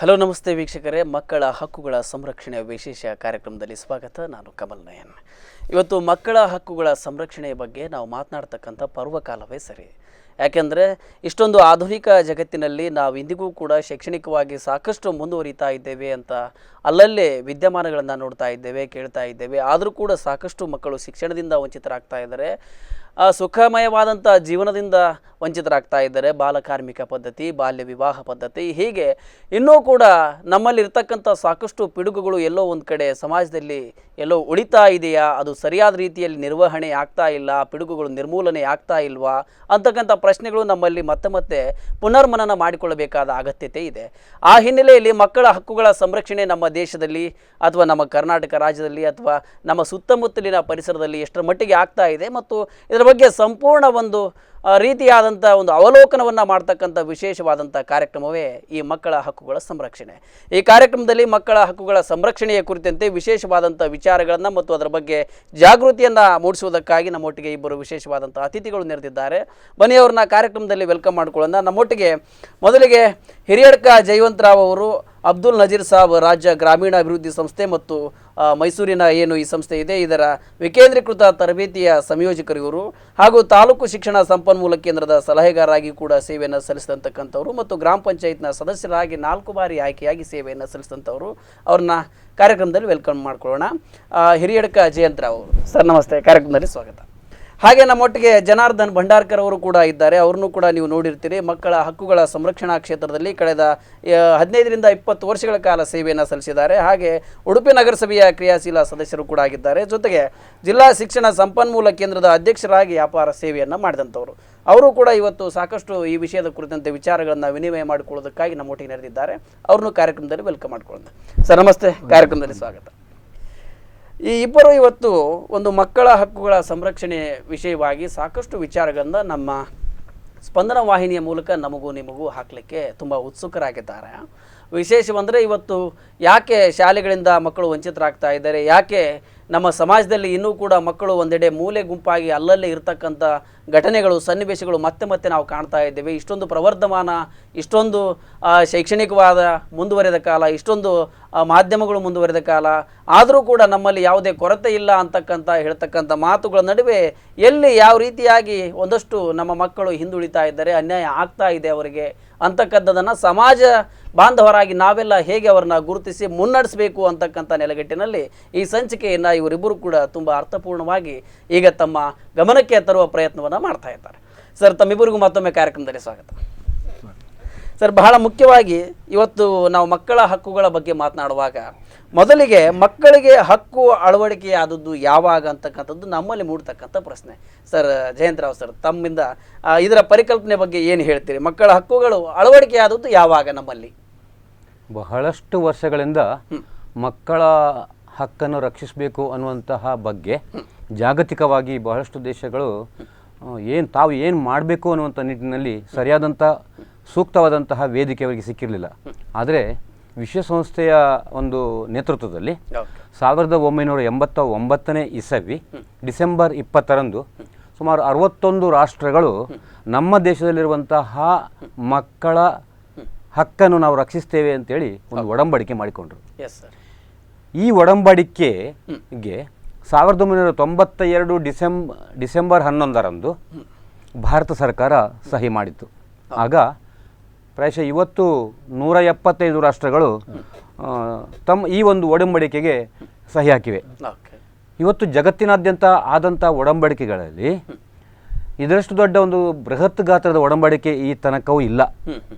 Hello ನಮಸ್ತೆ ವೀಕ್ಷಕರೇ, ಮಕ್ಕಳ ಹಕ್ಕುಗಳ ಸಂರಕ್ಷಣೆ ವಿಶೇಷ ಕಾರ್ಯಕ್ರಮದಲ್ಲಿ ಸ್ವಾಗತ. ನಾನು ಕಮಲ್ ನಯನ್. ಇವತ್ತು ಮಕ್ಕಳ ಹಕ್ಕುಗಳ ಸಂರಕ್ಷಣೆಯ ಬಗ್ಗೆ ನಾವು ಮಾತನಾಡ್ತಕ್ಕಂಥ ಪರ್ವಕಾಲವೇ ಸರಿ. ಯಾಕೆಂದರೆ ಇಷ್ಟೊಂದು ಆಧುನಿಕ ಜಗತ್ತಿನಲ್ಲಿ ನಾವು ಇಂದಿಗೂ ಕೂಡ ಶೈಕ್ಷಣಿಕವಾಗಿ ಸಾಕಷ್ಟು ಮುಂದುವರಿತಾ ಇದ್ದೇವೆ ಅಂತ ಅಲ್ಲಲ್ಲೇ ವಿದ್ಯಮಾನಗಳನ್ನು ನೋಡ್ತಾ ಇದ್ದೇವೆ, ಕೇಳ್ತಾ ಇದ್ದೇವೆ. ಆದರೂ ಕೂಡ ಸಾಕಷ್ಟು ಮಕ್ಕಳು ಶಿಕ್ಷಣದಿಂದ ವಂಚಿತರಾಗ್ತಾ ಇದ್ದಾರೆ, ಸುಖಮಯವಾದಂಥ ಜೀವನದಿಂದ ವಂಚಿತರಾಗ್ತಾ ಇದ್ದಾರೆ. ಬಾಲಕಾರ್ಮಿಕ ಪದ್ಧತಿ, ಬಾಲ್ಯ ವಿವಾಹ ಪದ್ಧತಿ, ಹೀಗೆ ಇನ್ನೂ ಕೂಡ ನಮ್ಮಲ್ಲಿ ಇರ್ತಕ್ಕಂಥ ಸಾಕಷ್ಟು ಪಿಡುಗುಗಳು ಎಲ್ಲೋ ಒಂದು ಕಡೆ ಸಮಾಜದಲ್ಲಿ ಎಲ್ಲೋ ಉಳಿತಾ ಇದೆಯಾ, ಅದು ಸರಿಯಾದ ರೀತಿಯಲ್ಲಿ ನಿರ್ವಹಣೆ ಆಗ್ತಾ ಇಲ್ಲ, ಪಿಡುಗುಗಳು ನಿರ್ಮೂಲನೆ ಆಗ್ತಾ ಇಲ್ವಾ ಅಂತಕ್ಕಂಥ ಪ್ರಶ್ನೆಗಳು ನಮ್ಮಲ್ಲಿ ಮತ್ತೆ ಮತ್ತೆ ಪುನರ್ಮನನ ಮಾಡಿಕೊಳ್ಳಬೇಕಾದ ಅಗತ್ಯತೆ ಇದೆ. ಆ ಹಿನ್ನೆಲೆಯಲ್ಲಿ ಮಕ್ಕಳ ಹಕ್ಕುಗಳ ಸಂರಕ್ಷಣೆ ನಮ್ಮ ದೇಶದಲ್ಲಿ ಅಥವಾ ನಮ್ಮ ಕರ್ನಾಟಕ ರಾಜ್ಯದಲ್ಲಿ ಅಥವಾ ನಮ್ಮ ಸುತ್ತಮುತ್ತಲಿನ ಪರಿಸರದಲ್ಲಿ ಎಷ್ಟರ ಮಟ್ಟಿಗೆ ಆಗ್ತಾ ಇದೆ ಮತ್ತು ಇದರ ಬಗ್ಗೆ ಸಂಪೂರ್ಣ ಒಂದು ರೀತಿಯಾದಂಥ ಒಂದು ಅವಲೋಕನವನ್ನು ಮಾಡ್ತಕ್ಕಂಥ ವಿಶೇಷವಾದಂಥ ಕಾರ್ಯಕ್ರಮವೇ ಈ ಮಕ್ಕಳ ಹಕ್ಕುಗಳ ಸಂರಕ್ಷಣೆ. ಈ ಕಾರ್ಯಕ್ರಮದಲ್ಲಿ ಮಕ್ಕಳ ಹಕ್ಕುಗಳ ಸಂರಕ್ಷಣೆಯ ಕುರಿತಂತೆ ವಿಶೇಷವಾದಂಥ ವಿಚಾರಗಳನ್ನು ಮತ್ತು ಅದರ ಬಗ್ಗೆ ಜಾಗೃತಿಯನ್ನು ಮೂಡಿಸುವುದಕ್ಕಾಗಿ ನಮ್ಮೊಟ್ಟಿಗೆ ಇಬ್ಬರು ವಿಶೇಷವಾದಂಥ ಅತಿಥಿಗಳು ನೆರೆದಿದ್ದಾರೆ. ಬನ್ನಿ ಅವ್ರನ್ನ ಕಾರ್ಯಕ್ರಮದಲ್ಲಿ ವೆಲ್ಕಮ್ ಮಾಡ್ಕೊಳ್ಳೋಣ. ನಮ್ಮೊಟ್ಟಿಗೆ ಮೊದಲಿಗೆ ಹಿರಿಯಡ್ಕ ಜಯವಂತರಾವ್ ಅವರು, ಅಬ್ದುಲ್ ನಜೀರ್ ಸಾಬ್ ರಾಜ್ಯ ಗ್ರಾಮೀಣ ಅಭಿವೃದ್ಧಿ ಸಂಸ್ಥೆ ಮತ್ತು ಮೈಸೂರಿನ ಏನು ಈ ಸಂಸ್ಥೆ ಇದೆ ಇದರ ವಿಕೇಂದ್ರೀಕೃತ ತರಬೇತಿಯ ಸಂಯೋಜಕರು ಇವರು, ಹಾಗೂ ತಾಲೂಕು ಶಿಕ್ಷಣ ಸಂಪನ್ಮೂಲ ಕೇಂದ್ರದ ಸಲಹೆಗಾರರಾಗಿ ಕೂಡ ಸೇವೆಯನ್ನು ಸಲ್ಲಿಸಿದಂತಕ್ಕಂಥವ್ರು ಮತ್ತು ಗ್ರಾಮ ಪಂಚಾಯತ್ನ ಸದಸ್ಯರಾಗಿ 4 ಬಾರಿ ಆಯ್ಕೆಯಾಗಿ ಸೇವೆಯನ್ನು ಸಲ್ಲಿಸಿದಂಥವ್ರು. ಅವ್ರನ್ನ ಕಾರ್ಯಕ್ರಮದಲ್ಲಿ ವೆಲ್ಕಮ್ ಮಾಡ್ಕೊಳ್ಳೋಣ. ಹಿರಿಯಡ್ಕ ಜಯಂತರಾವ್ ಅವರು, ಸರ್ ನಮಸ್ತೆ, ಕಾರ್ಯಕ್ರಮದಲ್ಲಿ ಸ್ವಾಗತ. ಹಾಗೆ ನಮ್ಮೊಟ್ಟಿಗೆ ಜನಾರ್ದನ್ ಭಂಡಾರ್ಕರ್ ಅವರು ಕೂಡ ಇದ್ದಾರೆ. ಅವ್ರನ್ನೂ ಕೂಡ ನೀವು ನೋಡಿರ್ತೀರಿ. ಮಕ್ಕಳ ಹಕ್ಕುಗಳ ಸಂರಕ್ಷಣಾ ಕ್ಷೇತ್ರದಲ್ಲಿ ಕಳೆದ 15ರಿಂದ 20 ವರ್ಷಗಳ ಕಾಲ ಸೇವೆಯನ್ನು ಸಲ್ಲಿಸಿದ್ದಾರೆ. ಹಾಗೆ ಉಡುಪಿ ನಗರಸಭೆಯ ಕ್ರಿಯಾಶೀಲ ಸದಸ್ಯರು ಕೂಡ ಆಗಿದ್ದಾರೆ. ಜೊತೆಗೆ ಜಿಲ್ಲಾ ಶಿಕ್ಷಣ ಸಂಪನ್ಮೂಲ ಕೇಂದ್ರದ ಅಧ್ಯಕ್ಷರಾಗಿ ಅಪಾರ ಸೇವೆಯನ್ನು ಮಾಡಿದಂಥವ್ರು. ಅವರು ಕೂಡ ಇವತ್ತು ಸಾಕಷ್ಟು ಈ ವಿಷಯದ ಕುರಿತಂತೆ ವಿಚಾರಗಳನ್ನು ವಿನಿಮಯ ಮಾಡಿಕೊಳ್ಳೋದಕ್ಕಾಗಿ ನಮ್ಮೊಟ್ಟಿಗೆ ನೆರೆದಿದ್ದಾರೆ. ಅವ್ರನ್ನೂ ಕಾರ್ಯಕ್ರಮದಲ್ಲಿ ವೆಲ್ಕಮ್ ಮಾಡ್ಕೊಳ್ಳೋಣ. ಸರ್ ನಮಸ್ತೆ, ಕಾರ್ಯಕ್ರಮದಲ್ಲಿ ಸ್ವಾಗತ. ಈ ಇಬ್ಬರು ಇವತ್ತು ಒಂದು ಮಕ್ಕಳ ಹಕ್ಕುಗಳ ಸಂರಕ್ಷಣೆ ವಿಷಯವಾಗಿ ಸಾಕಷ್ಟು ವಿಚಾರಗಳನ್ನು ನಮ್ಮ ಸ್ಪಂದನ ವಾಹಿನಿಯ ಮೂಲಕ ನಮಗೂ ನಿಮಗೂ ಹಾಕಲಿಕ್ಕೆ ತುಂಬ ಉತ್ಸುಕರಾಗಿದ್ದಾರೆ. ವಿಶೇಷವಂದರೆ ಇವತ್ತು ಯಾಕೆ ಶಾಲೆಗಳಿಂದ ಮಕ್ಕಳು ವಂಚಿತರಾಗ್ತಾ ಇದ್ದಾರೆ, ಯಾಕೆ ನಮ್ಮ ಸಮಾಜದಲ್ಲಿ ಇನ್ನೂ ಕೂಡ ಮಕ್ಕಳು ಒಂದೆಡೆ ಮೂಲೆ ಗುಂಪಾಗಿ ಅಲ್ಲಲ್ಲೇ ಇರತಕ್ಕಂಥ ಘಟನೆಗಳು, ಸನ್ನಿವೇಶಗಳು ಮತ್ತೆ ಮತ್ತೆ ನಾವು ಕಾಣ್ತಾ ಇದ್ದೇವೆ. ಇಷ್ಟೊಂದು ಪ್ರವರ್ಧಮಾನ, ಇಷ್ಟೊಂದು ಶೈಕ್ಷಣಿಕವಾದ ಮುಂದುವರೆದ ಕಾಲ, ಇಷ್ಟೊಂದು ಮಾಧ್ಯಮಗಳು ಮುಂದುವರೆದ ಕಾಲ, ಆದರೂ ಕೂಡ ನಮ್ಮಲ್ಲಿ ಯಾವುದೇ ಕೊರತೆ ಇಲ್ಲ ಅಂತಕ್ಕಂಥ ಹೇಳ್ತಕ್ಕಂಥ ಮಾತುಗಳ ನಡುವೆ ಎಲ್ಲಿ ಯಾವ ರೀತಿಯಾಗಿ ಒಂದಷ್ಟು ನಮ್ಮ ಮಕ್ಕಳು ಹಿಂದುಳಿತಾ ಇದ್ದಾರೆ, ಅನ್ಯಾಯ ಆಗ್ತಾ ಇದೆ ಅವರಿಗೆ ಅಂತಕ್ಕಂಥದ್ದನ್ನು ಸಮಾಜ ಬಾಂಧವರಾಗಿ ನಾವೆಲ್ಲ ಹೇಗೆ ಅವರನ್ನ ಗುರುತಿಸಿ ಮುನ್ನಡೆಸಬೇಕು ಅಂತಕ್ಕಂಥ ನೆಲೆಗಟ್ಟಿನಲ್ಲಿ ಈ ಸಂಚಿಕೆಯನ್ನು ಇವರಿಬ್ಬರು ಕೂಡ ತುಂಬ ಅರ್ಥಪೂರ್ಣವಾಗಿ ಈಗ ತಮ್ಮ ಗಮನಕ್ಕೆ ತರುವ ಪ್ರಯತ್ನವನ್ನು ಮಾಡ್ತಾ ಇದ್ದಾರೆ. ಸರ್, ತಮ್ಮಿಬ್ಬರಿಗೂ ಮತ್ತೊಮ್ಮೆ ಕಾರ್ಯಕ್ರಮದಲ್ಲಿ ಸ್ವಾಗತ. ಸರ್, ಬಹಳ ಮುಖ್ಯವಾಗಿ ಇವತ್ತು ನಾವು ಮಕ್ಕಳ ಹಕ್ಕುಗಳ ಬಗ್ಗೆ ಮಾತನಾಡುವಾಗ ಮೊದಲಿಗೆ ಮಕ್ಕಳಿಗೆ ಹಕ್ಕು ಅಳವಡಿಕೆಯಾದದ್ದು ಯಾವಾಗ ಅಂತಕ್ಕಂಥದ್ದು ನಮ್ಮಲ್ಲಿ ಮೂಡ್ತಕ್ಕಂಥ ಪ್ರಶ್ನೆ. ಸರ್ ಜಯಂತರಾವ್ ಸರ್, ತಮ್ಮಿಂದ ಇದರ ಪರಿಕಲ್ಪನೆ ಬಗ್ಗೆ ಏನು ಹೇಳ್ತೀರಿ? ಮಕ್ಕಳ ಹಕ್ಕುಗಳು ಅಳವಡಿಕೆಯಾದದ್ದು ಯಾವಾಗ ನಮ್ಮಲ್ಲಿ? ಬಹಳಷ್ಟು ವರ್ಷಗಳಿಂದ ಮಕ್ಕಳ ಹಕ್ಕನ್ನು ರಕ್ಷಿಸಬೇಕು ಅನ್ನುವಂತಹ ಬಗ್ಗೆ ಜಾಗತಿಕವಾಗಿ ಬಹಳಷ್ಟು ದೇಶಗಳು ತಾವು ಏನು ಮಾಡಬೇಕು ಅನ್ನುವಂಥ ನಿಟ್ಟಿನಲ್ಲಿ ಸರಿಯಾದಂಥ ಸೂಕ್ತವಾದಂತಹ ವೇದಿಕೆ ಅವರಿಗೆ ಸಿಕ್ಕಿರಲಿಲ್ಲ. ಆದರೆ ವಿಶ್ವಸಂಸ್ಥೆಯ ಒಂದು ನೇತೃತ್ವದಲ್ಲಿ 1989ನೇ ಇಸವಿ ಡಿಸೆಂಬರ್ 20ರಂದು ಸುಮಾರು 61 ರಾಷ್ಟ್ರಗಳು ನಮ್ಮ ದೇಶದಲ್ಲಿರುವಂತಹ ಮಕ್ಕಳ ಹಕ್ಕನ್ನು ನಾವು ರಕ್ಷಿಸ್ತೇವೆ ಅಂತೇಳಿ ಒಂದು ಒಡಂಬಡಿಕೆ ಮಾಡಿಕೊಂಡ್ರು. ಈ ಒಡಂಬಡಿಕೆಗೆ 1992 ಡಿಸೆಂಬರ್ 11ರಂದು ಭಾರತ ಸರ್ಕಾರ ಸಹಿ ಮಾಡಿತ್ತು. ಆಗ ಪ್ರಾಯಶಃ ಇವತ್ತು 175 ರಾಷ್ಟ್ರಗಳು ಈ ಒಂದು ಒಡಂಬಡಿಕೆಗೆ ಸಹಿ ಹಾಕಿವೆ. ಇವತ್ತು ಜಗತ್ತಿನಾದ್ಯಂತ ಆದಂಥ ಒಡಂಬಡಿಕೆಗಳಲ್ಲಿ ಇದರಷ್ಟು ದೊಡ್ಡ ಒಂದು ಬೃಹತ್ ಗಾತ್ರದ ಒಡಂಬಡಿಕೆ ಈ ತನಕವೂ ಇಲ್ಲ,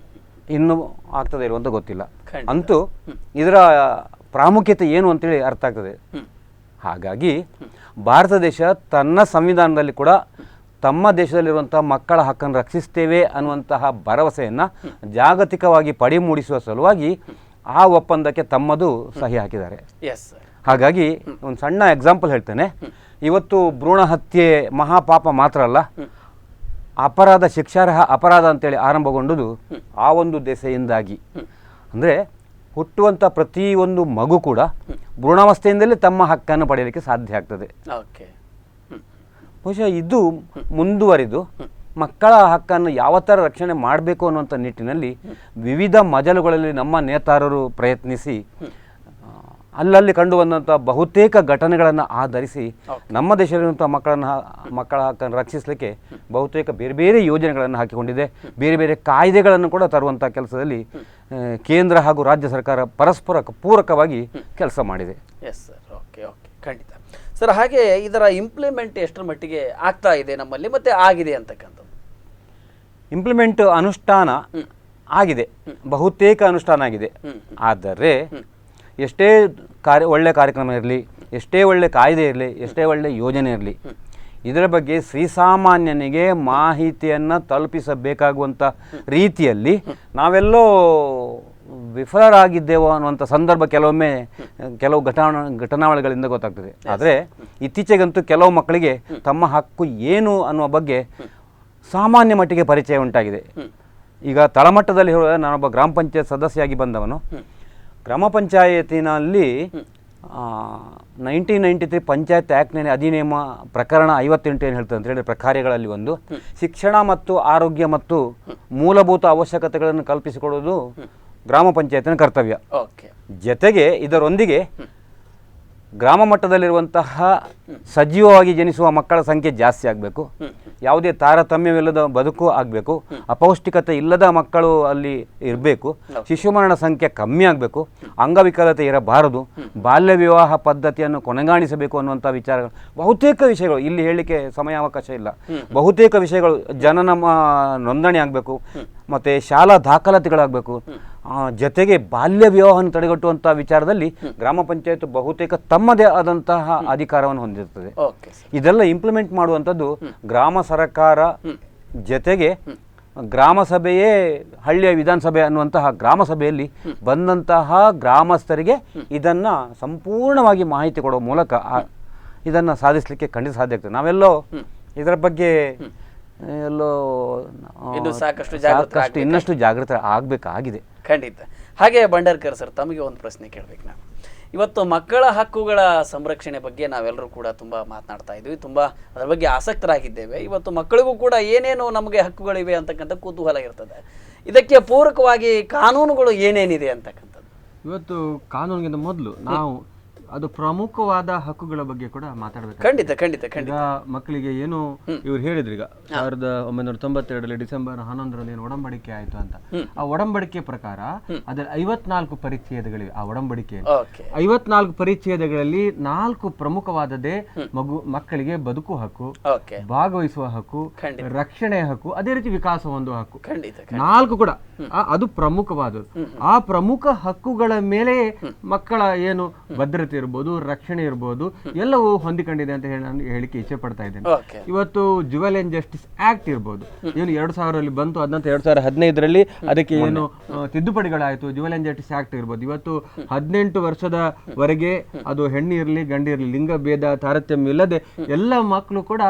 ಇನ್ನೂ ಆಗ್ತದೆ ಇರುವಂತ ಗೊತ್ತಿಲ್ಲ. ಅಂತೂ ಇದರ ಪ್ರಾಮುಖ್ಯತೆ ಏನು ಅಂತೇಳಿ ಅರ್ಥ ಆಗ್ತದೆ. ಹಾಗಾಗಿ ಭಾರತ ದೇಶ ತನ್ನ ಸಂವಿಧಾನದಲ್ಲಿ ಕೂಡ ತಮ್ಮ ದೇಶದಲ್ಲಿರುವಂತಹ ಮಕ್ಕಳ ಹಕ್ಕನ್ನು ರಕ್ಷಿಸ್ತೇವೆ ಅನ್ನುವಂತಹ ಭರವಸೆಯನ್ನು ಜಾಗತಿಕವಾಗಿ ಪಡಿ ಮೂಡಿಸುವ ಸಲುವಾಗಿ ಆ ಒಪ್ಪಂದಕ್ಕೆ ತಮ್ಮದು ಸಹಿ ಹಾಕಿದ್ದಾರೆ. ಹಾಗಾಗಿ ಒಂದು ಸಣ್ಣ ಎಕ್ಸಾಂಪಲ್ ಹೇಳ್ತೇನೆ. ಇವತ್ತು ಭ್ರೂಣ ಹತ್ಯೆ ಮಹಾಪಾಪ ಮಾತ್ರ ಅಲ್ಲ, ಅಪರಾಧ, ಶಿಕ್ಷಾರ್ಹ ಅಪರಾಧ ಅಂತೇಳಿ ಆರಂಭಗೊಂಡುದು ಆ ಒಂದು ದೆಸೆಯಿಂದಾಗಿ. ಅಂದರೆ ಹುಟ್ಟುವಂಥ ಪ್ರತಿಯೊಂದು ಮಗು ಕೂಡ ಭ್ರೂಣಾವಸ್ಥೆಯಿಂದಲೇ ತಮ್ಮ ಹಕ್ಕನ್ನು ಪಡೆಯಲಿಕ್ಕೆ ಸಾಧ್ಯ ಆಗ್ತದೆ. ಬಹುಶಃ ಇದು ಮುಂದುವರಿದು ಮಕ್ಕಳ ಹಕ್ಕನ್ನು ಯಾವ ಥರ ರಕ್ಷಣೆ ಮಾಡಬೇಕು ಅನ್ನುವಂಥ ನಿಟ್ಟಿನಲ್ಲಿ ವಿವಿಧ ಮಜಲುಗಳಲ್ಲಿ ನಮ್ಮ ನೇತಾರರು ಪ್ರಯತ್ನಿಸಿ ಅಲ್ಲಲ್ಲಿ ಕಂಡು ಬಂದಂಥ ಬಹುತೇಕ ಘಟನೆಗಳನ್ನು ಆಧರಿಸಿ ನಮ್ಮ ದೇಶದಲ್ಲಿರುವಂಥ ಮಕ್ಕಳ ಹಕ್ಕನ್ನು ರಕ್ಷಿಸಲಿಕ್ಕೆ ಬಹುತೇಕ ಬೇರೆ ಬೇರೆ ಯೋಜನೆಗಳನ್ನು ಹಾಕಿಕೊಂಡಿದೆ. ಬೇರೆ ಬೇರೆ ಕಾಯ್ದೆಗಳನ್ನು ಕೂಡ ತರುವಂಥ ಕೆಲಸದಲ್ಲಿ ಕೇಂದ್ರ ಹಾಗೂ ರಾಜ್ಯ ಸರ್ಕಾರ ಪರಸ್ಪರ ಪೂರಕವಾಗಿ ಕೆಲಸ ಮಾಡಿದೆ. ಎಸ್ ಸರ್, ಓಕೆ ಓಕೆ, ಖಂಡಿತ ಸರ್. ಹಾಗೆ ಇದರ ಇಂಪ್ಲಿಮೆಂಟ್ ಎಷ್ಟರ ಮಟ್ಟಿಗೆ ಆಗ್ತಾ ಇದೆ ನಮ್ಮಲ್ಲಿ ಮತ್ತೆ ಆಗಿದೆ ಅಂತಕ್ಕಂಥದ್ದು? ಇಂಪ್ಲಿಮೆಂಟ್ ಅನುಷ್ಠಾನ ಆಗಿದೆ, ಬಹುತೇಕ ಅನುಷ್ಠಾನ ಆಗಿದೆ. ಆದರೆ ಎಷ್ಟೇ ಒಳ್ಳೆ ಕಾರ್ಯಕ್ರಮ ಇರಲಿ, ಎಷ್ಟೇ ಒಳ್ಳೆ ಕಾಯ್ದೆ ಇರಲಿ, ಎಷ್ಟೇ ಒಳ್ಳೆ ಯೋಜನೆ ಇರಲಿ, ಇದರ ಬಗ್ಗೆ ಶ್ರೀಸಾಮಾನ್ಯನಿಗೆ ಮಾಹಿತಿಯನ್ನು ತಲುಪಿಸಬೇಕಾಗುವಂಥ ರೀತಿಯಲ್ಲಿ ನಾವೆಲ್ಲೋ ವಿಫಲರಾಗಿದ್ದೇವೋ ಅನ್ನುವಂಥ ಸಂದರ್ಭ ಕೆಲವು ಘಟನಾವಳಿಗಳಿಂದ ಗೊತ್ತಾಗ್ತದೆ. ಆದರೆ ಇತ್ತೀಚೆಗಂತೂ ಕೆಲವು ಮಕ್ಕಳಿಗೆ ತಮ್ಮ ಹಕ್ಕು ಏನು ಅನ್ನುವ ಬಗ್ಗೆ ಸಾಮಾನ್ಯ ಮಟ್ಟಿಗೆ ಪರಿಚಯ ಉಂಟಾಗಿದೆ. ಈಗ ತಳಮಟ್ಟದಲ್ಲಿ ಹೇಳುವ, ನಾನೊಬ್ಬ ಗ್ರಾಮ ಪಂಚಾಯತ್ ಸದಸ್ಯಾಗಿ ಬಂದವನು. ಗ್ರಾಮ ಪಂಚಾಯತಿನಲ್ಲಿ 1993 ಪಂಚಾಯತ್ ಆ್ಯಕ್ಟ್ನಲ್ಲಿ ಅಧಿನಿಯಮ ಪ್ರಕರಣ 58 ಏನು ಹೇಳ್ತದೆ ಅಂತ ಹೇಳಿದ್ರೆ, ಪ್ರಕಾರಗಳಲ್ಲಿ ಒಂದು ಶಿಕ್ಷಣ ಮತ್ತು ಆರೋಗ್ಯ ಮತ್ತು ಮೂಲಭೂತ ಅವಶ್ಯಕತೆಗಳನ್ನು ಕಲ್ಪಿಸಿಕೊಡುವುದು ಗ್ರಾಮ ಪಂಚಾಯತಿನ ಕರ್ತವ್ಯ. ಜೊತೆಗೆ ಇದರೊಂದಿಗೆ ಗ್ರಾಮ ಮಟ್ಟದಲ್ಲಿರುವಂತಹ ಸಜೀವವಾಗಿ ಜನಿಸುವ ಮಕ್ಕಳ ಸಂಖ್ಯೆ ಜಾಸ್ತಿ ಆಗಬೇಕು, ಯಾವುದೇ ತಾರತಮ್ಯವಿಲ್ಲದ ಬದುಕು ಆಗಬೇಕು, ಅಪೌಷ್ಟಿಕತೆ ಇಲ್ಲದ ಮಕ್ಕಳು ಅಲ್ಲಿ ಇರಬೇಕು, ಶಿಶು ಮರಣ ಸಂಖ್ಯೆ ಕಮ್ಮಿ ಆಗಬೇಕು, ಅಂಗವಿಕಲತೆ ಇರಬಾರದು, ಬಾಲ್ಯ ವಿವಾಹ ಪದ್ಧತಿಯನ್ನು ಕೊನೆಗಾಣಿಸಬೇಕು ಅನ್ನುವಂಥ ವಿಚಾರಗಳು, ಬಹುತೇಕ ವಿಷಯಗಳು ಇಲ್ಲಿ ಹೇಳಲಿಕ್ಕೆ ಸಮಯಾವಕಾಶ ಇಲ್ಲ. ಬಹುತೇಕ ವಿಷಯಗಳು, ಜನನ ನೋಂದಣಿ ಆಗಬೇಕು, ಮತ್ತು ಶಾಲಾ ದಾಖಲಾತಿಗಳಾಗಬೇಕು, ಜೊತೆಗೆ ಬಾಲ್ಯ ವಿವಾಹವನ್ನು ತಡೆಗಟ್ಟುವಂಥ ವಿಚಾರದಲ್ಲಿ ಗ್ರಾಮ ಪಂಚಾಯತ್ ಬಹುತೇಕ ತಮ್ಮದೇ ಆದಂತಹ ಅಧಿಕಾರವನ್ನು ಹೊಂದಿರುತ್ತದೆ. ಇದೆಲ್ಲ ಇಂಪ್ಲಿಮೆಂಟ್ ಮಾಡುವಂಥದ್ದು ಗ್ರಾಮ ಸರ್ಕಾರ, ಜೊತೆಗೆ ಗ್ರಾಮ ಸಭೆಯೇ ಹಳ್ಳಿಯ ವಿಧಾನಸಭೆ ಅನ್ನುವಂತಹ ಗ್ರಾಮ ಸಭೆಯಲ್ಲಿ ಬಂದಂತಹ ಗ್ರಾಮಸ್ಥರಿಗೆ ಇದನ್ನು ಸಂಪೂರ್ಣವಾಗಿ ಮಾಹಿತಿ ಕೊಡುವ ಮೂಲಕ ಇದನ್ನು ಸಾಧಿಸಲಿಕ್ಕೆ ಖಂಡಿತ ಸಾಧ್ಯ ಆಗ್ತದೆ. ನಾವೆಲ್ಲೋ ಇದರ ಬಗ್ಗೆ ಸಾಕಷ್ಟು ಇನ್ನಷ್ಟು ಜಾಗೃತ ಆಗಬೇಕಾಗಿದೆ. ಖಂಡಿತ. ಹಾಗೆ ಭಂಡಾರ್ಕರ್ ಸರ್, ತಮಗೆ ಒಂದು ಪ್ರಶ್ನೆ ಕೇಳಬೇಕು ನಾನು. ಇವತ್ತು ಮಕ್ಕಳ ಹಕ್ಕುಗಳ ಸಂರಕ್ಷಣೆ ಬಗ್ಗೆ ನಾವೆಲ್ಲರೂ ಕೂಡ ತುಂಬ ಮಾತನಾಡ್ತಾ ಇದ್ವಿ, ತುಂಬ ಅದರ ಬಗ್ಗೆ ಆಸಕ್ತರಾಗಿದ್ದೇವೆ. ಇವತ್ತು ಮಕ್ಕಳಿಗೂ ಕೂಡ ಏನೇನು ನಮಗೆ ಹಕ್ಕುಗಳಿವೆ ಅಂತಕ್ಕಂಥ ಕುತೂಹಲ ಇರ್ತದೆ. ಇದಕ್ಕೆ ಪೂರಕವಾಗಿ ಕಾನೂನುಗಳು ಏನೇನಿದೆ ಅಂತಕ್ಕಂಥದ್ದು? ಇವತ್ತು ಕಾನೂನಿಗಿಂತ ಮೊದಲು ನಾವು ಅದು ಪ್ರಮುಖವಾದ ಹಕ್ಕುಗಳ ಬಗ್ಗೆ ಕೂಡ ಮಾತಾಡಬೇಕು. ಖಂಡಿತ ಖಂಡಿತ ಖಂಡಿತ. ಮಕ್ಕಳಿಗೆ ಏನು ಇವ್ರು ಹೇಳಿದ್ರು, ಈಗ 1992 ಡಿಸೆಂಬರ್ 11ರಂದು ಏನು ಒಡಂಬಡಿಕೆ ಆಯ್ತು ಅಂತ. ಆ ಒಡಂಬಡಿಕೆ ಪ್ರಕಾರ ಅದರ 54 ಪರಿಚ್ಛೇದಗಳಿವೆ. ಆ ಒಡಂಬಡಿಕೆ 54 ಪರಿಚ್ಛೇದಗಳಲ್ಲಿ 4 ಪ್ರಮುಖವಾದದ್ದೇ ಮಕ್ಕಳಿಗೆ ಬದುಕು ಹಕ್ಕು, ಭಾಗವಹಿಸುವ ಹಕ್ಕು, ರಕ್ಷಣೆ ಹಕ್ಕು, ಅದೇ ರೀತಿ ವಿಕಾಸ ಹೊಂದುವ ಹಕ್ಕು. 4 ಕೂಡ ಅದು ಪ್ರಮುಖವಾದದ್ದು. ಆ ಪ್ರಮುಖ ಹಕ್ಕುಗಳ ಮೇಲೆ ಮಕ್ಕಳ ಏನು ಭದ್ರತೆ ಇರ್ಬೋದು, ರಕ್ಷಣೆ ಇರ್ಬೋದು, ಎಲ್ಲವೂ ಹೊಂದಿಕೊಂಡಿದೆ ಅಂತ ಹೇಳಿಕ್ಕೆ ಇಚ್ಛೆ ಪಡ್ತಾ ಇದ್ದೇನೆ. ಇವತ್ತು ಜುವೆಲ್ ಅಂಡ್ ಜಸ್ಟಿಸ್ ಆಕ್ಟ್ ಇರ್ಬೋದು, ಏನು 2000 ಬಂತು, ಅದಂತ 2015ರಲ್ಲಿ ಅದಕ್ಕೆ ಏನು ತಿದ್ದುಪಡಿಗಳಾಯಿತು. ಜುವೆಲ್ ಅಂಡ್ ಜಸ್ಟಿಸ್ ಆಕ್ಟ್ ಇರ್ಬೋದು. ಇವತ್ತು 18 ವರ್ಷದವರೆಗೆ ಅದು ಹೆಣ್ಣು ಇರಲಿ ಗಂಡು ಇರಲಿ, ಲಿಂಗ ಭೇದ ತಾರತಮ್ಯ ಇಲ್ಲದೆ ಎಲ್ಲ ಮಕ್ಕಳು ಕೂಡ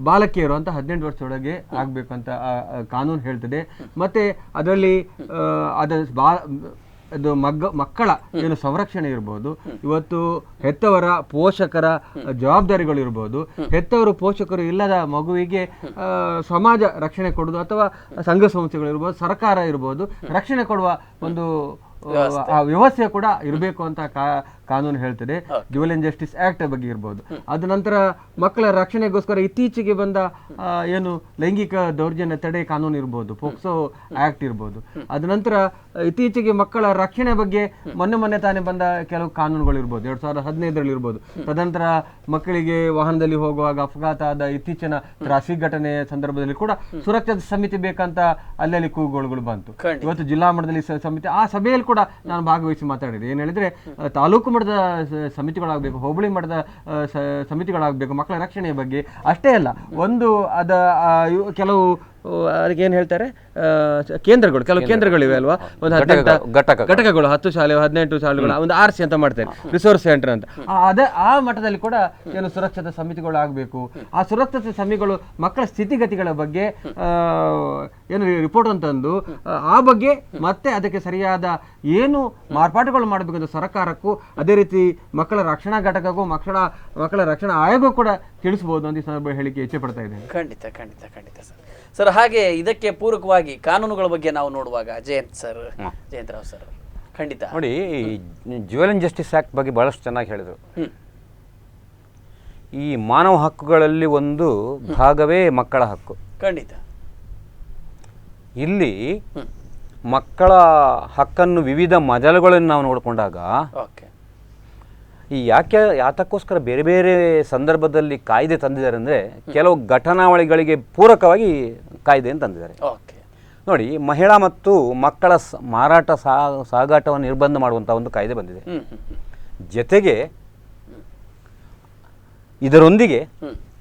ಬಾಲಕಿಯರು ಅಂತ 18 ವರ್ಷದೊಳಗೆ ಆಗ್ಬೇಕು ಅಂತ ಕಾನೂನು ಹೇಳ್ತದೆ. ಮತ್ತೆ ಅದರಲ್ಲಿ ಅದು ಮಕ್ಕಳ ಏನು ಸಂರಕ್ಷಣೆ ಇರ್ಬೋದು, ಇವತ್ತು ಹೆತ್ತವರ ಪೋಷಕರ ಜವಾಬ್ದಾರಿಗಳು ಇರ್ಬೋದು, ಹೆತ್ತವರು ಪೋಷಕರು ಇಲ್ಲದ ಮಗುವಿಗೆ ಸಮಾಜ ರಕ್ಷಣೆ ಕೊಡೋದು ಅಥವಾ ಸಂಘ ಸಂಸ್ಥೆಗಳು ಇರ್ಬೋದು, ಸರ್ಕಾರ ಇರ್ಬೋದು, ರಕ್ಷಣೆ ಕೊಡುವ ಒಂದು ವ್ಯವಸ್ಥೆ ಕೂಡ ಇರಬೇಕು ಅಂತ ಕಾನೂನು ಹೇಳ್ತದೆ. ಜುವೆಲ್ ಅಂಡ್ ಜಸ್ಟಿಸ್ ಆಕ್ಟ್ ಬಗ್ಗೆ ಇರ್ಬೋದು. ಅದ ನಂತರ ಮಕ್ಕಳ ರಕ್ಷಣೆಗೋಸ್ಕರ ಇತ್ತೀಚೆಗೆ ಬಂದ ಏನು ಲೈಂಗಿಕ ದೌರ್ಜನ್ಯ ತಡೆ ಕಾನೂನು ಇರ್ಬೋದು, ಪೋಕ್ಸೋ ಆಕ್ಟ್ ಇರ್ಬೋದು. ಅದ ನಂತರ ಇತ್ತೀಚೆಗೆ ಮಕ್ಕಳ ರಕ್ಷಣೆ ಬಗ್ಗೆ ಮೊನ್ನೆ ತಾನೇ ಬಂದ ಕೆಲವು ಕಾನೂನುಗಳು ಇರ್ಬೋದು, 2015ರಲ್ಲಿ ಇರ್ಬೋದು. ತದನಂತರ ಮಕ್ಕಳಿಗೆ ವಾಹನದಲ್ಲಿ ಹೋಗುವಾಗ ಅಪಘಾತ ಆದ ಇತ್ತೀಚಿನ ಟ್ರಾಫಿಕ್ ಘಟನೆ ಸಂದರ್ಭದಲ್ಲಿ ಕೂಡ ಸುರಕ್ಷತಾ ಸಮಿತಿ ಬೇಕಂತ ಅಲ್ಲಲ್ಲಿ ಕೂಗುಗಳು ಬಂತು. ಇವತ್ತು ಜಿಲ್ಲಾ ಮಟ್ಟದಲ್ಲಿ ಸಮಿತಿ, ಆ ಸಭೆಯಲ್ಲಿ ಕೂಡ ನಾನು ಭಾಗವಹಿಸಿ ಮಾತಾಡಿದೆ. ಏನ್ ಹೇಳಿದ್ರೆ, ತಾಲೂಕು ಮಟ್ಟದ ಸಮಿತಿಗಳಾಗಬೇಕು, ಹೋಬಳಿ ಮಟ್ಟದ ಸಮಿತಿಗಳಾಗಬೇಕು ಮಕ್ಕಳ ರಕ್ಷಣೆಯ ಬಗ್ಗೆ. ಅಷ್ಟೇ ಅಲ್ಲ, ಕೆಲವು ಅದಕ್ಕೆ ಏನು ಹೇಳ್ತಾರೆ ಕೇಂದ್ರಗಳು, ಕೆಲವು ಕೇಂದ್ರಗಳಿವೆ ಅಲ್ವಾ, ಒಂದು 18 ಘಟಕಗಳು, 10 ಶಾಲೆ 18 ಶಾಲೆಗಳು, ಒಂದು RC ಅಂತ ಮಾಡ್ತಾರೆ, ರಿಸೋರ್ಸ್ ಸೆಂಟರ್ ಅಂತ. ಆ ಮಟ್ಟದಲ್ಲಿ ಕೂಡ ಏನು ಸುರಕ್ಷತಾ ಸಮಿತಿಗಳು ಆಗಬೇಕು. ಆ ಸುರಕ್ಷತಾ ಸಮಿತಿಗಳು ಮಕ್ಕಳ ಸ್ಥಿತಿಗತಿಗಳ ಬಗ್ಗೆ ಏನು ರಿಪೋರ್ಟ್ ಅಂತಂದು ಆ ಬಗ್ಗೆ ಮತ್ತೆ ಅದಕ್ಕೆ ಸರಿಯಾದ ಏನು ಮಾರ್ಪಾಟುಗಳು ಮಾಡಬೇಕಂತ ಸರ್ಕಾರಕ್ಕೂ, ಅದೇ ರೀತಿ ಮಕ್ಕಳ ರಕ್ಷಣಾ ಘಟಕಕ್ಕೂ, ಮಕ್ಕಳ ರಕ್ಷಣಾ ಆಯೋಗಕ್ಕೂ ಕೂಡ ತಿಳಿಸಬಹುದು ಅಂತ ಈ ಸಂದರ್ಭ ಹೇಳಿಕೆ ಇಚ್ಛೆ ಪಡ್ತಾ ಇದ್ದೇನೆ. ಖಂಡಿತ ಖಂಡಿತ ಖಂಡಿತ ಸರ್. ಹಾಗೆ ಇದಕ್ಕೆ ಪೂರಕವಾಗಿ ಕಾನೂನುಗಳ ಬಗ್ಗೆ ನಾವು ನೋಡುವಾಗ ಜಯಂತರಾವ್ ಸರ್ ಖಂಡಿತ ನೋಡಿ, ಜ್ಯುವೆಲ್ ಅಂಡ್ ಜಸ್ಟಿಸ್ ಆಕ್ಟ್ ಬಗ್ಗೆ ಬಹಳಷ್ಟು ಚೆನ್ನಾಗಿ ಹೇಳಿದರು. ಈ ಮಾನವ ಹಕ್ಕುಗಳಲ್ಲಿ ಒಂದು ಭಾಗವೇ ಮಕ್ಕಳ ಹಕ್ಕು. ಖಂಡಿತ ಇಲ್ಲಿ ಮಕ್ಕಳ ಹಕ್ಕನ್ನು ವಿವಿಧ ಮಜಲುಗಳನ್ನು ನಾವು ನೋಡಿಕೊಂಡಾಗ ಈ ಯಾತಕ್ಕೋಸ್ಕರ ಬೇರೆ ಬೇರೆ ಸಂದರ್ಭದಲ್ಲಿ ಕಾಯ್ದೆ ತಂದಿದ್ದಾರೆ ಅಂದರೆ ಕೆಲವು ಘಟನಾವಳಿಗಳಿಗೆ ಪೂರಕವಾಗಿ ಕಾಯ್ದೆಯನ್ನು ತಂದಿದ್ದಾರೆ. ನೋಡಿ, ಮಹಿಳಾ ಮತ್ತು ಮಕ್ಕಳ ಮಾರಾಟ ಸಾಗಾಟವನ್ನು ನಿರ್ಬಂಧ ಮಾಡುವಂಥ ಒಂದು ಕಾಯ್ದೆ ಬಂದಿದೆ. ಜೊತೆಗೆ ಇದರೊಂದಿಗೆ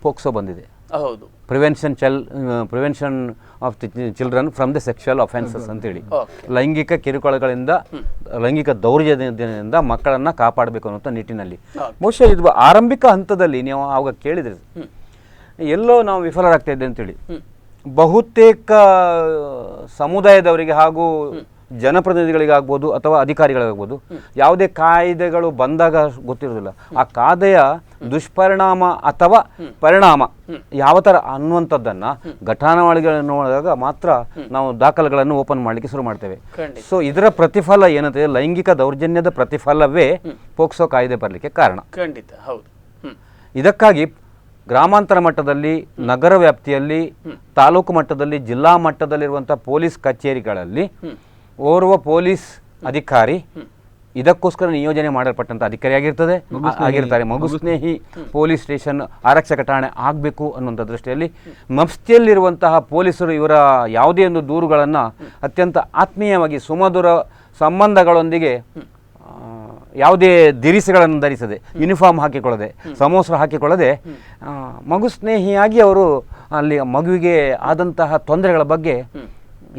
ಪೋಕ್ಸೋ ಬಂದಿದೆ. ಹೌದು, prevention of the children from the sexual offences ಅಂತೇಳಿ, ಲೈಂಗಿಕ ಕಿರುಕುಳಗಳಿಂದ, ಲೈಂಗಿಕ ದೌರ್ಜನ್ಯದಿಂದ ಮಕ್ಕಳನ್ನು ಕಾಪಾಡಬೇಕು ಅನ್ನೋ ನಿಟ್ಟಿನಲ್ಲಿ. ಬಹುಶಃ ಇದು ಆರಂಭಿಕ ಹಂತದಲ್ಲಿ ನೀವು ಆವಾಗ ಕೇಳಿದ್ರಿ, ಎಲ್ಲೋ ನಾವು ವಿಫಲರಾಗ್ತಾ ಇದ್ದೆ ಅಂತೇಳಿ. ಬಹುತೇಕ ಸಮುದಾಯದವರಿಗೆ ಹಾಗೂ ಜನಪ್ರತಿನಿಧಿಗಳಿಗಾಗ್ಬೋದು ಅಥವಾ ಅಧಿಕಾರಿಗಳಿಗಾಗ್ಬೋದು ಯಾವುದೇ ಕಾಯ್ದೆಗಳು ಬಂದಾಗ ಗೊತ್ತಿರೋದಿಲ್ಲ ಆ ಕಾಯ್ದೆಯ ದುಷ್ಪರಿಣಾಮ ಅಥವಾ ಪರಿಣಾಮ ಯಾವ ಥರ ಅನ್ನುವಂಥದ್ದನ್ನು ಘಟನಾವಳಿಗಳನ್ನು ನೋಡಿದಾಗ ಮಾತ್ರ ನಾವು ದಾಖಲೆಗಳನ್ನು ಓಪನ್ ಮಾಡಲಿಕ್ಕೆ ಶುರು ಮಾಡ್ತೇವೆ. ಸೊ ಇದರ ಪ್ರತಿಫಲ ಏನಂತ, ಲೈಂಗಿಕ ದೌರ್ಜನ್ಯದ ಪ್ರತಿಫಲವೇ ಪೋಕ್ಸೋ ಕಾಯ್ದೆ ಬರಲಿಕ್ಕೆ ಕಾರಣ. ಖಂಡಿತ ಹೌದು. ಇದಕ್ಕಾಗಿ ಗ್ರಾಮಾಂತರ ಮಟ್ಟದಲ್ಲಿ, ನಗರ ವ್ಯಾಪ್ತಿಯಲ್ಲಿ, ತಾಲೂಕು ಮಟ್ಟದಲ್ಲಿ, ಜಿಲ್ಲಾ ಮಟ್ಟದಲ್ಲಿರುವಂಥ ಪೊಲೀಸ್ ಕಚೇರಿಗಳಲ್ಲಿ ಓರ್ವ ಪೊಲೀಸ್ ಅಧಿಕಾರಿ ಇದಕ್ಕೋಸ್ಕರ ನಿಯೋಜನೆ ಮಾಡಲ್ಪಟ್ಟಂಥ ಆಗಿರ್ತಾರೆ. ಮಗು ಸ್ನೇಹಿ ಪೊಲೀಸ್ ಸ್ಟೇಷನ್, ಆರಕ್ಷಕ ಠಾಣೆ ಆಗಬೇಕು ಅನ್ನುವಂಥ ದೃಷ್ಟಿಯಲ್ಲಿ ಮಫ್ತಿಯಲ್ಲಿರುವಂತಹ ಪೊಲೀಸರು ಇವರ ಯಾವುದೇ ಒಂದು ದೂರುಗಳನ್ನು ಅತ್ಯಂತ ಆತ್ಮೀಯವಾಗಿ ಸುಮಧುರ ಸಂಬಂಧಗಳೊಂದಿಗೆ ಯಾವುದೇ ದಿರಿಸುಗಳನ್ನು ಧರಿಸದೆ, ಯೂನಿಫಾರ್ಮ್ ಹಾಕಿಕೊಳ್ಳದೆ, ಸಮವಸ್ತ್ರ ಹಾಕಿಕೊಳ್ಳದೆ ಮಗು ಸ್ನೇಹಿಯಾಗಿ ಅವರು ಅಲ್ಲಿ ಮಗುವಿಗೆ ಆದಂತಹ ತೊಂದರೆಗಳ ಬಗ್ಗೆ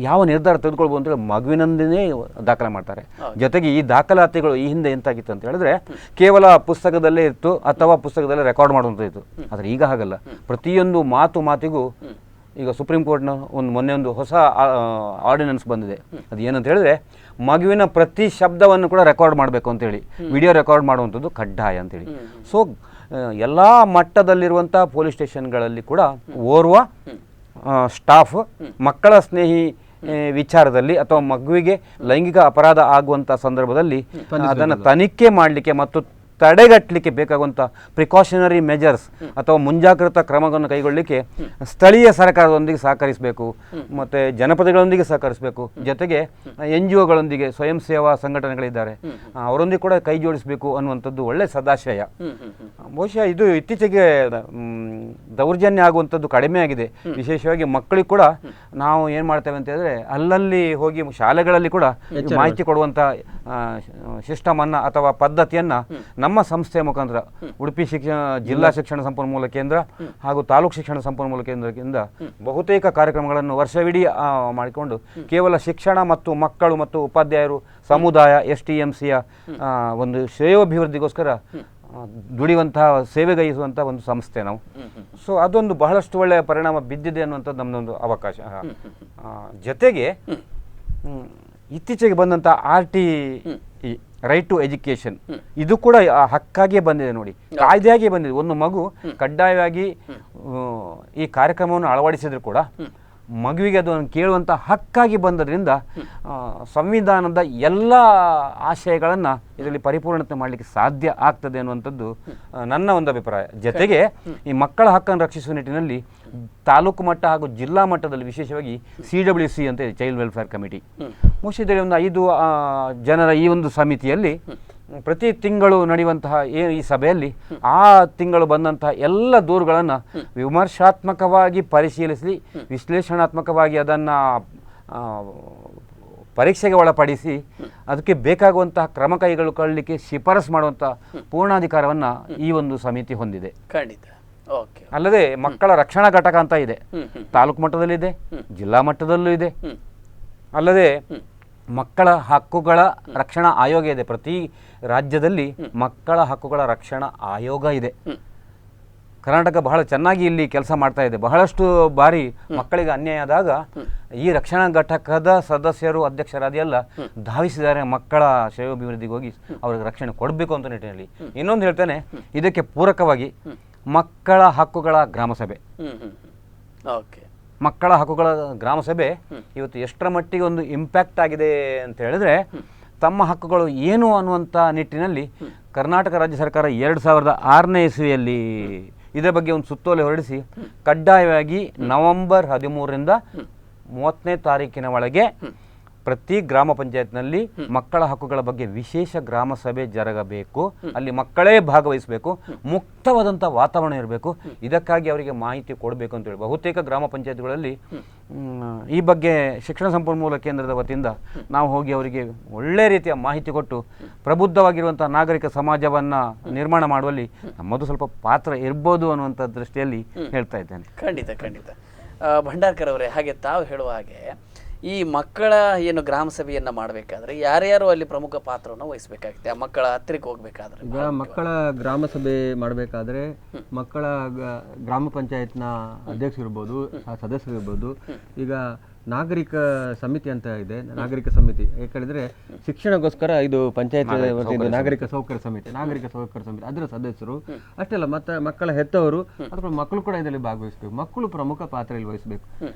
ಯಾವ ನಿರ್ಧಾರ ತೆಗೆದುಕೊಳ್ಬೋದು ಅಂತೇಳಿ ಮಗುವಿನಂದೇ ದಾಖಲೆ ಮಾಡ್ತಾರೆ. ಜೊತೆಗೆ ಈ ದಾಖಲಾತಿಗಳು ಈ ಹಿಂದೆ ಎಂತಾಗಿತ್ತು ಅಂತ ಹೇಳಿದ್ರೆ ಕೇವಲ ಪುಸ್ತಕದಲ್ಲೇ ಇತ್ತು ಅಥವಾ ಪುಸ್ತಕದಲ್ಲೇ ರೆಕಾರ್ಡ್ ಮಾಡುವಂಥದ್ದು. ಆದರೆ ಈಗ ಹಾಗಲ್ಲ. ಪ್ರತಿಯೊಂದು ಮಾತಿಗೂ ಈಗ ಸುಪ್ರೀಂ ಕೋರ್ಟ್ನ ಮೊನ್ನೆ ಒಂದು ಹೊಸ ಆರ್ಡಿನೆನ್ಸ್ ಬಂದಿದೆ. ಅದು ಏನಂತ ಹೇಳಿದ್ರೆ ಮಗುವಿನ ಪ್ರತಿ ಶಬ್ದವನ್ನು ಕೂಡ ರೆಕಾರ್ಡ್ ಮಾಡಬೇಕು ಅಂತೇಳಿ, ವಿಡಿಯೋ ರೆಕಾರ್ಡ್ ಮಾಡುವಂಥದ್ದು ಕಡ್ಡಾಯ ಅಂತೇಳಿ. ಸೊ ಎಲ್ಲ ಮಟ್ಟದಲ್ಲಿರುವಂಥ ಪೊಲೀಸ್ ಸ್ಟೇಷನ್ಗಳಲ್ಲಿ ಕೂಡ ಓರ್ವ ಸ್ಟಾಫ್ ಮಕ್ಕಳ ಸ್ನೇಹಿ ವಿಚಾರದಲ್ಲಿ ಅಥವಾ ಮಗುವಿಗೆ ಲೈಂಗಿಕ ಅಪರಾಧ ಆಗುವಂಥ ಸಂದರ್ಭದಲ್ಲಿ ಅದನ್ನು ತನಿಖೆ ಮಾಡಲಿಕ್ಕೆ ಮತ್ತು ತಡೆಗಟ್ಟಲಿಕ್ಕೆ ಬೇಕಾಗುವಂಥ ಪ್ರಿಕಾಷನರಿ ಮೆಜರ್ಸ್ ಅಥವಾ ಮುಂಜಾಗ್ರತಾ ಕ್ರಮಗಳನ್ನು ಕೈಗೊಳ್ಳಲಿಕ್ಕೆ ಸ್ಥಳೀಯ ಸರ್ಕಾರದೊಂದಿಗೆ ಸಹಕರಿಸಬೇಕು, ಮತ್ತು ಜನಪದಗಳೊಂದಿಗೆ ಸಹಕರಿಸಬೇಕು, ಜೊತೆಗೆ NGOಗಳೊಂದಿಗೆ, ಸ್ವಯಂ ಸೇವಾ ಸಂಘಟನೆಗಳಿದ್ದಾರೆ ಅವರೊಂದಿಗೆ ಕೂಡ ಕೈ ಜೋಡಿಸಬೇಕು ಅನ್ನುವಂಥದ್ದು ಒಳ್ಳೆ ಸದಾಶಯ. ಬಹುಶಃ ಇದು ಇತ್ತೀಚೆಗೆ ದೌರ್ಜನ್ಯ ಆಗುವಂಥದ್ದು ಕಡಿಮೆ ಆಗಿದೆ. ವಿಶೇಷವಾಗಿ ಮಕ್ಕಳಿಗೆ ಕೂಡ ನಾವು ಏನು ಮಾಡ್ತೇವೆ ಅಂತ ಹೇಳಿದ್ರೆ ಅಲ್ಲಲ್ಲಿ ಹೋಗಿ ಶಾಲೆಗಳಲ್ಲಿ ಕೂಡ ಮಾಹಿತಿ ಕೊಡುವಂಥ ಸಿಸ್ಟಮನ್ನು ಅಥವಾ ಪದ್ಧತಿಯನ್ನು ನಮ್ಮ ಸಂಸ್ಥೆಯ ಮುಖಾಂತರ ಉಡುಪಿ ಜಿಲ್ಲಾ ಶಿಕ್ಷಣ ಸಂಪನ್ಮೂಲ ಕೇಂದ್ರ ಹಾಗೂ ತಾಲೂಕು ಶಿಕ್ಷಣ ಸಂಪನ್ಮೂಲ ಕೇಂದ್ರದಿಂದ ಬಹುತೇಕ ಕಾರ್ಯಕ್ರಮಗಳನ್ನು ವರ್ಷವಿಡೀ ಮಾಡಿಕೊಂಡು ಕೇವಲ ಶಿಕ್ಷಣ ಮತ್ತು ಮಕ್ಕಳು ಮತ್ತು ಉಪಾಧ್ಯಾಯರು, ಸಮುದಾಯ, STMCಯ ಒಂದು ಶ್ರೇಯೋಭಿವೃದ್ಧಿಗೋಸ್ಕರ ದುಡಿಯುವಂತಹ, ಸೇವೆಗೈಸುವಂಥ ಒಂದು ಸಂಸ್ಥೆ ನಾವು. ಸೊ ಅದೊಂದು ಬಹಳಷ್ಟು ಒಳ್ಳೆಯ ಪರಿಣಾಮ ಬಿದ್ದಿದೆ ಅನ್ನುವಂಥದ್ದು ನಮ್ಮದೊಂದು ಅವಕಾಶ. ಜೊತೆಗೆ ಇತ್ತೀಚೆಗೆ ಬಂದಂಥ RT ರೈಟ್ ಟು ಎಜುಕೇಷನ್, ಇದು ಕೂಡ ಹಕ್ಕಾಗಿಯೇ ಬಂದಿದೆ ನೋಡಿ, ಕಾಯ್ದೆಯಾಗಿಯೇ ಬಂದಿದೆ. ಒಂದು ಮಗು ಕಡ್ಡಾಯವಾಗಿ ಈ ಕಾರ್ಯಕ್ರಮವನ್ನು ಅಳವಡಿಸಿದ್ರು ಕೂಡ ಮಗುವಿಗೆ ಅದನ್ನು ಕೇಳುವಂಥ ಹಕ್ಕಾಗಿ ಬಂದದ್ರಿಂದ ಸಂವಿಧಾನದ ಎಲ್ಲ ಆಶಯಗಳನ್ನು ಇದರಲ್ಲಿ ಪರಿಪೂರ್ಣತೆ ಮಾಡಲಿಕ್ಕೆ ಸಾಧ್ಯ ಆಗ್ತದೆ ಅನ್ನುವಂಥದ್ದು ನನ್ನ ಒಂದು ಅಭಿಪ್ರಾಯ. ಜೊತೆಗೆ ಈ ಮಕ್ಕಳ ಹಕ್ಕನ್ನು ರಕ್ಷಿಸುವ ನಿಟ್ಟಿನಲ್ಲಿ ತಾಲೂಕು ಮಟ್ಟ ಹಾಗೂ ಜಿಲ್ಲಾ ಮಟ್ಟದಲ್ಲಿ ವಿಶೇಷವಾಗಿ CWC ಅಂತ ಚೈಲ್ಡ್ ವೆಲ್ಫೇರ್ ಕಮಿಟಿ, ಮುಖ್ಯದಲ್ಲಿ ಒಂದು 5 ಜನರ ಈ ಒಂದು ಸಮಿತಿಯಲ್ಲಿ ಪ್ರತಿ ತಿಂಗಳು ನಡೆಯುವಂತಹ ಈ ಸಭೆಯಲ್ಲಿ ಆ ತಿಂಗಳು ಬಂದಂತಹ ಎಲ್ಲ ದೂರುಗಳನ್ನು ವಿಮರ್ಶಾತ್ಮಕವಾಗಿ ಪರಿಶೀಲಿಸಿ ವಿಶ್ಲೇಷಣಾತ್ಮಕವಾಗಿ ಅದನ್ನು ಪರೀಕ್ಷೆಗೆ ಒಳಪಡಿಸಿ ಅದಕ್ಕೆ ಬೇಕಾಗುವಂತಹ ಕ್ರಮ ಕೈಗೊಳ್ಳಲಿಕ್ಕೆ ಶಿಫಾರಸು ಮಾಡುವಂಥ ಪೂರ್ಣಾಧಿಕಾರವನ್ನು ಈ ಒಂದು ಸಮಿತಿ ಹೊಂದಿದೆ. ಖಂಡಿತ. ಓಕೆ. ಅಲ್ಲದೆ ಮಕ್ಕಳ ರಕ್ಷಣಾ ಘಟಕ ಅಂತ ಇದೆ, ತಾಲೂಕು ಮಟ್ಟದಲ್ಲಿದೆ, ಜಿಲ್ಲಾ ಮಟ್ಟದಲ್ಲೂ ಇದೆ. ಅಲ್ಲದೆ ಮಕ್ಕಳ ಹಕ್ಕುಗಳ ರಕ್ಷಣಾ ಆಯೋಗ ಇದೆ. ಪ್ರತಿ ರಾಜ್ಯದಲ್ಲಿ ಮಕ್ಕಳ ಹಕ್ಕುಗಳ ರಕ್ಷಣಾ ಆಯೋಗ ಇದೆ. ಕರ್ನಾಟಕ ಬಹಳ ಚೆನ್ನಾಗಿ ಇಲ್ಲಿ ಕೆಲಸ ಮಾಡ್ತಾ ಇದೆ. ಬಹಳಷ್ಟು ಬಾರಿ ಮಕ್ಕಳಿಗೆ ಅನ್ಯಾಯ ಆದಾಗ ಈ ರಕ್ಷಣಾ ಘಟಕದ ಸದಸ್ಯರು, ಅಧ್ಯಕ್ಷರಾದಿ ಎಲ್ಲ ಧಾವಿಸಿದ್ದಾರೆ ಮಕ್ಕಳ ಶ್ರೇಯೋಭಿವೃದ್ಧಿಗೆ ಹೋಗಿ ಅವ್ರಿಗೆ ರಕ್ಷಣೆ ಕೊಡಬೇಕು ಅಂತ ನಿಟ್ಟಿನಲ್ಲಿ. ಇನ್ನೊಂದು ಹೇಳ್ತೇನೆ, ಇದಕ್ಕೆ ಪೂರಕವಾಗಿ ಮಕ್ಕಳ ಹಕ್ಕುಗಳ ಗ್ರಾಮ ಸಭೆ. ಓಕೆ. ಮಕ್ಕಳ ಹಕ್ಕುಗಳ ಗ್ರಾಮ ಸಭೆ ಇವತ್ತು ಎಷ್ಟರ ಮಟ್ಟಿಗೆ ಒಂದು ಇಂಪ್ಯಾಕ್ಟ್ ಆಗಿದೆ ಅಂತ ಹೇಳಿದ್ರೆ, ತಮ್ಮ ಹಕ್ಕುಗಳು ಏನು ಅನ್ನುವಂಥ ನಿಟ್ಟಿನಲ್ಲಿ ಕರ್ನಾಟಕ ರಾಜ್ಯ ಸರ್ಕಾರ 2006ನೇ ಇಸ್ವಿಯಲ್ಲಿ ಇದರ ಬಗ್ಗೆ ಒಂದು ಸುತ್ತೋಲೆ ಹೊರಡಿಸಿ ಕಡ್ಡಾಯವಾಗಿ ನವೆಂಬರ್ 13ರಿಂದ 30ನೇ ತಾರೀಕಿನ ಒಳಗೆ ಪ್ರತಿ ಗ್ರಾಮ ಪಂಚಾಯತ್ನಲ್ಲಿ ಮಕ್ಕಳ ಹಕ್ಕುಗಳ ಬಗ್ಗೆ ವಿಶೇಷ ಗ್ರಾಮ ಸಭೆ ಜರುಗಬೇಕು. ಅಲ್ಲಿ ಮಕ್ಕಳೇ ಭಾಗವಹಿಸಬೇಕು, ಮುಕ್ತವಾದಂಥ ವಾತಾವರಣ ಇರಬೇಕು. ಇದಕ್ಕಾಗಿ ಅವರಿಗೆ ಮಾಹಿತಿ ಕೊಡಬೇಕು ಅಂತೇಳಿ ಬಹುತೇಕ ಗ್ರಾಮ ಪಂಚಾಯತ್ಗಳಲ್ಲಿ ಈ ಬಗ್ಗೆ ಶಿಕ್ಷಣ ಸಂಪನ್ಮೂಲ ಕೇಂದ್ರದ ವತಿಯಿಂದ ನಾವು ಹೋಗಿ ಅವರಿಗೆ ಒಳ್ಳೆ ರೀತಿಯ ಮಾಹಿತಿ ಕೊಟ್ಟು ಪ್ರಬುದ್ಧವಾಗಿರುವಂಥ ನಾಗರಿಕ ಸಮಾಜವನ್ನು ನಿರ್ಮಾಣ ಮಾಡುವಲ್ಲಿ ನಮ್ಮದು ಸ್ವಲ್ಪ ಪಾತ್ರ ಇರ್ಬೋದು ಅನ್ನುವಂಥ ದೃಷ್ಟಿಯಲ್ಲಿ ಹೇಳ್ತಾ ಇದ್ದೇನೆ. ಖಂಡಿತ ಖಂಡಿತ. ಭಂಡಾರ್ಕರ್ ಅವರೇ, ಹಾಗೆ ತಾವು ಹೇಳುವ ಹಾಗೆ ಈ ಮಕ್ಕಳ ಏನು ಗ್ರಾಮ ಸಭೆಯನ್ನು ಮಾಡಬೇಕಾದ್ರೆ ಯಾರ್ಯಾರು ಅಲ್ಲಿ ಪ್ರಮುಖ ಪಾತ್ರವನ್ನು ವಹಿಸಬೇಕಾಗುತ್ತೆ? ಆ ಮಕ್ಕಳ ಹತ್ತಿರಕ್ಕೆ ಹೋಗ್ಬೇಕಾದ್ರೆ ಈಗ ಮಕ್ಕಳ ಗ್ರಾಮ ಸಭೆ ಮಾಡಬೇಕಾದ್ರೆ ಮಕ್ಕಳ ಗ್ರಾಮ ಪಂಚಾಯತ್ನ ಅಧ್ಯಕ್ಷರಿರ್ಬೋದು, ಸದಸ್ಯರಿರ್ಬೋದು. ಈಗ ನಾಗರಿಕ ಸಮಿತಿ ಅಂತ ಇದೆ, ನಾಗರಿಕ ಸಮಿತಿ. ಯಾಕಂದ್ರೆ ಶಿಕ್ಷಣಕ್ಕೋಸ್ಕರ ಇದು ಪಂಚಾಯತ್ ನಾಗರಿಕ ಸೌಕರ್ಯ ಸಮಿತಿ ಅದರ ಸದಸ್ಯರು ಅಷ್ಟೇ ಅಲ್ಲ, ಮತ್ತೆ ಮಕ್ಕಳ ಹೆತ್ತವರು ಅಥವಾ ಮಕ್ಕಳು ಕೂಡ ಇದರಲ್ಲಿ ಭಾಗವಹಿಸಬೇಕು. ಮಕ್ಕಳು ಪ್ರಮುಖ ಪಾತ್ರದಲ್ಲಿ ವಹಿಸಬೇಕು.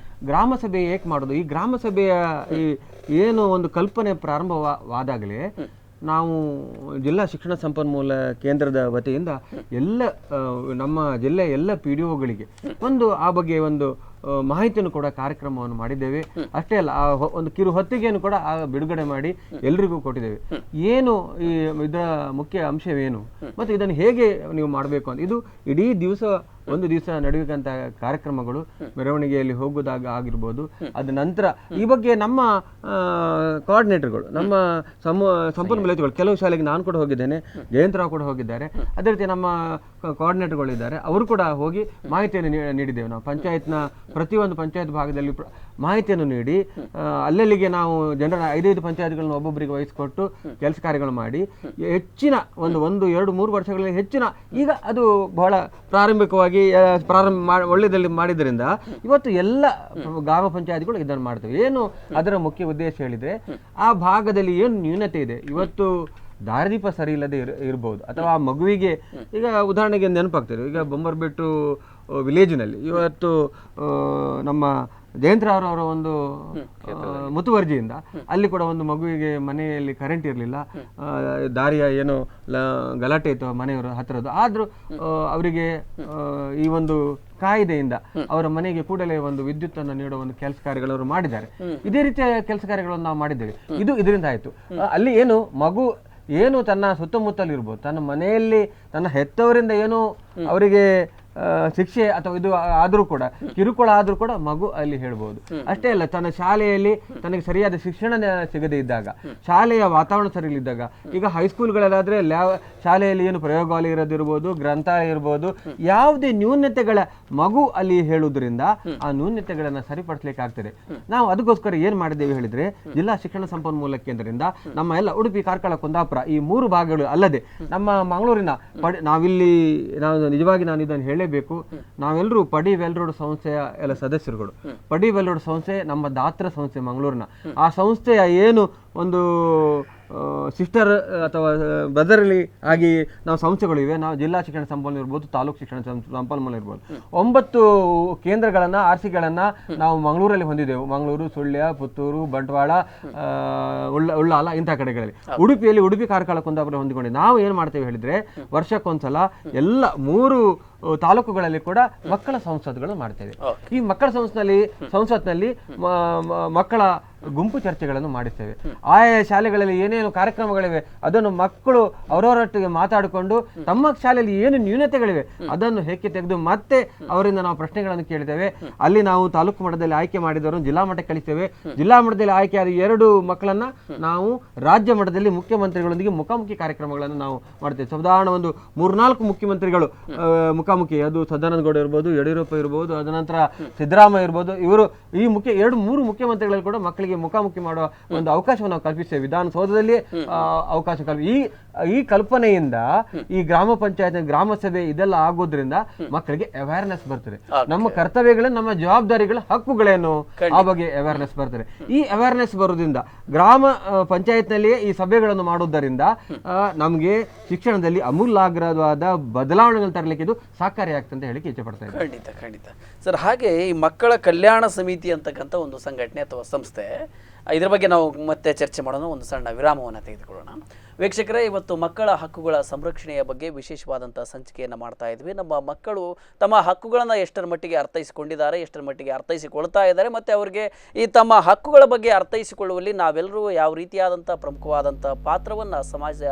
ಗ್ರಾಮ ಸಭೆ ಏಕೆ ಮಾಡೋದು? ಈ ಗ್ರಾಮ ಸಭೆಯ ಈ ಏನು ಒಂದು ಕಲ್ಪನೆ ಪ್ರಾರಂಭವಾದಾಗಲೇ ನಾವು ಜಿಲ್ಲಾ ಶಿಕ್ಷಣ ಸಂಪನ್ಮೂಲ ಕೇಂದ್ರದ ವತಿಯಿಂದ ಎಲ್ಲ ನಮ್ಮ ಜಿಲ್ಲೆಯ ಎಲ್ಲ PDOಗಳಿಗೆ ಒಂದು ಆ ಬಗ್ಗೆ ಒಂದು ಮಾಹಿತಿಯನ್ನು ಕೂಡ ಕಾರ್ಯಕ್ರಮವನ್ನು ಮಾಡಿದ್ದೇವೆ. ಅಷ್ಟೇ ಅಲ್ಲ, ಒಂದು ಕಿರು ಹೊತ್ತಿಗೆಯನ್ನು ಕೂಡ ಬಿಡುಗಡೆ ಮಾಡಿ ಎಲ್ರಿಗೂ ಕೊಟ್ಟಿದ್ದೇವೆ. ಏನು ಈ ಇದರ ಮುಖ್ಯ ಅಂಶವೇನು ಮತ್ತು ಇದನ್ನು ಹೇಗೆ ನೀವು ಮಾಡಬೇಕು ಅಂತ. ಇದು ಇಡೀ ಒಂದು ದಿವಸ ನಡೆಯುವಂಥ ಕಾರ್ಯಕ್ರಮಗಳು, ಮೆರವಣಿಗೆಯಲ್ಲಿ ಹೋಗುವುದಾಗ ಆಗಿರ್ಬೋದು. ಅದ ನಂತರ ಈ ಬಗ್ಗೆ ನಮ್ಮ ಕೋಆರ್ಡಿನೇಟರ್ಗಳು, ನಮ್ಮ ಸಂಪನ್ಮೂಲಗಳು, ಕೆಲವು ಶಾಲೆಗೆ ನಾನು ಕೂಡ ಹೋಗಿದ್ದೇನೆ, ಜಯಂತರಾವ್ ಕೂಡ ಹೋಗಿದ್ದಾರೆ, ಅದೇ ರೀತಿ ನಮ್ಮ ಕೋಆರ್ಡಿನೇಟರ್ಗಳು ಇದ್ದಾರೆ, ಅವರು ಕೂಡ ಹೋಗಿ ಮಾಹಿತಿಯನ್ನು ನೀಡಿದ್ದೇವೆ. ನಾವು ಪಂಚಾಯತ್ನ ಪ್ರತಿಯೊಂದು ಪಂಚಾಯತ್ ಭಾಗದಲ್ಲಿ ಮಾಹಿತಿಯನ್ನು ನೀಡಿ ಅಲ್ಲಲ್ಲಿಗೆ ನಾವು ಜನರ 5 ಪಂಚಾಯತ್ಗಳನ್ನು ಒಬ್ಬೊಬ್ಬರಿಗೆ ವಹಿಸಿಕೊಟ್ಟು ಕೆಲಸ ಕಾರ್ಯಗಳು ಮಾಡಿ ಹೆಚ್ಚಿನ ಒಂದು 2-3 ವರ್ಷಗಳಲ್ಲಿ ಹೆಚ್ಚಿನ ಈಗ ಅದು ಬಹಳ ಪ್ರಾರಂಭಿಕವಾಗಿ ಒಳ್ಳೆಯದಲ್ಲಿ ಮಾಡಿದ್ರಿಂದ ಇವತ್ತು ಎಲ್ಲ ಗ್ರಾಮ ಪಂಚಾಯತ್ಗಳು ಇದನ್ನು ಮಾಡ್ತವೆ. ಏನು ಅದರ ಮುಖ್ಯ ಉದ್ದೇಶ ಹೇಳಿದ್ರೆ, ಆ ಭಾಗದಲ್ಲಿ ಏನು ನ್ಯೂನತೆ ಇದೆ, ಇವತ್ತು ದಾರಿದೀಪ ಸರಿ ಇಲ್ಲದೆ ಇರಬಹುದು, ಅಥವಾ ಆ ಮಗುವಿಗೆ ಈಗ ಉದಾಹರಣೆಗೆ ನೆನಪಾಗ್ತದೆ, ಈಗ ಬೊಮ್ಮರ್ಬೆಟ್ಟು ವಿಲೇಜಿನಲ್ಲಿ ಇವತ್ತು ನಮ್ಮ ಜಯಂತರಾವ್ರವರ ಒಂದು ಮುತುವರ್ಜಿಯಿಂದ ಅಲ್ಲಿ ಕೂಡ ಒಂದು ಮಗುವಿಗೆ ಮನೆಯಲ್ಲಿ ಕರೆಂಟ್ ಇರಲಿಲ್ಲ, ದಾರಿಯ ಏನೋ ಗಲಾಟೆ ಇತ್ತು ಮನೆಯವರ ಹತ್ತಿರದ್ದು. ಆದರೂ ಅವರಿಗೆ ಈ ಒಂದು ಕಾಯ್ದೆಯಿಂದ ಅವರ ಮನೆಗೆ ಕೂಡಲೇ ಒಂದು ವಿದ್ಯುತ್ ಅನ್ನು ನೀಡುವ ಒಂದು ಕೆಲಸ ಕಾರ್ಯಗಳು ಮಾಡಿದ್ದಾರೆ. ಇದೇ ರೀತಿಯ ಕೆಲಸ ಕಾರ್ಯಗಳನ್ನು ನಾವು ಮಾಡಿದ್ದೇವೆ. ಇದರಿಂದ ಆಯಿತು. ಅಲ್ಲಿ ಏನು ಮಗು ಏನು ತನ್ನ ಸುತ್ತಮುತ್ತಲು ಇರ್ಬೋದು, ತನ್ನ ಮನೆಯಲ್ಲಿ ತನ್ನ ಹೆತ್ತವರಿಂದ ಏನು ಅವರಿಗೆ ಶಿಕ್ಷೆ ಅಥವಾ ಇದು ಆದರೂ ಕೂಡ, ಕಿರುಕುಳ ಆದರೂ ಕೂಡ ಮಗು ಅಲ್ಲಿ ಹೇಳ್ಬೋದು. ಅಷ್ಟೇ ಅಲ್ಲ, ತನ್ನ ಶಾಲೆಯಲ್ಲಿ ತನಗೆ ಸರಿಯಾದ ಶಿಕ್ಷಣ ಸಿಗದೇ ಇದ್ದಾಗ, ಶಾಲೆಯ ವಾತಾವರಣ ಸರಿ ಇದ್ದಾಗ, ಈಗ ಹೈಸ್ಕೂಲ್ಗಳಲ್ಲಾದರೆ ಶಾಲೆಯಲ್ಲಿ ಏನು ಪ್ರಯೋಗಾಲಯ ಇರೋದಿರ್ಬೋದು, ಗ್ರಂಥಾಲಯ ಇರ್ಬೋದು, ಯಾವುದೇ ನ್ಯೂನತೆಗಳ ಮಗು ಅಲ್ಲಿ ಹೇಳುವುದರಿಂದ ಆ ನ್ಯೂನತೆಗಳನ್ನು ಸರಿಪಡಿಸ್ಲಿಕ್ಕೆ ಆಗ್ತದೆ. ನಾವು ಅದಕ್ಕೋಸ್ಕರ ಏನು ಮಾಡಿದ್ದೇವೆ ಹೇಳಿದ್ರೆ, ಜಿಲ್ಲಾ ಶಿಕ್ಷಣ ಸಂಪನ್ಮೂಲ ಕೇಂದ್ರದಿಂದ ನಮ್ಮ ಎಲ್ಲ ಉಡುಪಿ, ಕಾರ್ಕಳ, ಕುಂದಾಪುರ ಈ 3 ಭಾಗಗಳು ಅಲ್ಲದೆ ನಮ್ಮ ಮಂಗಳೂರಿನ ನಾವು ನಿಜವಾಗಿ ನಾನು ಇದನ್ನು ಹೇಳಲೇಬೇಕು, ನಾವೆಲ್ಲರೂ ಪಡಿ ವೆಲ್ರೋಡ್ ಸಂಸ್ಥೆಯ ಎಲ್ಲ ಸದಸ್ಯರುಗಳು. ಪಡಿ ವೆಲ್ರೋಡ್ ಸಂಸ್ಥೆ ನಮ್ಮ ದಾತ್ರ ಸಂಸ್ಥೆ ಮಂಗಳೂರಿನ. ಆ ಸಂಸ್ಥೆಯ ಏನು ಒಂದು ಸಿಸ್ಟರ್ ಅಥವಾ ಬ್ರದರ್ಲಿ ಆಗಿ ನಾವು ಸಂಸ್ಥೆಗಳಿವೆ. ನಾವು ಜಿಲ್ಲಾ ಶಿಕ್ಷಣ ಸಂಪನ್ಮೂಲ ಇರ್ಬೋದು, ತಾಲೂಕು ಶಿಕ್ಷಣ ಸಂಪನ್ಮೂಲ ಇರ್ಬೋದು, 9 ಕೇಂದ್ರಗಳನ್ನು RCಗಳನ್ನು ನಾವು ಮಂಗಳೂರಲ್ಲಿ ಹೊಂದಿದ್ದೆವು. ಮಂಗಳೂರು, ಸುಳ್ಯ, ಪುತ್ತೂರು, ಬಂಟ್ವಾಳ, ಉಳ್ಳಾಲ ಇಂಥ ಕಡೆಗಳಲ್ಲಿ. ಉಡುಪಿಯಲ್ಲಿ ಉಡುಪಿ, ಕಾರ್ಕಳ, ಕುಂದಾಪುರ ಹೊಂದಿಕೊಂಡಿದ್ದು. ನಾವು ಏನು ಮಾಡ್ತೇವೆ ಹೇಳಿದ್ರೆ, ವರ್ಷಕ್ಕೊಂದ್ಸಲ ಎಲ್ಲ 3 ತಾಲೂಕುಗಳಲ್ಲಿ ಕೂಡ ಮಕ್ಕಳ ಸಂಸತ್ಗಳು ಮಾಡ್ತೇವೆ. ಈ ಮಕ್ಕಳ ಸಂಸತ್ನಲ್ಲಿ ಮಕ್ಕಳ ಗುಂಪು ಚರ್ಚೆಗಳನ್ನು ಮಾಡಿಸ್ತೇವೆ. ಆಯಾ ಶಾಲೆಗಳಲ್ಲಿ ಏನೇನು ಕಾರ್ಯಕ್ರಮಗಳಿವೆ ಅದನ್ನು ಮಕ್ಕಳು ಅವರವರೊಟ್ಟಿಗೆ ಮಾತಾಡಿಕೊಂಡು ತಮ್ಮ ಶಾಲೆಯಲ್ಲಿ ಏನು ನ್ಯೂನತೆಗಳಿವೆ ಅದನ್ನು ಹೇಗೆ ತೆಗೆದು ಮತ್ತೆ ಅವರಿಂದ ನಾವು ಪ್ರಶ್ನೆಗಳನ್ನು ಕೇಳ್ತೇವೆ. ಅಲ್ಲಿ ನಾವು ತಾಲೂಕು ಮಟ್ಟದಲ್ಲಿ ಆಯ್ಕೆ ಮಾಡಿದವರನ್ನು ಜಿಲ್ಲಾ ಮಟ್ಟಕ್ಕೆ ಕಳಿಸ್ತೇವೆ. ಜಿಲ್ಲಾ ಮಟ್ಟದಲ್ಲಿ ಆಯ್ಕೆಯಾದ 2 ಮಕ್ಕಳನ್ನ ನಾವು ರಾಜ್ಯ ಮಟ್ಟದಲ್ಲಿ ಮುಖ್ಯಮಂತ್ರಿಗಳೊಂದಿಗೆ ಮುಖಾಮುಖಿ ಕಾರ್ಯಕ್ರಮಗಳನ್ನು ನಾವು ಮಾಡ್ತೇವೆ. ಸಾಧಾರಣ ಒಂದು 3-4 ಮುಖ್ಯಮಂತ್ರಿಗಳು ಮುಖಾಮುಖಿ, ಅದು ಸದಾನಂದ ಗೌಡ ಇರ್ಬೋದು, ಯಡಿಯೂರಪ್ಪ ಇರ್ಬೋದು, ಅದನಂತರ ಸಿದ್ದರಾಮಯ್ಯ ಇರ್ಬೋದು, ಇವರು ಈ ಮೂರು ಮುಖ್ಯಮಂತ್ರಿಗಳಲ್ಲಿ ಕೂಡ ಮಕ್ಕಳಿಗೆ ಮುಖಾಮುಖಿ ಮಾಡುವ ಒಂದು ಅವಕಾಶವನ್ನು ನಾವು ಕಲ್ಪಿಸ್ತೇವೆ. ವಿಧಾನಸೌಧದಲ್ಲಿ ಅವಕಾಶ ಈ ಕಲ್ಪನೆಯಿಂದ ಈ ಗ್ರಾಮ ಪಂಚಾಯತ್, ಗ್ರಾಮ ಸಭೆ ಇದೆಲ್ಲ ಆಗೋದ್ರಿಂದ ಮಕ್ಕಳಿಗೆ ಅವೇರ್ನೆಸ್ ಬರ್ತದೆ. ನಮ್ಮ ಕರ್ತವ್ಯಗಳು, ನಮ್ಮ ಜವಾಬ್ದಾರಿಗಳ ಹಕ್ಕುಗಳೇನು ಆ ಬಗ್ಗೆ ಅವೇರ್ನೆಸ್ ಬರ್ತದೆ. ಈ ಅವೇರ್ನೆಸ್ ಬರೋದ್ರಿಂದ ಗ್ರಾಮ ಪಂಚಾಯತ್ ನಲ್ಲಿಯೇ ಈ ಸಭೆಗಳನ್ನು ಮಾಡುವುದರಿಂದ ನಮಗೆ ಶಿಕ್ಷಣದಲ್ಲಿ ಅಮೂಲಾಗ್ರವಾದ ಬದಲಾವಣೆಗಳು ತರಲಿಕ್ಕೆ ಇದು ಸಹಕಾರಿಯಾಗ್ತದೆ ಅಂತ ಹೇಳಿಕ್ಕೆ ಇಚ್ಛೆ ಪಡ್ತಾ ಇದ್ದೀನಿ. ಖಂಡಿತ ಸರ್. ಹಾಗೆ ಈ ಮಕ್ಕಳ ಕಲ್ಯಾಣ ಸಮಿತಿ ಅಂತಕ್ಕಂಥ ಒಂದು ಸಂಘಟನೆ ಅಥವಾ ಸಂಸ್ಥೆ, ಇದರ ಬಗ್ಗೆ ನಾವು ಮತ್ತೆ ಚರ್ಚೆ ಮಾಡೋಣ. ಒಂದು ಸಣ್ಣ ವಿರಾಮವನ್ನು ತೆಗೆದುಕೊಳ್ಳೋಣ. ವೀಕ್ಷಕರೇ, ಇವತ್ತು ಮಕ್ಕಳ ಹಕ್ಕುಗಳ ಸಂರಕ್ಷಣೆಯ ಬಗ್ಗೆ ವಿಶೇಷವಾದಂಥ ಸಂಚಿಕೆಯನ್ನು ಮಾಡ್ತಾ ಇದ್ವಿ. ನಮ್ಮ ಮಕ್ಕಳು ತಮ್ಮ ಹಕ್ಕುಗಳನ್ನು ಎಷ್ಟರ ಮಟ್ಟಿಗೆ ಅರ್ಥೈಸಿಕೊಂಡಿದ್ದಾರೆ, ಎಷ್ಟರ ಮಟ್ಟಿಗೆ ಅರ್ಥೈಸಿಕೊಳ್ತಾ ಇದ್ದಾರೆ, ಮತ್ತು ಅವರಿಗೆ ಈ ತಮ್ಮ ಹಕ್ಕುಗಳ ಬಗ್ಗೆ ಅರ್ಥೈಸಿಕೊಳ್ಳುವಲ್ಲಿ ನಾವೆಲ್ಲರೂ ಯಾವ ರೀತಿಯಾದಂಥ ಪ್ರಮುಖವಾದಂಥ ಪಾತ್ರವನ್ನು ಸಮಾಜ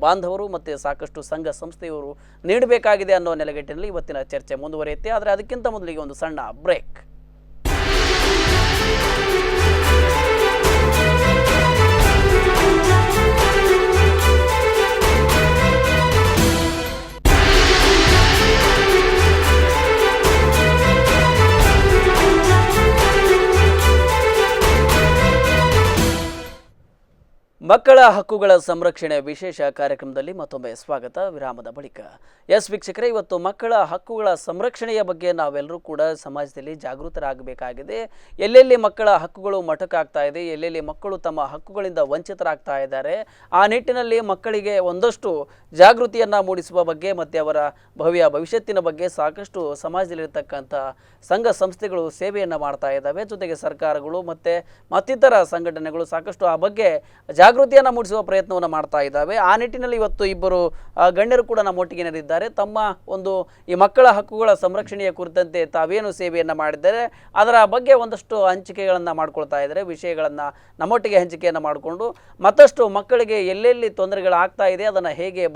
ಬಾಂಧವರು ಮತ್ತು ಸಾಕಷ್ಟು ಸಂಘ ಸಂಸ್ಥೆಯವರು ನೀಡಬೇಕಾಗಿದೆ ಅನ್ನೋ ನೆಲೆಗಟ್ಟಿನಲ್ಲಿ ಇವತ್ತಿನ ಚರ್ಚೆ ಮುಂದುವರಿಯುತ್ತೆ. ಆದರೆ ಅದಕ್ಕಿಂತ ಮೊದಲಿಗೆ ಒಂದು ಸಣ್ಣ ಬ್ರೇಕ್. ಮಕ್ಕಳ ಹಕ್ಕುಗಳ ಸಂರಕ್ಷಣೆ ವಿಶೇಷ ಕಾರ್ಯಕ್ರಮದಲ್ಲಿ ಮತ್ತೊಮ್ಮೆ ಸ್ವಾಗತ. ವಿರಾಮದ ಬಳಿಕ ವೀಕ್ಷಕರೇ, ಇವತ್ತು ಮಕ್ಕಳ ಹಕ್ಕುಗಳ ಸಂರಕ್ಷಣೆಯ ಬಗ್ಗೆ ನಾವೆಲ್ಲರೂ ಕೂಡ ಸಮಾಜದಲ್ಲಿ ಜಾಗೃತರಾಗಬೇಕಾಗಿದೆ. ಎಲ್ಲೆಲ್ಲಿ ಮಕ್ಕಳ ಹಕ್ಕುಗಳು ಮೊಟಕಾಗ್ತಾ ಇದೆ, ಎಲ್ಲೆಲ್ಲಿ ಮಕ್ಕಳು ತಮ್ಮ ಹಕ್ಕುಗಳಿಂದ ವಂಚಿತರಾಗ್ತಾ ಇದ್ದಾರೆ, ಆ ನಿಟ್ಟಿನಲ್ಲಿ ಮಕ್ಕಳಿಗೆ ಒಂದಷ್ಟು ಜಾಗೃತಿಯನ್ನು ಮೂಡಿಸುವ ಬಗ್ಗೆ ಮತ್ತು ಅವರ ಭವಿಷ್ಯತ್ತಿನ ಬಗ್ಗೆ ಸಾಕಷ್ಟು ಸಮಾಜದಲ್ಲಿರ್ತಕ್ಕಂಥ ಸಂಘ ಸಂಸ್ಥೆಗಳು ಸೇವೆಯನ್ನು ಮಾಡ್ತಾ ಇದ್ದಾವೆ. ಜೊತೆಗೆ ಸರ್ಕಾರಗಳು ಮತ್ತು ಮತ್ತಿತರ ಸಂಘಟನೆಗಳು ಸಾಕಷ್ಟು ಆ ಬಗ್ಗೆ ಜಾಗೃತಿಯನ್ನು ಮೂಡಿಸುವ ಪ್ರಯತ್ನವನ್ನು ಮಾಡ್ತಾ ಇದ್ದಾವೆ. ಆ ನಿಟ್ಟಿನಲ್ಲಿ ಇವತ್ತು ಇಬ್ಬರು ಗಣ್ಯರು ಕೂಡ ನಮ್ಮೊಟ್ಟಿಗೆ ಇದ್ದಾರೆ. ತಮ್ಮ ಒಂದು ಈ ಮಕ್ಕಳ ಹಕ್ಕುಗಳ ಸಂರಕ್ಷಣೆಯ ಕುರಿತಂತೆ ತಾವೇನು ಸೇವೆಯನ್ನು ಮಾಡಿದ್ದಾರೆ ಅದರ ಬಗ್ಗೆ ಒಂದಷ್ಟು ಹಂಚಿಕೆಗಳನ್ನು ಮಾಡ್ಕೊಳ್ತಾ ಇದ್ದಾರೆ. ವಿಷಯಗಳನ್ನು ನಮ್ಮೊಟ್ಟಿಗೆ ಹಂಚಿಕೆಯನ್ನು ಮಾಡಿಕೊಂಡು ಮತ್ತಷ್ಟು ಮಕ್ಕಳಿಗೆ ಎಲ್ಲೆಲ್ಲಿ ತೊಂದರೆಗಳಾಗ್ತಾ ಇದೆ ಅದನ್ನು ಹೇಗೆ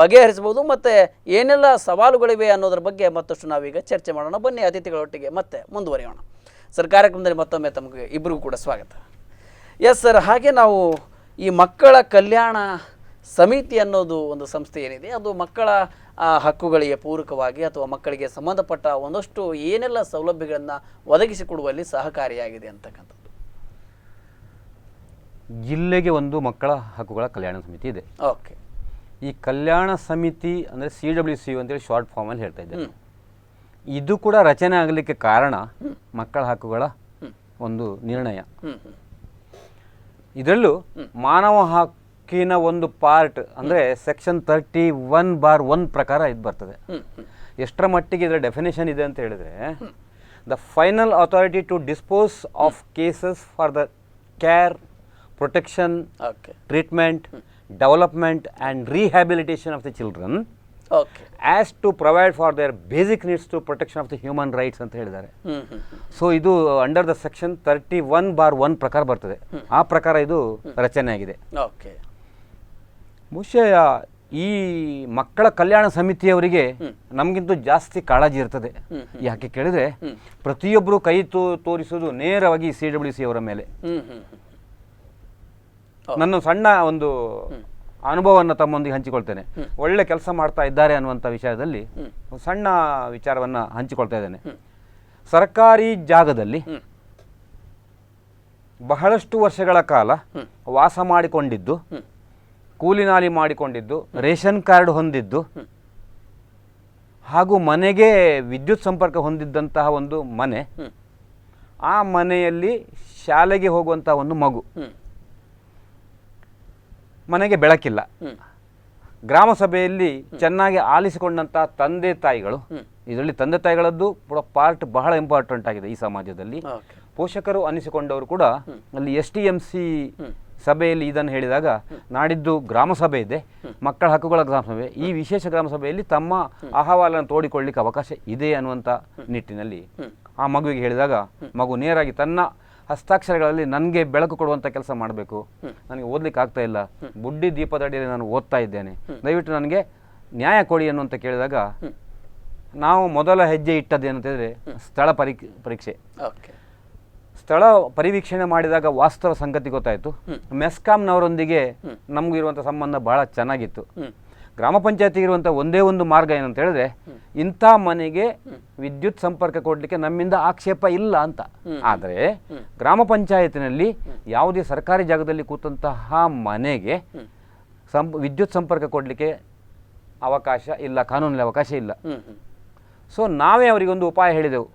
ಬಗೆಹರಿಸಬಹುದು ಮತ್ತು ಏನೆಲ್ಲ ಸವಾಲುಗಳಿವೆ ಅನ್ನೋದ್ರ ಬಗ್ಗೆ ಮತ್ತಷ್ಟು ನಾವೀಗ ಚರ್ಚೆ ಮಾಡೋಣ. ಬನ್ನಿ ಅತಿಥಿಗಳೊಟ್ಟಿಗೆ ಮತ್ತೆ ಮುಂದುವರಿಯೋಣ. ಸರ್, ಕಾರ್ಯಕ್ರಮದಲ್ಲಿ ಮತ್ತೊಮ್ಮೆ ತಮಗೆ ಇಬ್ಬರಿಗೂ ಕೂಡ ಸ್ವಾಗತ. ಸರ್, ಹಾಗೆ ನಾವು ಈ ಮಕ್ಕಳ ಕಲ್ಯಾಣ ಸಮಿತಿ ಅನ್ನೋದು ಒಂದು ಸಂಸ್ಥೆ ಏನಿದೆ, ಅದು ಮಕ್ಕಳ ಹಕ್ಕುಗಳಿಗೆ ಪೂರಕವಾಗಿ ಅಥವಾ ಮಕ್ಕಳಿಗೆ ಸಂಬಂಧಪಟ್ಟ ಒಂದಷ್ಟು ಏನೆಲ್ಲ ಸೌಲಭ್ಯಗಳನ್ನು ಒದಗಿಸಿಕೊಡುವಲ್ಲಿ ಸಹಕಾರಿಯಾಗಿದೆ ಅಂತಕ್ಕಂಥದ್ದು. ಜಿಲ್ಲೆಗೆ ಒಂದು ಮಕ್ಕಳ ಹಕ್ಕುಗಳ ಕಲ್ಯಾಣ ಸಮಿತಿ ಇದೆ. ಓಕೆ. ಈ ಕಲ್ಯಾಣ ಸಮಿತಿ ಅಂದರೆ CWCU ಅಂತೇಳಿ ಶಾರ್ಟ್ ಫಾರ್ಮಲ್ಲಿ ಹೇಳ್ತಾ ಇದ್ದೇನೆ. ಇದು ಕೂಡ ರಚನೆ ಆಗಲಿಕ್ಕೆ ಕಾರಣ ಮಕ್ಕಳ ಹಕ್ಕುಗಳ ಒಂದು ನಿರ್ಣಯ. ಇದರಲ್ಲೂ ಮಾನವ ಹಕ್ಕಿನ ಒಂದು ಪಾರ್ಟ್ ಅಂದರೆ ಸೆಕ್ಷನ್ 31/1 ಪ್ರಕಾರ ಇದು ಬರ್ತದೆ. ಎಷ್ಟರ ಮಟ್ಟಿಗೆ ಇದರ ಡೆಫಿನೇಷನ್ ಇದೆ ಅಂತ ಹೇಳಿದ್ರೆ, the final authority to dispose of cases for the care, protection, treatment, development and rehabilitation of the children as to provide for their basic needs to protection of the human rights ಅಂತ ಹೇಳಿದ್ದಾರೆ. So ಇದು under the section 31/1 ಪ್ರಕಾರ ಬರ್ತದೆ. ಆ ಪ್ರಕಾರ ಇದು ರಚನೆ ಆಗಿದೆ. ಬಹುಶಃ ಈ ಮಕ್ಕಳ ಕಲ್ಯಾಣ ಸಮಿತಿಯವರಿಗೆ ನಮಗಿಂತೂ ಜಾಸ್ತಿ ಕಾಳಜಿ ಇರ್ತದೆ. ಯಾಕೆ ಕೇಳಿದ್ರೆ, ಪ್ರತಿಯೊಬ್ಬರು ಕೈ ತೋರಿಸೋದು ನೇರವಾಗಿ CWC ಅವರ ಮೇಲೆ. ನನ್ನ ಸಣ್ಣ ಒಂದು ಅನುಭವವನ್ನು ತಮ್ಮೊಂದಿಗೆ ಹಂಚಿಕೊಳ್ತೇನೆ. ಒಳ್ಳೆ ಕೆಲಸ ಮಾಡ್ತಾ ಇದ್ದಾರೆ ಅನ್ನುವಂಥ ವಿಷಯದಲ್ಲಿ ಸಣ್ಣ ವಿಚಾರವನ್ನು ಹಂಚಿಕೊಳ್ತಾ ಇದ್ದೇನೆ. ಸರ್ಕಾರಿ ಜಾಗದಲ್ಲಿ ಬಹಳಷ್ಟು ವರ್ಷಗಳ ಕಾಲ ವಾಸ ಮಾಡಿಕೊಂಡಿದ್ದು, ಕೂಲಿನಾಲಿ ಮಾಡಿಕೊಂಡಿದ್ದು, ರೇಷನ್ ಕಾರ್ಡ್ ಹೊಂದಿದ್ದು ಹಾಗೂ ಮನೆಗೆ ವಿದ್ಯುತ್ ಸಂಪರ್ಕ ಹೊಂದಿದ್ದಂತಹ ಒಂದು ಮನೆ, ಆ ಮನೆಯಲ್ಲಿ ಶಾಲೆಗೆ ಹೋಗುವಂತಹ ಒಂದು ಮಗು, ಮನೆಗೆ ಬೆಳಕಿಲ್ಲ, ಗ್ರಾಮ ಸಭೆಯಲ್ಲಿ ಚೆನ್ನಾಗಿ ಆಲಿಸಿಕೊಂಡಂತಹ ತಂದೆ ತಾಯಿಗಳು, ಇದರಲ್ಲಿ ತಂದೆ ತಾಯಿಗಳದ್ದು ಕೂಡ ಪಾರ್ಟ್ ಬಹಳ ಇಂಪಾರ್ಟೆಂಟ್ ಆಗಿದೆ ಈ ಸಮಾಜದಲ್ಲಿ. ಪೋಷಕರು ಅನಿಸಿಕೊಂಡವರು ಕೂಡ ಅಲ್ಲಿ STMC ಸಭೆಯಲ್ಲಿ ಇದನ್ನು ಹೇಳಿದಾಗ, ನಾಡಿದ್ದು ಗ್ರಾಮ ಸಭೆ ಇದೆ, ಮಕ್ಕಳ ಹಕ್ಕುಗಳ ಗ್ರಾಮ ಸಭೆ, ಈ ವಿಶೇಷ ಗ್ರಾಮ ಸಭೆಯಲ್ಲಿ ತಮ್ಮ ಅಹವಾಲನ್ನು ತೋಡಿಕೊಳ್ಳಿಕ್ಕೆ ಅವಕಾಶ ಇದೆ ಅನ್ನುವಂಥ ನಿಟ್ಟಿನಲ್ಲಿ ಆ ಮಗುವಿಗೆ ಹೇಳಿದಾಗ, ಮಗು ನೇರಾಗಿ ತನ್ನ ಹಸ್ತಾಕ್ಷರಗಳಲ್ಲಿ ನನಗೆ ಬೆಳಕು ಕೊಡುವಂಥ ಕೆಲಸ ಮಾಡಬೇಕು, ನನಗೆ ಓದಲಿಕ್ಕೆ ಆಗ್ತಾ ಇಲ್ಲ, ಬುಡ್ಡಿ ದೀಪದಡಿಯಲ್ಲಿ ನಾನು ಓದ್ತಾ ಇದ್ದೇನೆ, ದಯವಿಟ್ಟು ನನಗೆ ನ್ಯಾಯ ಕೊಡಿ ಅನ್ನುವಂತ ಕೇಳಿದಾಗ, ನಾವು ಮೊದಲ ಹೆಜ್ಜೆ ಇಟ್ಟದ್ದೇನಂತಂದರೆ ಸ್ಥಳ ಪರೀಕ್ಷೆ. ಸ್ಥಳ ಪರಿವೀಕ್ಷಣೆ ಮಾಡಿದಾಗ ವಾಸ್ತವ ಸಂಗತಿ ಗೊತ್ತಾಯಿತು. ಮೆಸ್ಕಾಂನವರೊಂದಿಗೆ ನಮಗೂ ಇರುವಂಥ ಸಂಬಂಧ ಬಹಳ ಚೆನ್ನಾಗಿತ್ತು. ಗ್ರಾಮ ಪಂಚಾಯತಿಗೆ ಇರುವಂಥ ಒಂದೇ ಒಂದು ಮಾರ್ಗ ಏನಂತ ಹೇಳಿದ್ರೆ, ಇಂಥ ಮನೆಗೆ ವಿದ್ಯುತ್ ಸಂಪರ್ಕ ಕೊಡಲಿಕ್ಕೆ ನಮ್ಮಿಂದ ಆಕ್ಷೇಪ ಇಲ್ಲ ಅಂತ. ಆದರೆ ಗ್ರಾಮ ಪಂಚಾಯತಿನಲ್ಲಿ ಯಾವುದೇ ಸರ್ಕಾರಿ ಜಾಗದಲ್ಲಿ ಕೂತಂತಹ ಮನೆಗೆ ವಿದ್ಯುತ್ ಸಂಪರ್ಕ ಕೊಡಲಿಕ್ಕೆ ಅವಕಾಶ ಇಲ್ಲ, ಕಾನೂನಲ್ಲಿ ಅವಕಾಶ ಇಲ್ಲ. ಸೊ ನಾವೇ ಅವರಿಗೊಂದು ಉಪಾಯ ಹೇಳಿದೆವು,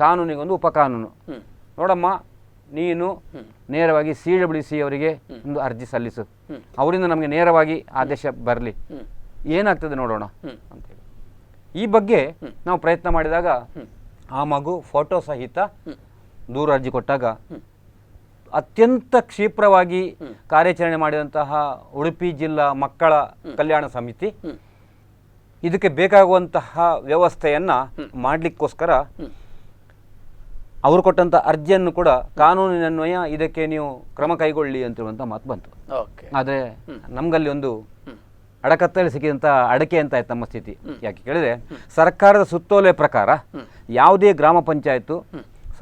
ಕಾನೂನಿಗೊಂದು ಉಪಕಾನೂನು. ನೋಡಮ್ಮ, ನೀನು ನೇರವಾಗಿ CWC ಅವರಿಗೆ ಒಂದು ಅರ್ಜಿ ಸಲ್ಲಿಸು, ಅವರಿಂದ ನಮಗೆ ನೇರವಾಗಿ ಆದೇಶ ಬರಲಿ, ಏನಾಗ್ತದೆ ನೋಡೋಣ ಅಂತೇಳಿ. ಈ ಬಗ್ಗೆ ನಾವು ಪ್ರಯತ್ನ ಮಾಡಿದಾಗ ಆ ಮಗು ಫೋಟೋ ಸಹಿತ ದೂರು ಅರ್ಜಿ ಕೊಟ್ಟಾಗ ಅತ್ಯಂತ ಕ್ಷಿಪ್ರವಾಗಿ ಕಾರ್ಯಾಚರಣೆ ಮಾಡಿದಂತಹ ಉಡುಪಿ ಜಿಲ್ಲಾ ಮಕ್ಕಳ ಕಲ್ಯಾಣ ಸಮಿತಿ ಇದಕ್ಕೆ ಬೇಕಾಗುವಂತಹ ವ್ಯವಸ್ಥೆಯನ್ನು ಮಾಡಲಿಕ್ಕೋಸ್ಕರ ಅವರು ಕೊಟ್ಟಂಥ ಅರ್ಜಿಯನ್ನು ಕೂಡ ಕಾನೂನಿನನ್ವಯ ಇದಕ್ಕೆ ನೀವು ಕ್ರಮ ಕೈಗೊಳ್ಳಿ ಅಂತಿರುವಂಥ ಮಾತು ಬಂತು. ಆದರೆ ನಮಗಲ್ಲಿ ಒಂದು ಅಡಕತ್ತಲ್ಲಿ ಸಿಕ್ಕಿದಂಥ ಅಡಕೆ ಅಂತ ಆಯ್ತು ನಮ್ಮ ಸ್ಥಿತಿ. ಯಾಕೆ ಕೇಳಿದ್ರೆ, ಸರ್ಕಾರದ ಸುತ್ತೋಲೆ ಪ್ರಕಾರ ಯಾವುದೇ ಗ್ರಾಮ ಪಂಚಾಯತು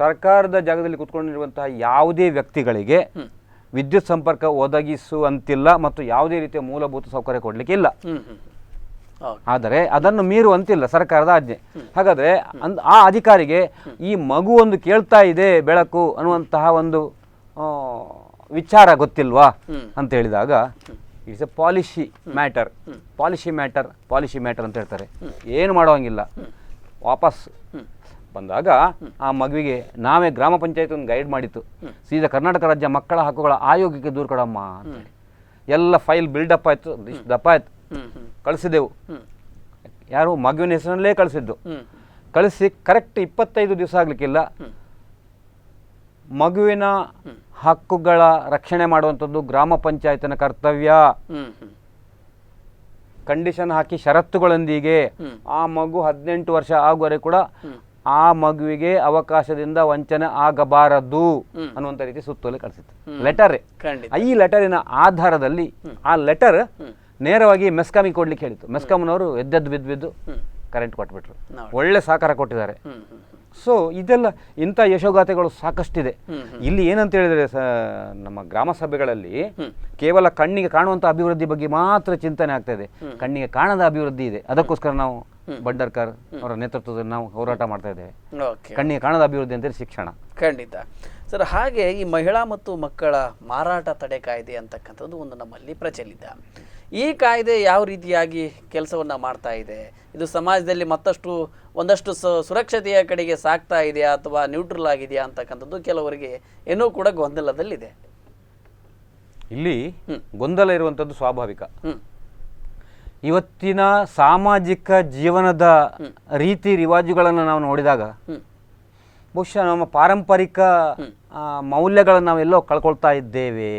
ಸರ್ಕಾರದ ಜಾಗದಲ್ಲಿ ಕೂತ್ಕೊಂಡಿರುವಂತಹ ಯಾವುದೇ ವ್ಯಕ್ತಿಗಳಿಗೆ ವಿದ್ಯುತ್ ಸಂಪರ್ಕ ಒದಗಿಸುವಂತಿಲ್ಲ ಮತ್ತು ಯಾವುದೇ ರೀತಿಯ ಮೂಲಭೂತ ಸೌಕರ್ಯ ಕೊಡಲಿಕ್ಕೆ ಇಲ್ಲ. ಆದರೆ ಅದನ್ನು ಮೀರುವಂತಿಲ್ಲ ಸರ್ಕಾರದ ಆಜ್ಞೆ. ಹಾಗಾದರೆ ಆ ಅಧಿಕಾರಿಗೆ ಈ ಮಗು ಒಂದು ಕೇಳ್ತಾ ಇದೆ ಬೆಳಕು ಅನ್ನುವಂತಹ ಒಂದು ವಿಚಾರ ಗೊತ್ತಿಲ್ವಾ ಅಂತ ಹೇಳಿದಾಗ, ಇಟ್ಸ್ ಎ ಪಾಲಿಸಿ ಮ್ಯಾಟರ್ ಅಂತ ಹೇಳ್ತಾರೆ. ಏನು ಮಾಡೋಂಗಿಲ್ಲ. ವಾಪಸ್ ಬಂದಾಗ ಆ ಮಗುವಿಗೆ ನಾವೇ ಗ್ರಾಮ ಪಂಚಾಯತ್ ಒಂದು ಗೈಡ್ ಮಾಡಿತ್ತು, ಸೀದಾ ಕರ್ನಾಟಕ ರಾಜ್ಯ ಮಕ್ಕಳ ಹಕ್ಕುಗಳ ಆಯೋಗಕ್ಕೆ ದೂರು ಕೊಡಮ್ಮ ಅಂತೇಳಿ. ಎಲ್ಲ ಫೈಲ್ ಬಿಲ್ಡಪ್ ಆಯಿತು, ದಪ್ಪ ಆಯ್ತು, ಕಳಿಸಿದೆವು. ಯಾರು ಮಗುವಿನ ಹೆಸರಲ್ಲೇ ಕಳಿಸಿದ್ದು. ಕಳಿಸಿ ಕರೆಕ್ಟ್ 25 ದಿವಸ ಆಗಲಿಕ್ಕಿಲ್ಲ, ಮಗುವಿನ ಹಕ್ಕುಗಳ ರಕ್ಷಣೆ ಮಾಡುವಂಥದ್ದು ಗ್ರಾಮ ಪಂಚಾಯತಿನ ಕರ್ತವ್ಯ. ಕಂಡೀಷನ್ ಹಾಕಿ ಷರತ್ತುಗಳೊಂದಿಗೆ ಆ ಮಗು 18 ವರ್ಷ ಆಗುವವರೆಗೆ ಕೂಡ ಆ ಮಗುವಿಗೆ ಅವಕಾಶದಿಂದ ವಂಚನೆ ಆಗಬಾರದು ಅನ್ನುವಂಥ ರೀತಿ ಸುತ್ತೋಲೆ ಕಳಿಸಿತ್ತು. ಲೆಟರ್. ಈ ಲೆಟರಿನ ಆಧಾರದಲ್ಲಿ ಆ ಲೆಟರ್ ನೇರವಾಗಿ ಮೆಸ್ಕಾಮಿಗೆ ಕೊಡ್ಲಿಕ್ಕೆ ಹೇಳಿತ್ತು. ಮೆಸ್ಕಾಮ್ನವರು ಎದ್ದೆದ್ದು ಬಿದ್ದು ಕರೆಂಟ್ ಕೊಟ್ಬಿಟ್ರು. ಒಳ್ಳೆ ಸಹಕಾರ ಕೊಟ್ಟಿದ್ದಾರೆ. ಸೊ ಇದೆಲ್ಲ ಇಂಥ ಯಶೋಗಾಥೆಗಳು ಸಾಕಷ್ಟಿದೆ. ಇಲ್ಲಿ ಏನಂತ ಹೇಳಿದರೆ, ನಮ್ಮ ಗ್ರಾಮ ಸಭೆಗಳಲ್ಲಿ ಕೇವಲ ಕಣ್ಣಿಗೆ ಕಾಣುವಂಥ ಅಭಿವೃದ್ಧಿ ಬಗ್ಗೆ ಮಾತ್ರ ಚಿಂತನೆ ಆಗ್ತಾ ಇದೆ, ಕಣ್ಣಿಗೆ ಕಾಣದ ಅಭಿವೃದ್ಧಿ ಇದೆ. ಅದಕ್ಕೋಸ್ಕರ ನಾವು ಬಂಡರ್ಕರ್ ಅವರ ನೇತೃತ್ವದಲ್ಲಿ ನಾವು ಹೋರಾಟ ಮಾಡ್ತಾ ಇದ್ದೇವೆ. ಕಣ್ಣಿಗೆ ಕಾಣದ ಅಭಿವೃದ್ಧಿ ಅಂತೇಳಿ ಶಿಕ್ಷಣ. ಖಂಡಿತ ಸರ್. ಹಾಗೆ ಈ ಮಹಿಳಾ ಮತ್ತು ಮಕ್ಕಳ ಮಾರಾಟ ತಡೆ ಕಾಯ್ದೆ ಅಂತಕ್ಕಂಥದ್ದು ಒಂದು ನಮ್ಮಲ್ಲಿ ಪ್ರಚಲಿತ. ಈ ಕಾಯ್ದೆ ಯಾವ ರೀತಿಯಾಗಿ ಕೆಲಸವನ್ನು ಮಾಡ್ತಾ ಇದೆ, ಇದು ಸಮಾಜದಲ್ಲಿ ಒಂದಷ್ಟು ಸುರಕ್ಷತೆಯ ಕಡೆಗೆ ಸಾಗ್ತಾ ಇದೆಯಾ ಅಥವಾ ನ್ಯೂಟ್ರಲ್ ಆಗಿದೆಯಾ ಅಂತಕ್ಕಂಥದ್ದು ಕೆಲವರಿಗೆ ಏನೂ ಕೂಡ ಗೊಂದಲದಲ್ಲಿದೆ. ಇಲ್ಲಿ ಗೊಂದಲ ಇರುವಂಥದ್ದು ಸ್ವಾಭಾವಿಕ. ಇವತ್ತಿನ ಸಾಮಾಜಿಕ ಜೀವನದ ರೀತಿ ರಿವಾಜುಗಳನ್ನು ನಾವು ನೋಡಿದಾಗ ಬಹುಶಃ ನಮ್ಮ ಪಾರಂಪರಿಕ ಮೌಲ್ಯಗಳನ್ನು ನಾವೆಲ್ಲೋ ಕಳ್ಕೊಳ್ತಾ ಇದ್ದೇವೆ.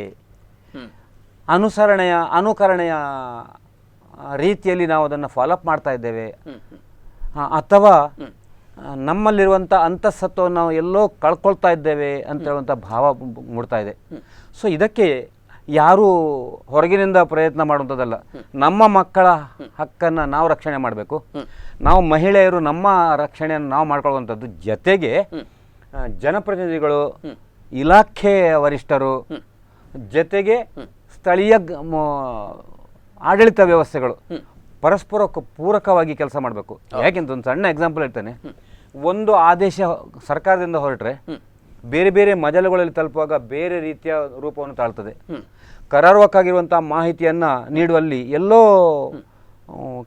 ಅನುಕರಣೆಯ ರೀತಿಯಲ್ಲಿ ನಾವು ಅದನ್ನು ಫಾಲೋಅಪ್ ಮಾಡ್ತಾ ಇದ್ದೇವೆ, ಅಥವಾ ನಮ್ಮಲ್ಲಿರುವಂಥ ಅಂತಃಸತ್ವವನ್ನು ನಾವು ಎಲ್ಲೋ ಕಳ್ಕೊಳ್ತಾ ಇದ್ದೇವೆ ಅಂತ ಹೇಳುವಂಥ ಭಾವ ಮೂಡ್ತಾ ಇದೆ. ಸೊ ಇದಕ್ಕೆ ಯಾರೂ ಹೊರಗಿನಿಂದ ಪ್ರಯತ್ನ ಮಾಡುವಂಥದ್ದಲ್ಲ. ನಮ್ಮ ಮಕ್ಕಳ ಹಕ್ಕನ್ನು ನಾವು ರಕ್ಷಣೆ ಮಾಡಬೇಕು. ನಾವು ಮಹಿಳೆಯರು ನಮ್ಮ ರಕ್ಷಣೆಯನ್ನು ನಾವು ಮಾಡ್ಕೊಳ್ಳುವಂಥದ್ದು. ಜೊತೆಗೆ ಜನಪ್ರತಿನಿಧಿಗಳು, ಇಲಾಖೆ ವರಿಷ್ಠರು, ಜೊತೆಗೆ ಸ್ಥಳೀಯ ಆಡಳಿತ ವ್ಯವಸ್ಥೆಗಳು ಪರಸ್ಪರ ಪೂರಕವಾಗಿ ಕೆಲಸ ಮಾಡಬೇಕು. ಯಾಕೆಂತ ಒಂದು ಸಣ್ಣ ಎಕ್ಸಾಂಪಲ್ ಹೇಳ್ತೇನೆ. ಒಂದು ಆದೇಶ ಸರ್ಕಾರದಿಂದ ಹೊರಟ್ರೆ ಬೇರೆ ಬೇರೆ ಮಜಲುಗಳಲ್ಲಿ ತಲುಪುವಾಗ ಬೇರೆ ರೀತಿಯ ರೂಪವನ್ನು ತಾಳ್ತದೆ. ಕರಾರುವಕ್ಕಾಗಿರುವಂಥ ಮಾಹಿತಿಯನ್ನು ನೀಡುವಲ್ಲಿ ಎಲ್ಲೋ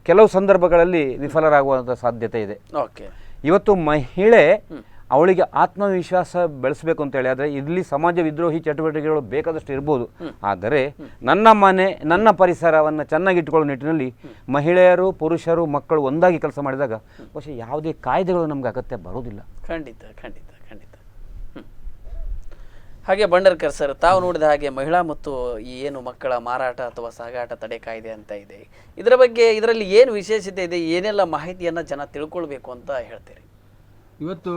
ಕೆಲವು ಸಂದರ್ಭಗಳಲ್ಲಿ ವಿಫಲರಾಗುವಂಥ ಸಾಧ್ಯತೆ ಇದೆ. ಇವತ್ತು ಮಹಿಳೆ ಅವಳಿಗೆ ಆತ್ಮವಿಶ್ವಾಸ ಬೆಳೆಸಬೇಕು ಅಂತೇಳಿ, ಆದರೆ ಇಲ್ಲಿ ಸಮಾಜ ವಿದ್ರೋಹಿ ಚಟುವಟಿಕೆಗಳು ಬೇಕಾದಷ್ಟು ಇರ್ಬೋದು. ಆದರೆ ನನ್ನ ಮನೆ, ನನ್ನ ಪರಿಸರವನ್ನು ಚೆನ್ನಾಗಿಟ್ಟುಕೊಳ್ಳೋ ನಿಟ್ಟಿನಲ್ಲಿ ಮಹಿಳೆಯರು, ಪುರುಷರು, ಮಕ್ಕಳು ಒಂದಾಗಿ ಕೆಲಸ ಮಾಡಿದಾಗ ಬಹುಶಃ ಯಾವುದೇ ಕಾಯ್ದೆಗಳು ನಮ್ಗೆ ಅಗತ್ಯ ಬರೋದಿಲ್ಲ. ಖಂಡಿತ ಖಂಡಿತ ಖಂಡಿತ. ಹಾಗೆ ಬಂಡರ್ಕರ್ ಸರ್, ತಾವು ನೋಡಿದ ಹಾಗೆ ಮಹಿಳಾ ಮತ್ತು ಈ ಏನು ಮಕ್ಕಳ ಮಾರಾಟ ಅಥವಾ ಸಾಗಾಟ ತಡೆ ಕಾಯ್ದೆ ಅಂತ ಇದೆ, ಇದರ ಬಗ್ಗೆ ಇದರಲ್ಲಿ ಏನು ವಿಶೇಷತೆ ಇದೆ, ಏನೆಲ್ಲ ಮಾಹಿತಿಯನ್ನು ಜನ ತಿಳ್ಕೊಳ್ಬೇಕು ಅಂತ ಹೇಳ್ತೀರಿ? ಇವತ್ತು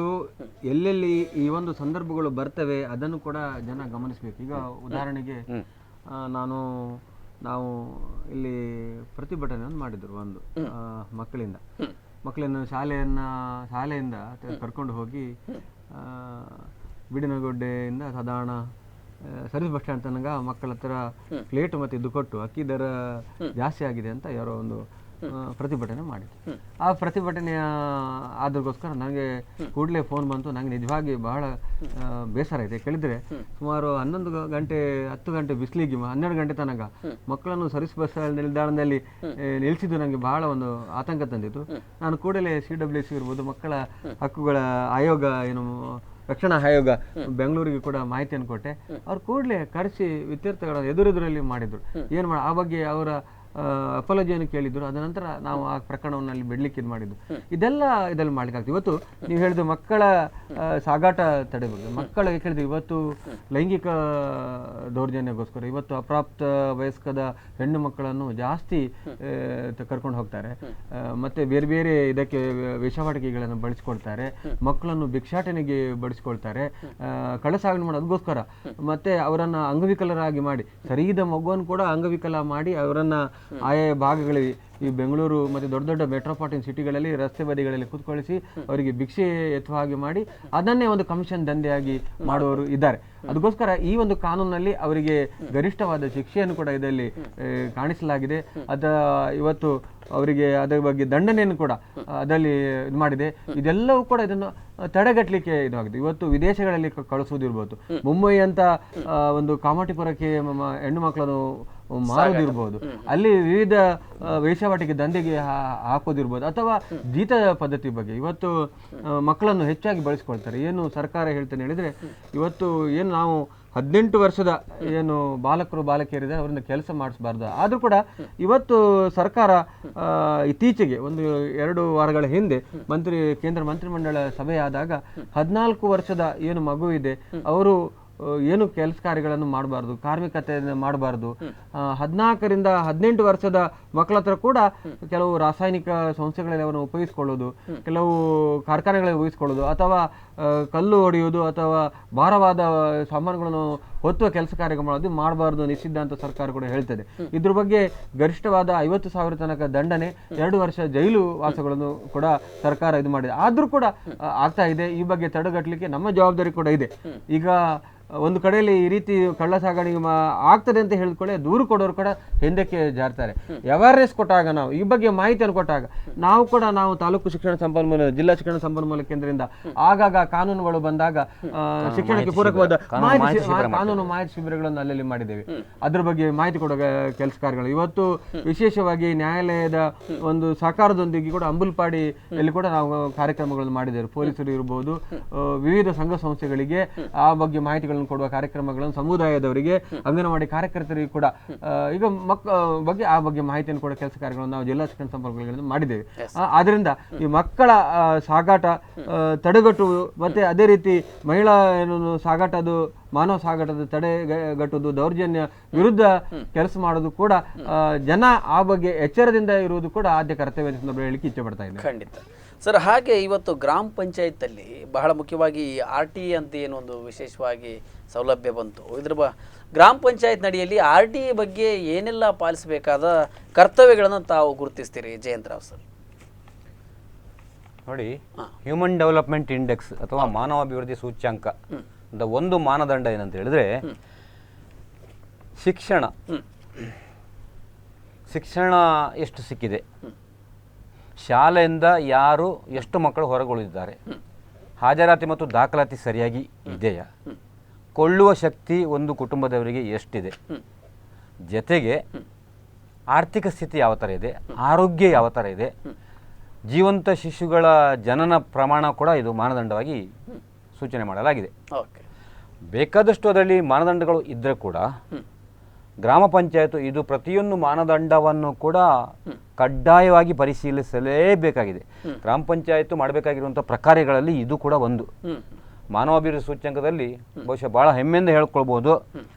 ಎಲ್ಲೆಲ್ಲಿ ಈ ಒಂದು ಸಂದರ್ಭಗಳು ಬರ್ತವೆ ಅದನ್ನು ಕೂಡ ಜನ ಗಮನಿಸಬೇಕು. ಈಗ ಉದಾಹರಣೆಗೆ ನಾವು ಇಲ್ಲಿ ಪ್ರತಿಭಟನೆಯನ್ನು ಮಾಡಿದ್ರು ಒಂದು ಮಕ್ಕಳನ್ನ ಶಾಲೆಯಿಂದ ಕರ್ಕೊಂಡು ಹೋಗಿ ಬಿಡಿನಗುಡ್ಡೆಯಿಂದ ಸಾಧಾರಣ ಸರ್ವಿಸ್ ಬಸ್ ಸ್ಟ್ಯಾಂಡ್ ತನಕ ಮಕ್ಕಳ ಹತ್ರ ಪ್ಲೇಟ್ ಮತ್ತು ಇದು ಕೊಟ್ಟು ಅಕ್ಕಿ ದರ ಜಾಸ್ತಿ ಆಗಿದೆ ಅಂತ ಯಾರೋ ಒಂದು ಪ್ರತಿಭಟನೆ ಮಾಡಿದ್ರು. ಆ ಪ್ರತಿಭಟನೆಯ ಅದಕ್ಕೋಸ್ಕರ ನನಗೆ ಕೂಡಲೇ ಫೋನ್ ಬಂತು. ನನಗೆ ನಿಜವಾಗಿ ಬಹಳ ಬೇಸರ ಇದೆ. ಕೇಳಿದ್ರೆ ಸುಮಾರು 11 ಗಂಟೆ 10 ಗಂಟೆ ಬಿಸಿಲಿಗೆ 12 ಗಂಟೆ ತನಕ ಮಕ್ಕಳನ್ನು ಸರ್ವಿಸ್ ಬಸ್ ನಿಲ್ದಾಣದಲ್ಲಿ ನಿಲ್ಲಿಸಿದ್ದು ನನಗೆ ಬಹಳ ಒಂದು ಆತಂಕ ತಂದಿತ್ತು. ನಾನು ಕೂಡಲೇ CWC ಇರ್ಬೋದು, ಮಕ್ಕಳ ಹಕ್ಕುಗಳ ಆಯೋಗ, ಏನು ರಕ್ಷಣಾ ಆಯೋಗ ಬೆಂಗಳೂರಿಗೆ ಕೂಡ ಮಾಹಿತಿಯನ್ನು ಕೊಟ್ಟೆ. ಅವ್ರು ಕೂಡಲೇ ಕರೆಸಿ ವಿದ್ಯಾರ್ಥಿಗಳ ಎದುರೆದುರಲ್ಲಿ ಮಾಡಿದ್ರು. ಏನು ಆ ಬಗ್ಗೆ ಅವರ ಅಪಾಲಜಿಯನ್ನು ಕೇಳಿದ್ರು. ಅದ ನಂತರ ನಾವು ಆ ಪ್ರಕರಣವನ್ನು ಅಲ್ಲಿ ಬಿಡ್ಲಿಕ್ಕೆ ಇದು ಮಾಡಿದ್ದು. ಇದೆಲ್ಲ ಮಾಡ್ಲಿಕ್ಕೆ ಆಗ್ತದೆ. ಇವತ್ತು ನೀವು ಹೇಳಿದ ಮಕ್ಕಳ ಸಾಗಾಟ ತಡೆಬಹುದು. ಮಕ್ಕಳಿಗೆ ಕೇಳಿದ್ರು ಇವತ್ತು ಲೈಂಗಿಕ ದೌರ್ಜನ್ಯಕ್ಕೋಸ್ಕರ ಇವತ್ತು ಅಪ್ರಾಪ್ತ ವಯಸ್ಕದ ಹೆಣ್ಣು ಮಕ್ಕಳನ್ನು ಜಾಸ್ತಿ ಕರ್ಕೊಂಡು ಹೋಗ್ತಾರೆ. ಮತ್ತೆ ಬೇರೆ ಬೇರೆ ಇದಕ್ಕೆ ವೇಷವಾಟಿಕೆಗಳನ್ನು ಬಳಸಿಕೊಳ್ತಾರೆ. ಮಕ್ಕಳನ್ನು ಭಿಕ್ಷಾಟನೆಗೆ ಬಳಸಿಕೊಳ್ತಾರೆ. ಕಳ್ಳಸಾಗಣೆ ಮಾಡೋದಕ್ಕೋಸ್ಕರ ಮತ್ತೆ ಅವರನ್ನ ಅಂಗವಿಕಲರಾಗಿ ಮಾಡಿ, ಸರಿದ ಮಗುವನ್ನು ಕೂಡ ಅಂಗವಿಕಲ ಮಾಡಿ ಅವರನ್ನ ಆಯಾ ಭಾಗಗಳಿಗೆ ಈ ಬೆಂಗಳೂರು ಮತ್ತು ದೊಡ್ಡ ದೊಡ್ಡ ಮೆಟ್ರೋಪಾಲಿಟನ್ ಸಿಟಿಗಳಲ್ಲಿ ರಸ್ತೆ ಬದಿಗಳಲ್ಲಿ ಕೂತ್ಕೊಳಿಸಿ ಅವರಿಗೆ ಭಿಕ್ಷೆ ಎತ್ತುವ ಹಾಗೆ ಮಾಡಿ ಅದನ್ನೇ ಒಂದು ಕಮಿಷನ್ ದಂಧೆಯಾಗಿ ಮಾಡುವವರು ಇದ್ದಾರೆ. ಅದಕ್ಕೋಸ್ಕರ ಈ ಒಂದು ಕಾನೂನಲ್ಲಿ ಅವರಿಗೆ ಗರಿಷ್ಠವಾದ ಶಿಕ್ಷೆಯನ್ನು ಕೂಡ ಇದರಲ್ಲಿ ಕಾಣಿಸಲಾಗಿದೆ. ಇವತ್ತು ಅವರಿಗೆ ಅದರ ಬಗ್ಗೆ ದಂಡನೆಯನ್ನು ಕೂಡ ಅದರಲ್ಲಿ ಇದು ಮಾಡಿದೆ. ಇದೆಲ್ಲವೂ ಕೂಡ ಇದನ್ನು ತಡೆಗಟ್ಟಲಿಕ್ಕೆ ಇದಾಗಿದೆ. ಇವತ್ತು ವಿದೇಶಗಳಲ್ಲಿ ಕಳಿಸುವುದಿರ್ಬೋದು, ಮುಂಬೈ ಅಂತ ಒಂದು ಕಾಮಾಟಿಪುರಕ್ಕೆ ಹೆಣ್ಣು ಮಕ್ಕಳನ್ನು ಮಾರುವುದಿರ್ಬೋದು, ಅಲ್ಲಿ ವಿವಿಧ ವೇಷವಾಟಿಕೆ ದಂಧೆಗೆ ಹಾಕೋದಿರ್ಬೋದು, ಅಥವಾ ಜೀತ ಪದ್ಧತಿ ಬಗ್ಗೆ ಇವತ್ತು ಮಕ್ಕಳನ್ನು ಹೆಚ್ಚಾಗಿ ಬಳಸಿಕೊಳ್ತಾರೆ. ಏನು ಸರ್ಕಾರ ಹೇಳ್ತಾನೆ ಹೇಳಿದ್ರೆ, ಇವತ್ತು ಏನು ನಾವು 18 ವರ್ಷದ ಏನು ಬಾಲಕರು ಬಾಲಕಿಯರಿದೆ ಅವರಿಂದ ಕೆಲಸ ಮಾಡಿಸಬಾರ್ದು. ಆದರೂ ಕೂಡ ಇವತ್ತು ಸರ್ಕಾರ ಇತ್ತೀಚೆಗೆ 1-2 ವಾರಗಳ ಹಿಂದೆ ಕೇಂದ್ರ ಮಂತ್ರಿಮಂಡಲ ಸಭೆ ಆದಾಗ 14 ವರ್ಷದ ಏನು ಮಗು ಇದೆ ಅವರು ಏನು ಕೆಲಸ ಕಾರ್ಯಗಳನ್ನು ಮಾಡಬಾರ್ದು, ಕಾರ್ಮಿಕತೆಯನ್ನು ಮಾಡಬಾರ್ದು. 14ರಿಂದ 18 ವರ್ಷದ ಮಕ್ಕಳ ಹತ್ರ ಕೂಡ ಕೆಲವು ರಾಸಾಯನಿಕ ಸಂಸ್ಥೆಗಳಲ್ಲಿ ಅವರನ್ನು ಉಪಯೋಗಿಸಿಕೊಳ್ಳೋದು, ಕೆಲವು ಕಾರ್ಖಾನೆಗಳಲ್ಲಿ ಉಪಯೋಗಿಸಿಕೊಳ್ಳೋದು, ಅಥವಾ ಕಲ್ಲು ಹೊಡೆಯುವುದು ಅಥವಾ ಭಾರವಾದ ಸಾಮಾನುಗಳನ್ನು ಹೊತ್ತುವ ಕೆಲಸ ಕಾರ್ಯ ಮಾಡೋದು ಮಾಡಬಾರ್ದು, ನಿಷಿದ್ಧ ಅಂತ ಸರ್ಕಾರ ಕೂಡ ಹೇಳ್ತದೆ. ಇದ್ರ ಬಗ್ಗೆ ಗರಿಷ್ಠವಾದ 50,000 ತನಕ ದಂಡನೆ, 2 ವರ್ಷ ಜೈಲು ವಾಸಗಳನ್ನು ಕೂಡ ಸರ್ಕಾರ ಇದು ಮಾಡಿದೆ. ಆದ್ರೂ ಕೂಡ ಆಗ್ತಾ ಇದೆ. ಈ ಬಗ್ಗೆ ತಡೆಗಟ್ಟಲಿಕ್ಕೆ ನಮ್ಮ ಜವಾಬ್ದಾರಿ ಕೂಡ ಇದೆ. ಈಗ ಒಂದು ಕಡೆಯಲ್ಲಿ ಈ ರೀತಿ ಕಳ್ಳ ಸಾಗಾಣಿಕೆ ಆಗ್ತದೆ ಅಂತ ಹೇಳಿದ್ಕೊಳ್ಳೆ ದೂರು ಕೊಡೋರು ಕೂಡ ಹಿಂದಕ್ಕೆ ಜಾರ್ತಾರೆ. ಅವೇರ್ನೆಸ್ ಕೊಟ್ಟಾಗ, ನಾವು ಈ ಬಗ್ಗೆ ಮಾಹಿತಿಯನ್ನು ಕೊಟ್ಟಾಗ, ನಾವು ತಾಲೂಕು ಶಿಕ್ಷಣ ಸಂಪನ್ಮೂಲ, ಜಿಲ್ಲಾ ಶಿಕ್ಷಣ ಸಂಪನ್ಮೂಲ ಕೇಂದ್ರದಿಂದ ಆಗಾಗ ಕಾನೂನುಗಳು ಬಂದಾಗ ಶಿಕ್ಷಣಕ್ಕೆ ಪೂರಕವಾದ ಕಾನೂನು ಮಾಹಿತಿ ಶಿಬಿರಗಳನ್ನು ಅಲ್ಲಲ್ಲಿ ಮಾಡಿದ್ದೇವೆ. ಅದ್ರ ಬಗ್ಗೆ ಮಾಹಿತಿ ಕೊಡೋ ಕೆಲಸ ಕಾರ್ಯಗಳು ಇವತ್ತು ವಿಶೇಷವಾಗಿ ನ್ಯಾಯಾಲಯದ ಒಂದು ಸಹಕಾರದೊಂದಿಗೆ ಕೂಡ ಅಂಬುಲ್ಪಾಡಿಯಲ್ಲಿ ಕೂಡ ನಾವು ಕಾರ್ಯಕ್ರಮಗಳನ್ನು ಮಾಡಿದ್ದೇವೆ. ಪೊಲೀಸರು ಇರ್ಬೋದು, ವಿವಿಧ ಸಂಘ ಸಂಸ್ಥೆಗಳಿಗೆ ಆ ಬಗ್ಗೆ ಮಾಹಿತಿಗಳನ್ನು ಕೊಡುವ ಕಾರ್ಯಕ್ರಮಗಳನ್ನು, ಸಮುದಾಯದವರಿಗೆ, ಅಂಗನವಾಡಿ ಕಾರ್ಯಕರ್ತರಿಗೆ ಕೂಡ ಈಗ ಆ ಬಗ್ಗೆ ಮಾಹಿತಿಯನ್ನು ಕೊಡುವ ಕೆಲಸ ಕಾರ್ಯಗಳನ್ನು ನಾವು ಜಿಲ್ಲಾ ಶಿಕ್ಷಣ ಸಂಪರ್ಕಗಳನ್ನು ಮಾಡಿದ್ದೇವೆ. ಆದ್ರಿಂದ ಈ ಮಕ್ಕಳ ಸಾಗಾಟ ತಡೆಗಟ್ಟುವುದು, ಮತ್ತೆ ಅದೇ ರೀತಿ ಮಹಿಳಾ ಸಾಗಾಟದು, ಮಾನವ ಸಾಗಾಟದ ತಡೆಗಟ್ಟುವುದು, ದೌರ್ಜನ್ಯ ವಿರುದ್ಧ ಕೆಲಸ ಮಾಡೋದು ಕೂಡ ಜನ ಆ ಬಗ್ಗೆ ಎಚ್ಚರದಿಂದ ಇರುವುದು ಕೂಡ ಆದ್ಯ ಕರ್ತವ್ಯ ಅಂತ ಹೇಳಲಿಕ್ಕೆ ಇಚ್ಛೆ ಪಡ್ತಾ ಇದ್ದೇನೆ. ಖಂಡಿತ ಸರ್. ಹಾಗೆ ಇವತ್ತು ಗ್ರಾಮ ಪಂಚಾಯತಲ್ಲಿ ಬಹಳ ಮುಖ್ಯವಾಗಿ RTE ಅಂತ ಏನೊಂದು ವಿಶೇಷವಾಗಿ ಸೌಲಭ್ಯ ಬಂತು. ಗ್ರಾಮ ಪಂಚಾಯತ್ ನಡಿಯಲ್ಲಿ RTE ಬಗ್ಗೆ ಏನೆಲ್ಲ ಪಾಲಿಸಬೇಕಾದ ಕರ್ತವ್ಯಗಳನ್ನು ತಾವು ಗುರುತಿಸ್ತೀರಿ ಜಯಂತರಾವ್ ಸರ್? ನೋಡಿ, ಹ್ಯೂಮನ್ ಡೆವಲಪ್ಮೆಂಟ್ ಇಂಡೆಕ್ಸ್ ಅಥವಾ ಮಾನವಾಭಿವೃದ್ಧಿ ಸೂಚ್ಯಂಕ ಅಂತ ಒಂದು ಮಾನದಂಡ ಏನಂತ ಹೇಳಿದ್ರೆ, ಶಿಕ್ಷಣ ಎಷ್ಟು ಸಿಕ್ಕಿದೆ, ಶಾಲೆಯಿಂದ ಯಾರು ಎಷ್ಟು ಮಕ್ಕಳು ಹೊರಗುಳಿದಿದ್ದಾರೆ, ಹಾಜರಾತಿ ಮತ್ತು ದಾಖಲಾತಿ ಸರಿಯಾಗಿ ಇದೆಯಾ, ಕೊಳ್ಳುವ ಶಕ್ತಿ ಒಂದು ಕುಟುಂಬದವರಿಗೆ ಎಷ್ಟಿದೆ, ಜೊತೆಗೆ ಆರ್ಥಿಕ ಸ್ಥಿತಿ ಯಾವ ಥರ ಇದೆ, ಆರೋಗ್ಯ ಯಾವ ಥರ ಇದೆ, ಜೀವಂತ ಶಿಶುಗಳ ಜನನ ಪ್ರಮಾಣ ಕೂಡ ಇದು ಮಾನದಂಡವಾಗಿ ಸೂಚನೆ ಮಾಡಲಾಗಿದೆ. ಬೇಕಾದಷ್ಟು ಅದರಲ್ಲಿ ಮಾನದಂಡಗಳು ಇದ್ದರೆ ಕೂಡ ಗ್ರಾಮ ಪಂಚಾಯತ್ ಇದು ಪ್ರತಿಯೊಂದು ಮಾನದಂಡವನ್ನು ಕೂಡ ಕಡ್ಡಾಯವಾಗಿ ಪರಿಶೀಲಿಸಲೇಬೇಕಾಗಿದೆ. ಗ್ರಾಮ ಪಂಚಾಯತ್ ಮಾಡಬೇಕಾಗಿರುವಂಥ ಪ್ರಕಾರಗಳಲ್ಲಿ ಇದು ಕೂಡ ಒಂದು. ಮಾನವಾಭಿವೃದ್ಧಿ ಸೂಚ್ಯಂಕದಲ್ಲಿ ಬಹುಶಃ ಭಾಳ ಹೆಮ್ಮೆಯಿಂದ ಹೇಳ್ಕೊಳ್ಬೋದು.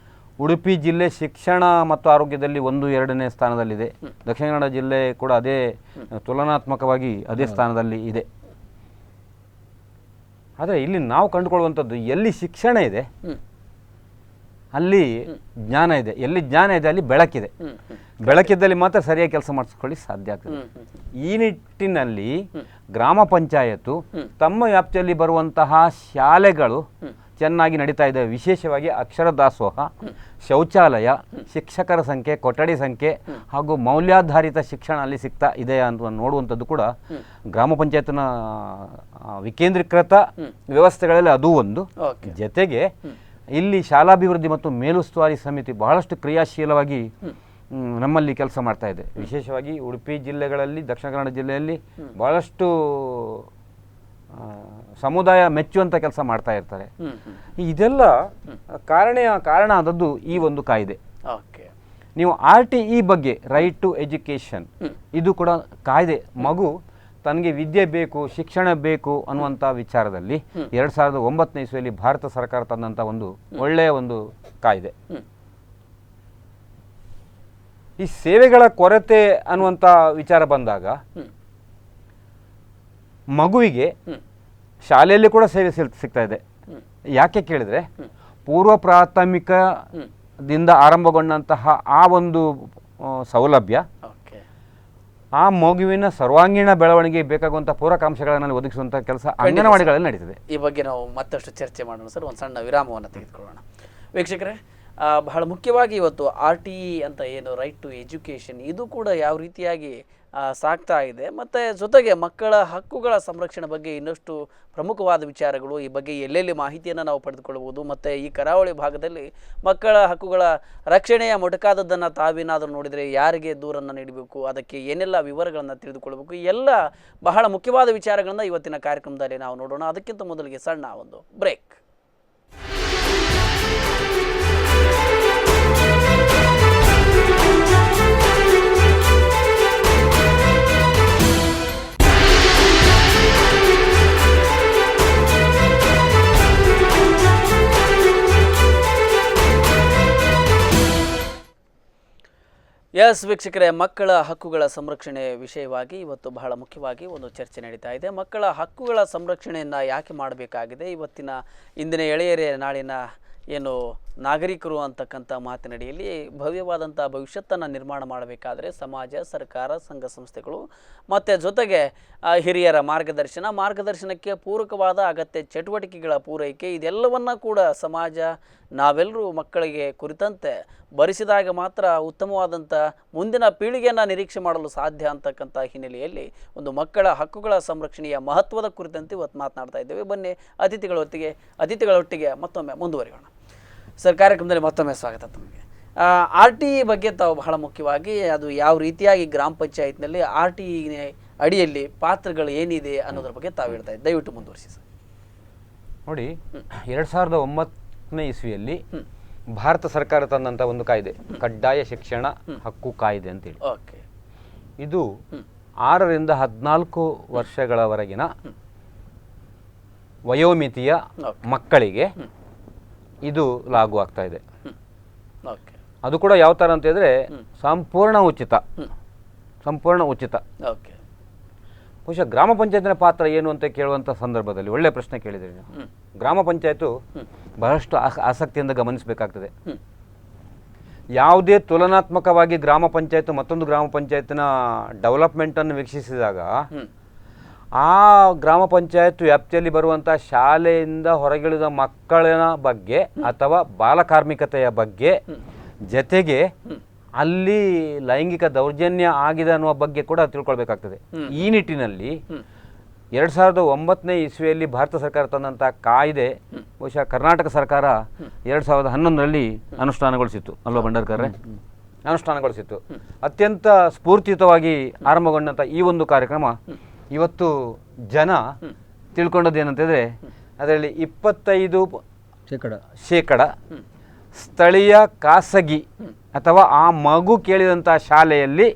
ಉಡುಪಿ ಜಿಲ್ಲೆ ಶಿಕ್ಷಣ ಮತ್ತು ಆರೋಗ್ಯದಲ್ಲಿ 1-2ನೇ ಸ್ಥಾನದಲ್ಲಿದೆ. ದಕ್ಷಿಣ ಕನ್ನಡ ಜಿಲ್ಲೆ ಕೂಡ ಅದೇ ತುಲನಾತ್ಮಕವಾಗಿ ಅದೇ ಸ್ಥಾನದಲ್ಲಿ ಇದೆ. ಆದರೆ ಇಲ್ಲಿ ನಾವು ಕಂಡುಕೊಳ್ಳುವಂಥದ್ದು, ಎಲ್ಲಿ ಶಿಕ್ಷಣ ಇದೆ ಅಲ್ಲಿ ಜ್ಞಾನ ಇದೆ, ಎಲ್ಲಿ ಜ್ಞಾನ ಇದೆ ಅಲ್ಲಿ ಬೆಳಕಿದೆ. ಬೆಳಕಿದ್ದಲ್ಲಿ ಮಾತ್ರ ಸರಿಯಾಗಿ ಕೆಲಸ ಮಾಡಿಸ್ಕೊಳ್ಳಿ ಸಾಧ್ಯ ಆಗ್ತದೆ. ಈ ನಿಟ್ಟಿನಲ್ಲಿ ಗ್ರಾಮ ಪಂಚಾಯತ್ತು ತಮ್ಮ ವ್ಯಾಪ್ತಿಯಲ್ಲಿ ಬರುವಂತಹ ಶಾಲೆಗಳು ಚೆನ್ನಾಗಿ ನಡೀತಾ ಇದೆ. ವಿಶೇಷವಾಗಿ ಅಕ್ಷರ ದಾಸೋಹ, ಶೌಚಾಲಯ, ಶಿಕ್ಷಕರ ಸಂಖ್ಯೆ, ಕೊಠಡಿ ಸಂಖ್ಯೆ ಹಾಗೂ ಮೌಲ್ಯಾಧಾರಿತ ಶಿಕ್ಷಣ ಅಲ್ಲಿ ಸಿಗ್ತಾ ಇದೆ ಅಂತ ನೋಡುವಂಥದ್ದು ಕೂಡ ಗ್ರಾಮ ಪಂಚಾಯತ್ನ ವಿಕೇಂದ್ರೀಕೃತ ವ್ಯವಸ್ಥೆಗಳಲ್ಲಿ ಅದು ಒಂದು. ಜೊತೆಗೆ ಇಲ್ಲಿ ಶಾಲಾಭಿವೃದ್ಧಿ ಮತ್ತು ಮೇಲುಸ್ತುವಾರಿ ಸಮಿತಿ ಬಹಳಷ್ಟು ಕ್ರಿಯಾಶೀಲವಾಗಿ ನಮ್ಮಲ್ಲಿ ಕೆಲಸ ಮಾಡ್ತಾ ಇದೆ. ವಿಶೇಷವಾಗಿ ಉಡುಪಿ ಜಿಲ್ಲೆಗಳಲ್ಲಿ, ದಕ್ಷಿಣ ಕನ್ನಡ ಜಿಲ್ಲೆಯಲ್ಲಿ ಬಹಳಷ್ಟು ಸಮುದಾಯ ಮೆಚ್ಚುವಂಥ ಕೆಲಸ ಮಾಡ್ತಾ ಇರ್ತಾರೆ. ಇದೆಲ್ಲ ಕಾರಣ ಆದದ್ದು ಈ ಒಂದು ಕಾಯ್ದೆ. ನೀವು RTE ಬಗ್ಗೆ, ರೈಟ್ ಟು ಎಜುಕೇಷನ್, ಇದು ಕೂಡ ಕಾಯ್ದೆ. ಮಗು ತನಗೆ ವಿದ್ಯೆ ಬೇಕು, ಶಿಕ್ಷಣ ಬೇಕು ಅನ್ನುವಂಥ ವಿಚಾರದಲ್ಲಿ 2009ನೇ ಇಸ್ವಿಯಲ್ಲಿ ಭಾರತ ಸರ್ಕಾರ ತಂದಂಥ ಒಂದು ಒಳ್ಳೆಯ ಒಂದು ಕಾಯ್ದೆ. ಈ ಸೇವೆಗಳ ಕೊರತೆ ಅನ್ನುವಂಥ ವಿಚಾರ ಬಂದಾಗ ಮಗುವಿಗೆ ಶಾಲೆಯಲ್ಲಿ ಕೂಡ ಸೇವೆ ಸಿಗ್ತಾ ಇದೆ. ಯಾಕೆ ಕೇಳಿದ್ರೆ, ಪೂರ್ವ ಪ್ರಾಥಮಿಕದಿಂದ ಆರಂಭಗೊಂಡಂತಹ ಆ ಒಂದು ಸೌಲಭ್ಯ ಆ ಮಗುವಿನ ಸರ್ವಾಂಗೀಣ ಬೆಳವಣಿಗೆ ಬೇಕಾಗುವಂಥ ಪೂರಕಾಂಶಗಳನ್ನು ಒದಗಿಸುವಂಥ ಕೆಲಸ ಅಂಗನವಾಡಿಗಳಲ್ಲಿ ನಡೀತದೆ. ಈ ಬಗ್ಗೆ ನಾವು ಮತ್ತಷ್ಟು ಚರ್ಚೆ ಮಾಡೋಣ ಸರ್. ಒಂದು ಸಣ್ಣ ವಿರಾಮವನ್ನು ತೆಗೆದುಕೊಳ್ಳೋಣ. ವೀಕ್ಷಕರೇ, ಬಹಳ ಮುಖ್ಯವಾಗಿ ಇವತ್ತು RTE ಅಂತ ಏನು ರೈಟ್ ಟು ಎಜುಕೇಷನ್, ಇದು ಕೂಡ ಯಾವ ರೀತಿಯಾಗಿ ಸಾಗ್ತಾ ಇದೆ, ಮತ್ತು ಜೊತೆಗೆ ಮಕ್ಕಳ ಹಕ್ಕುಗಳ ಸಂರಕ್ಷಣೆ ಬಗ್ಗೆ ಇನ್ನಷ್ಟು ಪ್ರಮುಖವಾದ ವಿಚಾರಗಳು, ಈ ಬಗ್ಗೆ ಎಲ್ಲೆಲ್ಲಿ ಮಾಹಿತಿಯನ್ನು ನಾವು ಪಡೆದುಕೊಳ್ಳಬಹುದು, ಮತ್ತು ಈ ಕರಾವಳಿ ಭಾಗದಲ್ಲಿ ಮಕ್ಕಳ ಹಕ್ಕುಗಳ ರಕ್ಷಣೆಯ ಮೊಟಕಾದದ್ದನ್ನು ತಾವೇನಾದರೂ ನೋಡಿದರೆ ಯಾರಿಗೆ ದೂರನ್ನು ನೀಡಬೇಕು, ಅದಕ್ಕೆ ಏನೆಲ್ಲ ವಿವರಗಳನ್ನು ತಿಳಿದುಕೊಳ್ಳಬೇಕು, ಎಲ್ಲ ಬಹಳ ಮುಖ್ಯವಾದ ವಿಚಾರಗಳನ್ನು ಇವತ್ತಿನ ಕಾರ್ಯಕ್ರಮದಲ್ಲಿ ನಾವು ನೋಡೋಣ. ಅದಕ್ಕಿಂತ ಮೊದಲಿಗೆ ಸಣ್ಣ ಒಂದು ಬ್ರೇಕ್. ಎಸ್ ವೀಕ್ಷಕರೇ, ಮಕ್ಕಳ ಹಕ್ಕುಗಳ ಸಂರಕ್ಷಣೆ ವಿಷಯವಾಗಿ ಇವತ್ತು ಬಹಳ ಮುಖ್ಯವಾಗಿ ಒಂದು ಚರ್ಚೆ ನಡೀತಾ ಇದೆ. ಮಕ್ಕಳ ಹಕ್ಕುಗಳ ಸಂರಕ್ಷಣೆಯನ್ನು ಯಾಕೆ ಮಾಡಬೇಕಾಗಿದೆ, ಇವತ್ತಿನ ಇಂದಿನ ಎಳೆಯರೇ ನಾಳಿನ ಏನು ನಾಗರಿಕರು ಅಂತಕ್ಕಂಥ ಮಾತಿನಡಿಯಲ್ಲಿ ಭವ್ಯವಾದಂಥ ಭವಿಷ್ಯತ್ತನ್ನು ನಿರ್ಮಾಣ ಮಾಡಬೇಕಾದರೆ ಸಮಾಜ, ಸರ್ಕಾರ, ಸಂಘ ಸಂಸ್ಥೆಗಳು ಮತ್ತು ಜೊತೆಗೆ ಹಿರಿಯರ ಮಾರ್ಗದರ್ಶನಕ್ಕೆ ಪೂರಕವಾದ ಅಗತ್ಯ ಚಟುವಟಿಕೆಗಳ ಪೂರೈಕೆ, ಇದೆಲ್ಲವನ್ನ ಕೂಡ ಸಮಾಜ ನಾವೆಲ್ಲರೂ ಮಕ್ಕಳಿಗೆ ಕುರಿತಂತೆ ಭರಿಸಿದಾಗ ಮಾತ್ರ ಉತ್ತಮವಾದಂಥ ಮುಂದಿನ ಪೀಳಿಗೆಯನ್ನು ನಿರೀಕ್ಷೆ ಮಾಡಲು ಸಾಧ್ಯ ಅಂತಕ್ಕಂಥ ಹಿನ್ನೆಲೆಯಲ್ಲಿ ಒಂದು ಮಕ್ಕಳ ಹಕ್ಕುಗಳ ಸಂರಕ್ಷಣೆಯ ಮಹತ್ವದ ಕುರಿತಂತೆ ಇವತ್ತು ಮಾತನಾಡ್ತಾ ಇದ್ದೇವೆ. ಬನ್ನಿ ಅತಿಥಿಗಳೊಟ್ಟಿಗೆ ಮತ್ತೊಮ್ಮೆ ಮುಂದುವರಿಯೋಣ. ಸರ್, ಕಾರ್ಯಕ್ರಮದಲ್ಲಿ ಮತ್ತೊಮ್ಮೆ ಸ್ವಾಗತ ತಮಗೆ. RTE ಬಗ್ಗೆ ತಾವು ಬಹಳ ಮುಖ್ಯವಾಗಿ ಅದು ಯಾವ ರೀತಿಯಾಗಿ ಗ್ರಾಮ ಪಂಚಾಯತ್ನಲ್ಲಿ RTE ಅಡಿಯಲ್ಲಿ ಪಾತ್ರಗಳು ಏನಿದೆ ಅನ್ನೋದ್ರ ಬಗ್ಗೆ ತಾವು ಹೇಳ್ತಾ ಇದ್ದೀವಿ, ದಯವಿಟ್ಟು ಮುಂದುವರಿಸಿ ಸರ್. ನೋಡಿ, 2009ನೇ ಇಸ್ವಿಯಲ್ಲಿ ಭಾರತ ಸರ್ಕಾರ ತಂದಂಥ ಒಂದು ಕಾಯ್ದೆ, ಕಡ್ಡಾಯ ಶಿಕ್ಷಣ ಹಕ್ಕು ಕಾಯ್ದೆ ಅಂತೇಳಿ. ಇದು 6ರಿಂದ 14 ವರ್ಷಗಳವರೆಗಿನ ವಯೋಮಿತಿಯ ಮಕ್ಕಳಿಗೆ ಇದು ಲಾಗು ಆಗ್ತಾ ಇದೆ. ಅದು ಕೂಡ ಯಾವ ಥರ ಅಂತ ಹೇಳಿದ್ರೆ ಸಂಪೂರ್ಣ ಉಚಿತ. ಬಹುಶಃ ಗ್ರಾಮ ಪಂಚಾಯತ್ನ ಪಾತ್ರ ಏನು ಅಂತ ಕೇಳುವಂಥ ಸಂದರ್ಭದಲ್ಲಿ ಒಳ್ಳೆ ಪ್ರಶ್ನೆ ಕೇಳಿದ್ರಿ ನೀವು. ಗ್ರಾಮ ಪಂಚಾಯತು ಬಹಳಷ್ಟು ಆಸಕ್ತಿಯಿಂದ ಗಮನಿಸಬೇಕಾಗ್ತದೆ. ಯಾವುದೇ ತುಲನಾತ್ಮಕವಾಗಿ ಗ್ರಾಮ ಪಂಚಾಯತ್ ಮತ್ತೊಂದು ಗ್ರಾಮ ಪಂಚಾಯತ್ನ ಡೆವಲಪ್ಮೆಂಟನ್ನು ವೀಕ್ಷಿಸಿದಾಗ ಆ ಗ್ರಾಮ ಪಂಚಾಯತ್ ವ್ಯಾಪ್ತಿಯಲ್ಲಿ ಬರುವಂಥ ಶಾಲೆಯಿಂದ ಹೊರಗಿಳಿದ ಮಕ್ಕಳ ಬಗ್ಗೆ ಅಥವಾ ಬಾಲಕಾರ್ಮಿಕತೆಯ ಬಗ್ಗೆ, ಜೊತೆಗೆ ಅಲ್ಲಿ ಲೈಂಗಿಕ ದೌರ್ಜನ್ಯ ಆಗಿದೆ ಅನ್ನುವ ಬಗ್ಗೆ ಕೂಡ ತಿಳ್ಕೊಳ್ಬೇಕಾಗ್ತದೆ. ಈ ನಿಟ್ಟಿನಲ್ಲಿ 2009ನೇ ಇಸ್ವಿಯಲ್ಲಿ ಭಾರತ ಸರ್ಕಾರ ತಂದಂಥ ಕಾಯ್ದೆ ಬಹುಶಃ ಕರ್ನಾಟಕ ಸರ್ಕಾರ 2011ರಲ್ಲಿ ಅನುಷ್ಠಾನಗೊಳಿಸಿತ್ತು ಅಲ್ವಾ ಭಂಡಾರ್ಕರ್ರೆ? ಅನುಷ್ಠಾನಗೊಳಿಸಿತ್ತು. ಅತ್ಯಂತ ಸ್ಫೂರ್ತಿಯುತವಾಗಿ ಆರಂಭಗೊಂಡಂಥ ಈ ಒಂದು ಕಾರ್ಯಕ್ರಮ ಇವತ್ತು ಜನ ತಿಳ್ಕೊಂಡದ್ದು ಏನಂತಂದರೆ, ಅದರಲ್ಲಿ 25% ಸ್ಥಳೀಯ ಖಾಸಗಿ ಅಥವಾ ಆ ಮಗು ಕೇಳಿದಂಥ ಶಾಲೆಯಲ್ಲಿ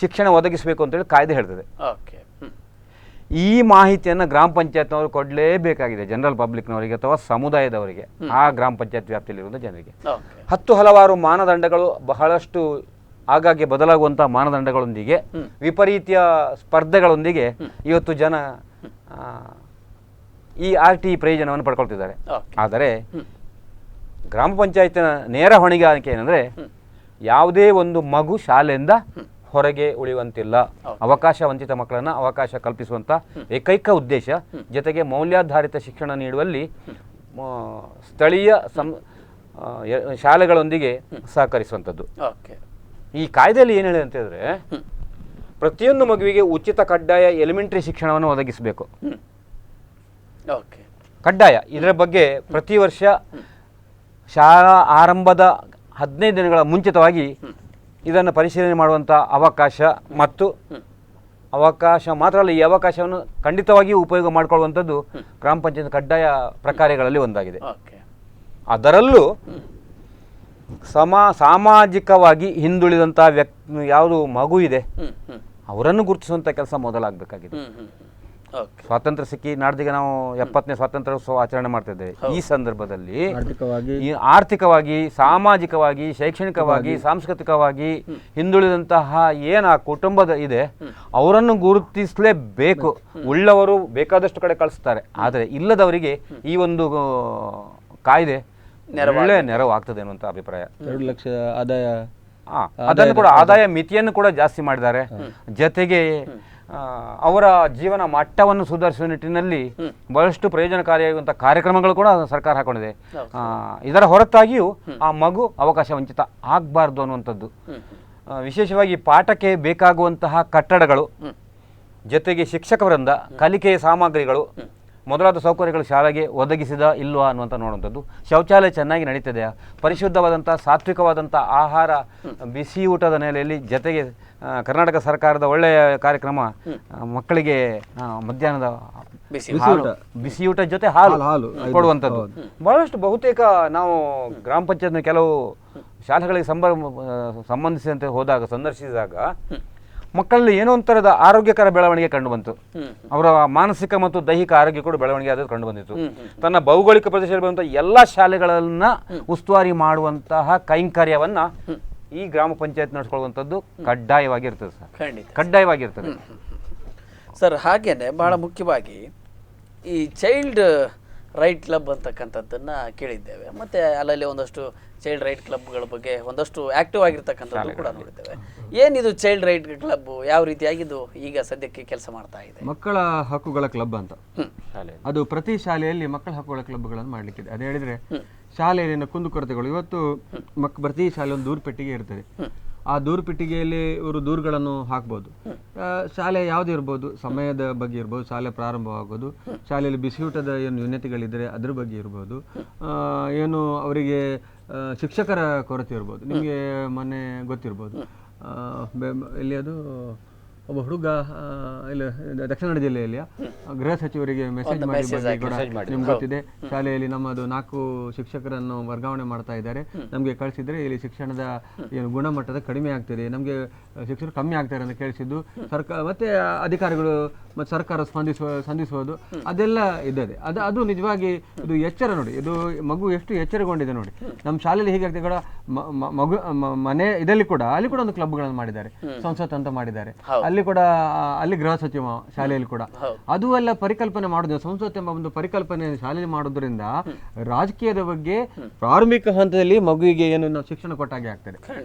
ಶಿಕ್ಷಣ ಒದಗಿಸಬೇಕು ಅಂತೇಳಿ ಕಾಯ್ದೆ ಹೇಳ್ತದೆ. ಈ ಮಾಹಿತಿಯನ್ನು ಗ್ರಾಮ ಪಂಚಾಯತ್ನವರು ಕೊಡಲೇಬೇಕಾಗಿದೆ, ಜನರಲ್ ಪಬ್ಲಿಕ್ನವರಿಗೆ ಅಥವಾ ಸಮುದಾಯದವರಿಗೆ, ಆ ಗ್ರಾಮ ಪಂಚಾಯತ್ ವ್ಯಾಪ್ತಿಯಲ್ಲಿರುವಂಥ ಜನರಿಗೆ. ಹಲವಾರು ಮಾನದಂಡಗಳು, ಬಹಳಷ್ಟು ಆಗಾಗ್ಗೆ ಬದಲಾಗುವಂಥ ಮಾನದಂಡಗಳೊಂದಿಗೆ, ವಿಪರೀತ ಸ್ಪರ್ಧೆಗಳೊಂದಿಗೆ ಇವತ್ತು ಜನ ಈ RTE ಪ್ರಯೋಜನವನ್ನು ಪಡ್ಕೊಳ್ತಿದ್ದಾರೆ. ಆದರೆ ಗ್ರಾಮ ಪಂಚಾಯತಿನ ನೇರ ಹೊಣೆಗಾರಿಕೆ ಏನಂದರೆ, ಯಾವುದೇ ಒಂದು ಮಗು ಶಾಲೆಯಿಂದ ಹೊರಗೆ ಉಳಿಯುವಂತಿಲ್ಲ, ಅವಕಾಶ ವಂಚಿತ ಮಕ್ಕಳನ್ನು ಅವಕಾಶ ಕಲ್ಪಿಸುವಂಥ ಏಕೈಕ ಉದ್ದೇಶ, ಜೊತೆಗೆ ಮೌಲ್ಯಾಧಾರಿತ ಶಿಕ್ಷಣ ನೀಡುವಲ್ಲಿ ಸ್ಥಳೀಯ ಶಾಲೆಗಳೊಂದಿಗೆ ಸಹಕರಿಸುವಂಥದ್ದು. ಓಕೆ. ಈ ಕಾಯ್ದೆಯಲ್ಲಿ ಏನು ಹೇಳಿದೆ ಅಂತ ಹೇಳಿದ್ರೆ, ಪ್ರತಿಯೊಂದು ಮಗುವಿಗೆ ಉಚಿತ ಕಡ್ಡಾಯ ಎಲಿಮೆಂಟರಿ ಶಿಕ್ಷಣವನ್ನು ಒದಗಿಸಬೇಕು. ಓಕೆ. ಕಡ್ಡಾಯ. ಇದರ ಬಗ್ಗೆ ಪ್ರತಿ ವರ್ಷ ಶಾಲಾ ಆರಂಭದ 15 ದಿನಗಳ ಮುಂಚಿತವಾಗಿ ಇದನ್ನು ಪರಿಶೀಲನೆ ಮಾಡುವಂಥ ಅವಕಾಶ ಮತ್ತು ಅವಕಾಶ ಮಾತ್ರ ಅಲ್ಲ, ಈ ಅವಕಾಶವನ್ನು ಖಂಡಿತವಾಗಿಯೂ ಉಪಯೋಗ ಮಾಡಿಕೊಳ್ಳುವಂಥದ್ದು ಗ್ರಾಮ ಪಂಚಾಯತ್ ಕಡ್ಡಾಯ ಪ್ರಕಾರಗಳಲ್ಲಿ ಒಂದಾಗಿದೆ. ಓಕೆ. ಅದರಲ್ಲೂ ಸಾಮಾಜಿಕವಾಗಿ ಹಿಂದುಳಿದಂಥ ಯಾವುದು ಮಗು ಇದೆ ಅವರನ್ನು ಗುರುತಿಸುವಂಥ ಕೆಲಸ ಮೊದಲಾಗಬೇಕಾಗಿದೆ. ಓಕೆ. ಸ್ವಾತಂತ್ರ್ಯ ಸಿಕ್ಕಿ ನಾಡ್ದಿಗೆ ನಾವು 70ನೇ ಸ್ವಾತಂತ್ರ್ಯೋತ್ಸವ ಆಚರಣೆ ಮಾಡ್ತಿದ್ದೇವೆ. ಈ ಸಂದರ್ಭದಲ್ಲಿ ಆರ್ಥಿಕವಾಗಿ, ಸಾಮಾಜಿಕವಾಗಿ, ಶೈಕ್ಷಣಿಕವಾಗಿ, ಸಾಂಸ್ಕೃತಿಕವಾಗಿ ಹಿಂದುಳಿದಂತಹ ಏನು ಆ ಕುಟುಂಬದ ಇದೆ ಅವರನ್ನು ಗುರುತಿಸಲೇಬೇಕು. ಉಳ್ಳವರು ಬೇಕಾದಷ್ಟು ಕಡೆ ಕಳಿಸ್ತಾರೆ, ಆದರೆ ಇಲ್ಲದವರಿಗೆ ಈ ಒಂದು ಕಾಯ್ದೆ ಒಳ್ಳೆ ನೆರವು ಆಗ್ತದೆ ಅನ್ನುವಂಥ ಅಭಿಪ್ರಾಯ. 2 ಲಕ್ಷ ಆದಾಯ, ಅದನ್ನು ಕೂಡ ಆದಾಯ ಮಿತಿಯನ್ನು ಕೂಡ ಜಾಸ್ತಿ ಮಾಡಿದ್ದಾರೆ. ಜೊತೆಗೆ ಅವರ ಜೀವನ ಮಟ್ಟವನ್ನು ಸುಧಾರಿಸುವ ನಿಟ್ಟಿನಲ್ಲಿ ಬಹಳಷ್ಟು ಪ್ರಯೋಜನಕಾರಿಯಾಗುವಂಥ ಕಾರ್ಯಕ್ರಮಗಳು ಕೂಡ ಸರ್ಕಾರ ಹಾಕೊಂಡಿದೆ. ಇದರ ಹೊರತಾಗಿಯೂ ಆ ಮಗು ಅವಕಾಶ ವಂಚಿತ ಆಗಬಾರ್ದು ಅನ್ನುವಂಥದ್ದು. ವಿಶೇಷವಾಗಿ ಪಾಠಕ್ಕೆ ಬೇಕಾಗುವಂತಹ ಕಟ್ಟಡಗಳು, ಜೊತೆಗೆ ಶಿಕ್ಷಕ ವೃಂದ, ಕಲಿಕೆಯ ಸಾಮಗ್ರಿಗಳು ಮೊದಲಾದ ಸೌಕರ್ಯಗಳು ಶಾಲೆಗೆ ಒದಗಿಸಿದ ಇಲ್ವಾ ಅನ್ನುವಂಥ ನೋಡುವಂಥದ್ದು. ಶೌಚಾಲಯ ಚೆನ್ನಾಗಿ ನಡೀತದೆಯಾ, ಪರಿಶುದ್ಧವಾದಂಥ ಸಾತ್ವಿಕವಾದಂಥ ಆಹಾರ, ಬಿಸಿ ಊಟದ ನೆಲೆಯಲ್ಲಿ, ಜೊತೆಗೆ ಕರ್ನಾಟಕ ಸರ್ಕಾರದ ಒಳ್ಳೆಯ ಕಾರ್ಯಕ್ರಮ ಮಕ್ಕಳಿಗೆ ಮಧ್ಯಾಹ್ನದ ಬಿಸಿಯೂಟ ಜೊತೆ ಹಾಲು ಕೊಡುವಂಥದ್ದು. ಬಹಳಷ್ಟು ಬಹುತೇಕ ನಾವು ಗ್ರಾಮ ಪಂಚಾಯತ್ನ ಕೆಲವು ಶಾಲೆಗಳಿಗೆ ಸಂಬಂಧಿಸಿದಂತೆ ಸಂದರ್ಶಿಸಿದಾಗ ಮಕ್ಕಳಲ್ಲಿ ಏನೋ ಒಂಥರದ ಆರೋಗ್ಯಕರ ಬೆಳವಣಿಗೆ ಕಂಡು ಬಂತು. ಅವರ ಮಾನಸಿಕ ಮತ್ತು ದೈಹಿಕ ಆರೋಗ್ಯ ಕೂಡ ಬೆಳವಣಿಗೆ ಆದದ್ದು ಕಂಡು ಬಂದಿತ್ತು. ತನ್ನ ಭೌಗೋಳಿಕ ಪ್ರದೇಶದಲ್ಲಿ ಬರುವಂತಹ ಎಲ್ಲ ಶಾಲೆಗಳನ್ನ ಉಸ್ತುವಾರಿ ಮಾಡುವಂತಹ ಕೈಂಕರ್ಯವನ್ನ ಈ ಗ್ರಾಮ ಪಂಚಾಯತ್ ನಡೆಸ್ಕೊಳ್ಳುವಂಥದ್ದು ಕಡ್ಡಾಯವಾಗಿರ್ತದೆ ಸರ್. ಕಡ್ಡಾಯವಾಗಿರ್ತದೆ ಸರ್. ಹಾಗೇನೆ ಬಹಳ ಮುಖ್ಯವಾಗಿ ಈ ಚೈಲ್ಡ್ ರೈಟ್ ಕ್ಲಬ್ ಅಂತಕ್ಕಂಥದ್ದನ್ನ ಕೇಳಿದ್ದೇವೆ, ಮತ್ತೆ ಅಲ್ಲಲ್ಲಿ ಒಂದಷ್ಟು ಚೈಲ್ಡ್ ರೈಟ್ ಕ್ಲಬ್ಗಳ ಬಗ್ಗೆ ಒಂದಷ್ಟು ಆಕ್ಟಿವ್ ಆಗಿರ್ತಕ್ಕಂಥದ್ದು ಕೂಡ ನೋಡಿದ್ದೇವೆ. ಏನಿದು ಚೈಲ್ಡ್ ರೈಟ್ ಕ್ಲಬ್, ಯಾವ ರೀತಿಯಾಗಿದ್ದು ಈಗ ಸದ್ಯಕ್ಕೆ ಕೆಲಸ ಮಾಡ್ತಾ ಇದೆ? ಮಕ್ಕಳ ಹಕ್ಕುಗಳ ಕ್ಲಬ್ ಅಂತ ಅದು ಪ್ರತಿ ಶಾಲೆಯಲ್ಲಿ ಮಕ್ಕಳ ಹಕ್ಕುಗಳ ಕ್ಲಬ್ಗಳನ್ನು ಮಾಡ್ಲಿಕ್ಕಿದೆ. ಅದೇ ಹೇಳಿದ್ರೆ ಶಾಲೆಯಲ್ಲಿನ ಕುಂದುಕೊರತೆಗಳು, ಇವತ್ತು ಪ್ರತಿ ಶಾಲೆ ಒಂದು ದೂರು ಪೆಟ್ಟಿಗೆ ಇರ್ತದೆ. ಆ ದೂರು ಪೆಟ್ಟಿಗೆಯಲ್ಲಿ ಇವರು ದೂರುಗಳನ್ನು ಹಾಕ್ಬೋದು. ಶಾಲೆ ಯಾವುದೇ ಇರ್ಬೋದು, ಸಮಯದ ಬಗ್ಗೆ ಇರ್ಬೋದು, ಶಾಲೆ ಪ್ರಾರಂಭವಾಗೋದು, ಶಾಲೆಯಲ್ಲಿ ಬಿಸಿಯೂಟದ ಏನು ನ್ಯೂನತೆಗಳಿದ್ದರೆ ಅದ್ರ ಬಗ್ಗೆ ಇರ್ಬೋದು, ಏನು ಅವರಿಗೆ ಶಿಕ್ಷಕರ ಕೊರತೆ ಇರ್ಬೋದು. ನಿಮಗೆ ಮೊನ್ನೆ ಗೊತ್ತಿರ್ಬೋದು, ಎಲ್ಲಿ ಅದು ಒಬ್ಬ ಹುಡುಗ ಇಲ್ಲಿ ದಕ್ಷಿಣ ಕನ್ನಡ ಜಿಲ್ಲೆಯಲ್ಲಿ ಗೃಹ ಸಚಿವರಿಗೆ ಮೆಸೇಜ್ ಮಾಡಿ ನಿಮ್ಗೆ ಗೊತ್ತಿದೆ, ಶಾಲೆಯಲ್ಲಿ ನಮ್ಮದು 4 ಶಿಕ್ಷಕರನ್ನು ವರ್ಗಾವಣೆ ಮಾಡ್ತಾ ಇದ್ದಾರೆ, ನಮಗೆ ಕಳಿಸಿದ್ರೆ ಇಲ್ಲಿ ಶಿಕ್ಷಣದ ಏನು ಗುಣಮಟ್ಟದ ಕಡಿಮೆ ಆಗ್ತಿದೆ, ನಮಗೆ ಶಿಕ್ಷಕರು ಕಮ್ಮಿ ಆಗ್ತಾರೆ ಅಂತ ಕೇಳಿಸಿದ್ದು. ಸರ್ಕಾರ ಮತ್ತೆ ಅಧಿಕಾರಿಗಳು ಮತ್ತು ಸರ್ಕಾರ ಸ್ಪಂದಿಸುವುದು ಅದೆಲ್ಲ ಇದ್ದದೆ. ಅದು ನಿಜವಾಗಿ ಇದು ಎಚ್ಚರ ನೋಡಿ, ಇದು ಮಗು ಎಷ್ಟು ಎಚ್ಚರಗೊಂಡಿದೆ ನೋಡಿ. ನಮ್ಮ ಶಾಲೆಯಲ್ಲಿ ಹೀಗಾಗ್ತದೆ ಕೂಡ, ಮಗು ಮನೆ ಇದರಲ್ಲಿ ಕೂಡ ಅಲ್ಲಿ ಕೂಡ ಒಂದು ಕ್ಲಬ್ಗಳನ್ನು ಮಾಡಿದ್ದಾರೆ, ಸಂಸತ್ ಅಂತ ಮಾಡಿದ್ದಾರೆ. ಅಲ್ಲಿ ಗೃಹ ಸಚಿವ ಶಾಲೆಯಲ್ಲಿ ಕೂಡ ಅದು ಎಲ್ಲ ಪರಿಕಲ್ಪನೆ ಮಾಡೋದು, ಸಂಸತ್ ಎಂಬ ಒಂದು ಪರಿಕಲ್ಪನೆ ಶಾಲೆಯಲ್ಲಿ ಮಾಡೋದ್ರಿಂದ ರಾಜಕೀಯದ ಬಗ್ಗೆ ಪ್ರಾರಂಭಿಕ ಹಂತದಲ್ಲಿ ಮಗುವಿಗೆ ಏನು ನಾವು ಶಿಕ್ಷಣ ಕೊಟ್ಟಾಗೆ ಆಗ್ತದೆ.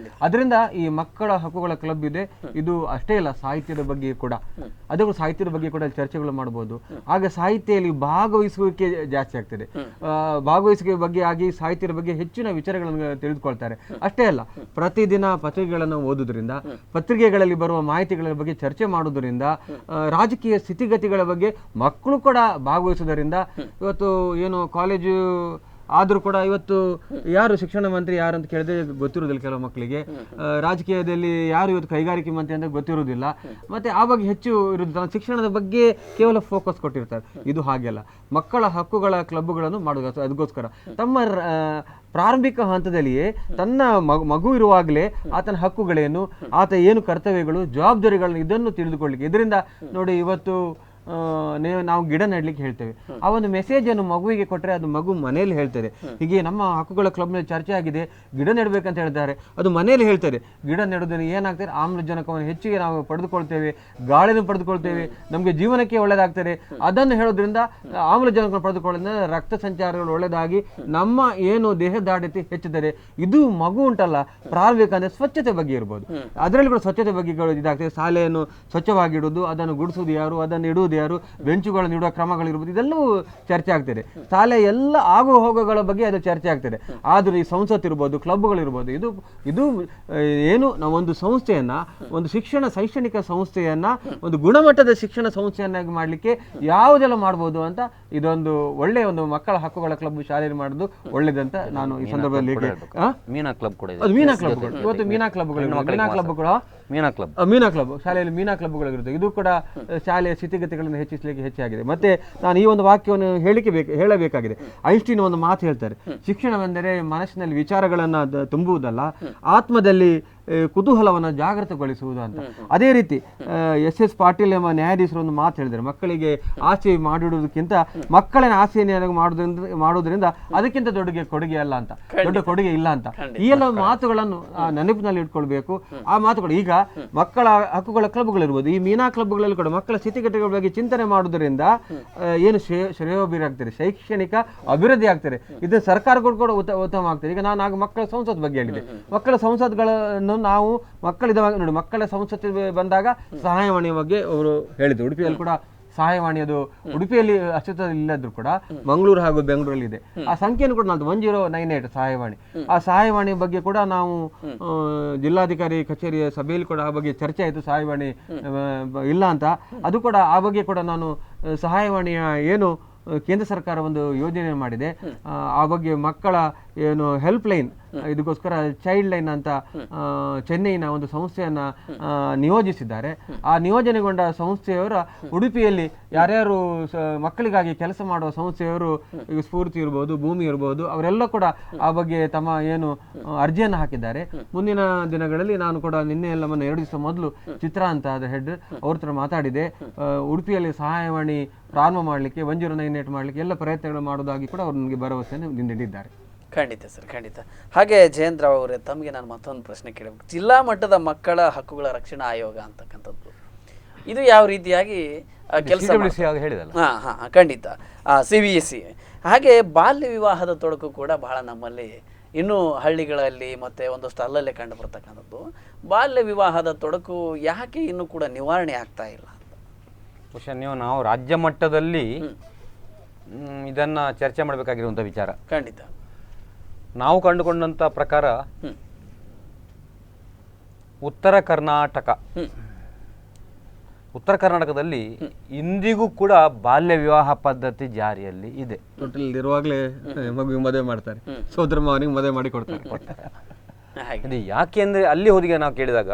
ಅದರಿಂದ ಈ ಮಕ್ಕಳ ಹಕ್ಕುಗಳ ಕ್ಲಬ್ ಇದೆ. ಇದು ಅಷ್ಟೇ ಅಲ್ಲ, ಸಾಹಿತ್ಯದ ಬಗ್ಗೆ ಕೂಡ, ಅದು ಸಾಹಿತ್ಯದ ಬಗ್ಗೆ ಕೂಡ ಚರ್ಚೆಗಳು ಮಾಡಬಹುದು. ಆಗ ಸಾಹಿತ್ಯದಲ್ಲಿ ಭಾಗವಹಿಸುವಿಕೆ ಜಾಸ್ತಿ ಆಗ್ತದೆ. ಭಾಗವಹಿಸುವಿಕೆ ಬಗ್ಗೆ ಆಗಿ ಸಾಹಿತ್ಯದ ಬಗ್ಗೆ ಹೆಚ್ಚಿನ ವಿಚಾರಗಳನ್ನು ತಿಳಿದುಕೊಳ್ತಾರೆ. ಅಷ್ಟೇ ಅಲ್ಲ, ಪ್ರತಿದಿನ ಪತ್ರಿಕೆಗಳನ್ನು ಓದುವುದರಿಂದ, ಪತ್ರಿಕೆಗಳಲ್ಲಿ ಬರುವ ಮಾಹಿತಿಗಳ ಬಗ್ಗೆ ಚರ್ಚೆ ಮಾಡುವುದರಿಂದ, ರಾಜಕೀಯ ಸ್ಥಿತಿಗತಿಗಳ ಬಗ್ಗೆ ಮಕ್ಕಳು ಕೂಡ ಭಾಗವಹಿಸುವುದರಿಂದ, ಇವತ್ತು ಏನು ಕಾಲೇಜು ಆದರೂ ಕೂಡ ಇವತ್ತು ಯಾರು ಶಿಕ್ಷಣ ಮಂತ್ರಿ ಯಾರು ಅಂತ ಕೇಳಿದ್ರೆ ಗೊತ್ತಿರುವುದಿಲ್ಲ ಕೆಲವು ಮಕ್ಕಳಿಗೆ, ರಾಜಕೀಯದಲ್ಲಿ ಯಾರು ಇವತ್ತು ಕೈಗಾರಿಕೆ ಮಂತ್ರಿ ಅಂತ ಗೊತ್ತಿರುವುದಿಲ್ಲ. ಮತ್ತೆ ಆ ಬಗ್ಗೆ ಹೆಚ್ಚು ಇರುವುದಿಲ್ಲ, ಶಿಕ್ಷಣದ ಬಗ್ಗೆ ಕೇವಲ ಫೋಕಸ್ ಕೊಟ್ಟಿರ್ತಾರೆ. ಇದು ಹಾಗೆಲ್ಲ ಮಕ್ಕಳ ಹಕ್ಕುಗಳ ಕ್ಲಬ್ಗಳನ್ನು ಮಾಡೋದು. ಅದಕ್ಕೋಸ್ಕರ ತಮ್ಮ ಪ್ರಾರಂಭಿಕ ಹಂತದಲ್ಲಿಯೇ ತನ್ನ ಮಗು ಇರುವಾಗಲೇ ಆತನ ಹಕ್ಕುಗಳೇನು, ಆತ ಏನು ಕರ್ತವ್ಯಗಳು, ಜವಾಬ್ದಾರಿಗಳನ್ನು ಇದನ್ನು ತಿಳಿದುಕೊಳ್ಳಿಕ್ಕೆ. ಇದರಿಂದ ನೋಡಿ, ಇವತ್ತು ನಾವು ಗಿಡ ನೆಡ್ಲಿಕ್ಕೆ ಹೇಳ್ತೇವೆ, ಆ ಒಂದು ಮೆಸೇಜ್ ಅನ್ನು ಮಗುವಿಗೆ ಕೊಟ್ಟರೆ ಅದು ಮಗು ಮನೆಯಲ್ಲಿ ಹೇಳ್ತದೆ. ಹೀಗೆ ನಮ್ಮ ಹಕ್ಕುಗಳ ಕ್ಲಬ್ನಲ್ಲಿ ಚರ್ಚೆ ಆಗಿದೆ, ಗಿಡ ನೆಡಬೇಕಂತ ಹೇಳ್ತಾರೆ, ಅದು ಮನೆಯಲ್ಲಿ ಹೇಳ್ತಾರೆ. ಗಿಡ ನೆಡೋದ್ರಿಂದ ಏನಾಗ್ತದೆ, ಆಮ್ಲಜನಕವನ್ನು ಹೆಚ್ಚಿಗೆ ನಾವು ಪಡೆದುಕೊಳ್ತೇವೆ, ಗಾಳಿಯನ್ನು ಪಡೆದುಕೊಳ್ತೇವೆ, ನಮಗೆ ಜೀವನಕ್ಕೆ ಒಳ್ಳೆಯದಾಗ್ತದೆ. ಅದನ್ನು ಹೇಳೋದ್ರಿಂದ ಆಮ್ಲಜನಕವನ್ನು ಪಡೆದುಕೊಳ್ಳೋದ್ರಿಂದ ರಕ್ತ ಸಂಚಾರಗಳು ಒಳ್ಳೆಯದಾಗಿ ನಮ್ಮ ಏನು ದೇಹದಾಢ್ಯತೆ ಹೆಚ್ಚುತ್ತದೆ. ಇದು ಮಗು ಉಂಟಲ್ಲ, ಪ್ರಾರಂಭಿಕ ಅಂದರೆ ಸ್ವಚ್ಛತೆ ಬಗ್ಗೆ ಇರ್ಬೋದು, ಅದರಲ್ಲಿ ಕೂಡ ಸ್ವಚ್ಛತೆ ಬಗ್ಗೆ ಇದಾಗ್ತದೆ. ಶಾಲೆಯನ್ನು ಸ್ವಚ್ಛವಾಗಿಡುವುದು, ಅದನ್ನು ಗುಡಿಸುವುದು ಯಾರು, ಅದನ್ನು ಇಡುವುದು ನೀಡುವುದು ಯಾರು, ಬೆಂಚುಗಳನ್ನು ನೀಡುವ ಕ್ರಮಗಳಿರ್ಬೋದು, ಇದೆಲ್ಲವೂ ಚರ್ಚೆ ಆಗ್ತದೆ. ಶಾಲೆ ಎಲ್ಲ ಆಗು ಹೋಗುಗಳ ಬಗ್ಗೆ ಅದು ಚರ್ಚೆ ಆಗ್ತದೆ. ಆದರೂ ಈ ಸಂಸತ್ ಇರ್ಬೋದು, ಕ್ಲಬ್ಗಳಿರ್ಬೋದು, ಇದು ಏನು ನಾವೊಂದು ಸಂಸ್ಥೆಯನ್ನ, ಒಂದು ಶೈಕ್ಷಣಿಕ ಸಂಸ್ಥೆಯನ್ನ ಒಂದು ಗುಣಮಟ್ಟದ ಶಿಕ್ಷಣ ಸಂಸ್ಥೆಯನ್ನಾಗಿ ಮಾಡಲಿಕ್ಕೆ ಯಾವುದೆಲ್ಲ ಮಾಡ್ಬೋದು ಅಂತ ಇದೊಂದು ಒಳ್ಳೆಯ ಒಂದು ಮಕ್ಕಳ ಹಕ್ಕುಗಳ ಕ್ಲಬ್ ಶಾಲೆಯಲ್ಲಿ ಮಾಡೋದು ಒಳ್ಳೇದಂತ ನಾನು ಈ ಸಂದರ್ಭದಲ್ಲಿ ಮೀನಾ ಕ್ಲಬ್ ಕೂಡ ಅದು ಮೀನಾ ಕ್ಲಬ್ಗಳು, ಇವತ್ತು ಮೀನಾ ಕ್ಲಬ್ ಶಾಲೆಯಲ್ಲಿ ಮೀನಾ ಕ್ಲಬ್ಗಳಿರುತ್ತೆ. ಇದು ಕೂಡ ಶಾಲೆಯ ಸ್ಥಿತಿಗತಿಗಳನ್ನು ಹೆಚ್ಚಿಸಲಿಕ್ಕೆ ಹೆಚ್ಚಾಗಿದೆ. ಮತ್ತೆ ನಾನು ಈ ಒಂದು ವಾಕ್ಯವನ್ನು ಹೇಳಬೇಕಾಗಿದೆ. ಐನ್ಸ್ಟೀನ್ ಒಂದು ಮಾತು ಹೇಳ್ತಾರೆ, ಶಿಕ್ಷಣವೆಂದರೆ ಮನಸ್ಸಿನಲ್ಲಿ ವಿಚಾರಗಳನ್ನು ತುಂಬುವುದಲ್ಲ, ಆತ್ಮದಲ್ಲಿ ಕುತೂಹಲವನ್ನು ಜಾಗೃತಗೊಳಿಸುವುದು ಅಂತ. ಅದೇ ರೀತಿ ಎಸ್ ಪಾಟೀಲ್ ಎಂಬ ನ್ಯಾಯಾಧೀಶರು ಒಂದು ಮಾತು ಹೇಳಿದ್ದಾರೆ, ಮಕ್ಕಳಿಗೆ ಆಸೆ ಮಾಡಿಡುವುದಕ್ಕಿಂತ ಮಕ್ಕಳನ್ನ ಆಸೆಯನ್ನು ಮಾಡೋದ್ರಿಂದ ಅದಕ್ಕಿಂತ ದೊಡ್ಡ ಕೊಡುಗೆ ಅಲ್ಲ ಅಂತ, ದೊಡ್ಡ ಕೊಡುಗೆ ಇಲ್ಲ ಅಂತ. ಈ ಎಲ್ಲ ಮಾತುಗಳನ್ನು ನೆನಪಿನಲ್ಲಿ ಇಟ್ಕೊಳ್ಬೇಕು. ಆ ಮಾತುಗಳು ಈಗ ಮಕ್ಕಳ ಹಕ್ಕುಗಳ ಕ್ಲಬ್ಗಳಿರ್ಬೋದು, ಈ ಮೀನಾ ಕ್ಲಬ್ಗಳಲ್ಲಿ ಕೂಡ ಮಕ್ಕಳ ಸ್ಥಿತಿಗತಿಗಳ ಬಗ್ಗೆ ಚಿಂತನೆ ಮಾಡುವುದರಿಂದ ಏನು ಶ್ರೇಯೋಭಿವೃದ್ಧಿ ಆಗ್ತಾರೆ, ಶೈಕ್ಷಣಿಕ ಅಭಿವೃದ್ಧಿ ಆಗ್ತಾರೆ. ಇದು ಸರ್ಕಾರಗಳು ಕೂಡ ಉತ್ತಮ ಆಗ್ತದೆ. ಈಗ ನಾನು ಮಕ್ಕಳ ಸಂಸತ್ ಬಗ್ಗೆ ಹೇಳಿದೆ. ಮಕ್ಕಳ ಸಂಸತ್ಗಳನ್ನು ನಾವು ನೋಡಿ, ಮಕ್ಕಳ ಸಂಸತ್ ಬಂದಾಗ ಸಹಾಯವಾಣಿಯ ಬಗ್ಗೆ ಅವರು ಹೇಳಿದ್ರು. ಉಡುಪಿಯಲ್ಲಿ ಕೂಡ ಸಹಾಯವಾಣಿ, ಅದು ಉಡುಪಿಯಲ್ಲಿ ಅಸ್ತಿತ್ವದಲ್ಲಿ ಇಲ್ಲದ್ರು ಕೂಡ ಮಂಗಳೂರು ಹಾಗೂ ಬೆಂಗಳೂರಲ್ಲಿ ಇದೆ. ಆ ಸಂಖ್ಯೆಯನ್ನು ಕೂಡ ನಾವು 1098 ಸಹಾಯವಾಣಿ. ಆ ಸಹಾಯವಾಣಿ ಬಗ್ಗೆ ಕೂಡ ನಾವು ಜಿಲ್ಲಾಧಿಕಾರಿ ಕಚೇರಿಯ ಸಭೆಯಲ್ಲಿ ಕೂಡ ಆ ಬಗ್ಗೆ ಚರ್ಚೆ ಆಯಿತು, ಸಹಾಯವಾಣಿ ಇಲ್ಲ ಅಂತ. ಅದು ಕೂಡ ಆ ಬಗ್ಗೆ ಕೂಡ ನಾನು ಸಹಾಯವಾಣಿಯ ಏನು ಕೇಂದ್ರ ಸರ್ಕಾರ ಒಂದು ಯೋಜನೆ ಮಾಡಿದೆ, ಆ ಬಗ್ಗೆ ಮಕ್ಕಳ ಏನು ಹೆಲ್ಪ್ ಲೈನ್, ಇದಕ್ಕೋಸ್ಕರ ಚೈಲ್ಡ್ ಲೈನ್ ಅಂತ ಚೆನ್ನೈನ ಒಂದು ಸಂಸ್ಥೆಯನ್ನ ನಿಯೋಜಿಸಿದ್ದಾರೆ. ಆ ನಿಯೋಜನೆಗೊಂಡ ಸಂಸ್ಥೆಯವರ ಉಡುಪಿಯಲ್ಲಿ ಯಾರ್ಯಾರು ಮಕ್ಕಳಿಗಾಗಿ ಕೆಲಸ ಮಾಡುವ ಸಂಸ್ಥೆಯವರು, ಈಗ ಸ್ಫೂರ್ತಿ ಇರ್ಬೋದು, ಭೂಮಿ ಇರ್ಬೋದು, ಅವರೆಲ್ಲ ಕೂಡ ಆ ಬಗ್ಗೆ ತಮ್ಮ ಏನು ಅರ್ಜಿಯನ್ನು ಹಾಕಿದ್ದಾರೆ. ಮುಂದಿನ ದಿನಗಳಲ್ಲಿ ನಾನು ಕೂಡ ನಿನ್ನೆ ಎಲ್ಲ 2 ದಿವಸ ಮೊದಲು ಚಿತ್ರ ಅಂತ ಅದ ಹೆಡ್ ಅವ್ರ ಹತ್ರ ಮಾತಾಡಿದೆ. ಉಡುಪಿಯಲ್ಲಿ ಸಹಾಯವಾಣಿ ಪ್ರಾರಂಭ ಮಾಡಲಿಕ್ಕೆ 1098 ಮಾಡಲಿಕ್ಕೆ ಎಲ್ಲ ಪ್ರಯತ್ನಗಳು ಮಾಡೋದಾಗಿ ಕೂಡ ಅವ್ರು ನನಗೆ ಭರವಸೆಯನ್ನು ನೀಡಿದ್ದಾರೆ. ಖಂಡಿತ ಸರ್, ಖಂಡಿತ. ಹಾಗೆ ಜಯೇಂದ್ರ ಅವರೇ, ತಮಗೆ ನಾನು ಮತ್ತೊಂದು ಪ್ರಶ್ನೆ ಕೇಳಬೇಕು. ಜಿಲ್ಲಾ ಮಟ್ಟದ ಮಕ್ಕಳ ಹಕ್ಕುಗಳ ರಕ್ಷಣಾ ಆಯೋಗ ಅಂತಕ್ಕಂಥದ್ದು ಇದು ಯಾವ ರೀತಿಯಾಗಿ ಕೆಲಸ ಹೇಳಿದಲ್ಲ? ಖಂಡಿತ. CBSE ಹಾಗೆ ಬಾಲ್ಯ ವಿವಾಹದ ತೊಡಕು ಕೂಡ ಬಹಳ ನಮ್ಮಲ್ಲಿ ಇನ್ನೂ ಹಳ್ಳಿಗಳಲ್ಲಿ ಮತ್ತು ಒಂದಷ್ಟು ಅಲ್ಲಲ್ಲೇ ಕಂಡು ಬರ್ತಕ್ಕಂಥದ್ದು. ಬಾಲ್ಯ ವಿವಾಹದ ತೊಡಕು ಯಾಕೆ ಇನ್ನೂ ಕೂಡ ನಿವಾರಣೆ ಆಗ್ತಾ ಇಲ್ಲ ಅಂತ ಬಹುಶಃ ನಾವು ರಾಜ್ಯ ಮಟ್ಟದಲ್ಲಿ ಇದನ್ನ ಚರ್ಚೆ ಮಾಡಬೇಕಾಗಿರುವಂಥ ವಿಚಾರ. ಖಂಡಿತ. ನಾವು ಕಂಡುಕೊಂಡಂಥ ಪ್ರಕಾರ ಉತ್ತರ ಕರ್ನಾಟಕದಲ್ಲಿ ಇಂದಿಗೂ ಕೂಡ ಬಾಲ್ಯ ವಿವಾಹ ಪದ್ಧತಿ ಜಾರಿಯಲ್ಲಿ ಇದೆ. ಇರುವಾಗಲೇ ಮಗುವಿಗೆ ಮದುವೆ ಮಾಡ್ತಾರೆ, ಸೋದರ ಮಾವನಿಗೆ ಮದುವೆ ಮಾಡಿ ಕೊಡ್ತಾರೆ. ಇದು ಯಾಕೆ ಅಂದರೆ ಅಲ್ಲಿ ಹೋದಿಗೆ ನಾವು ಕೇಳಿದಾಗ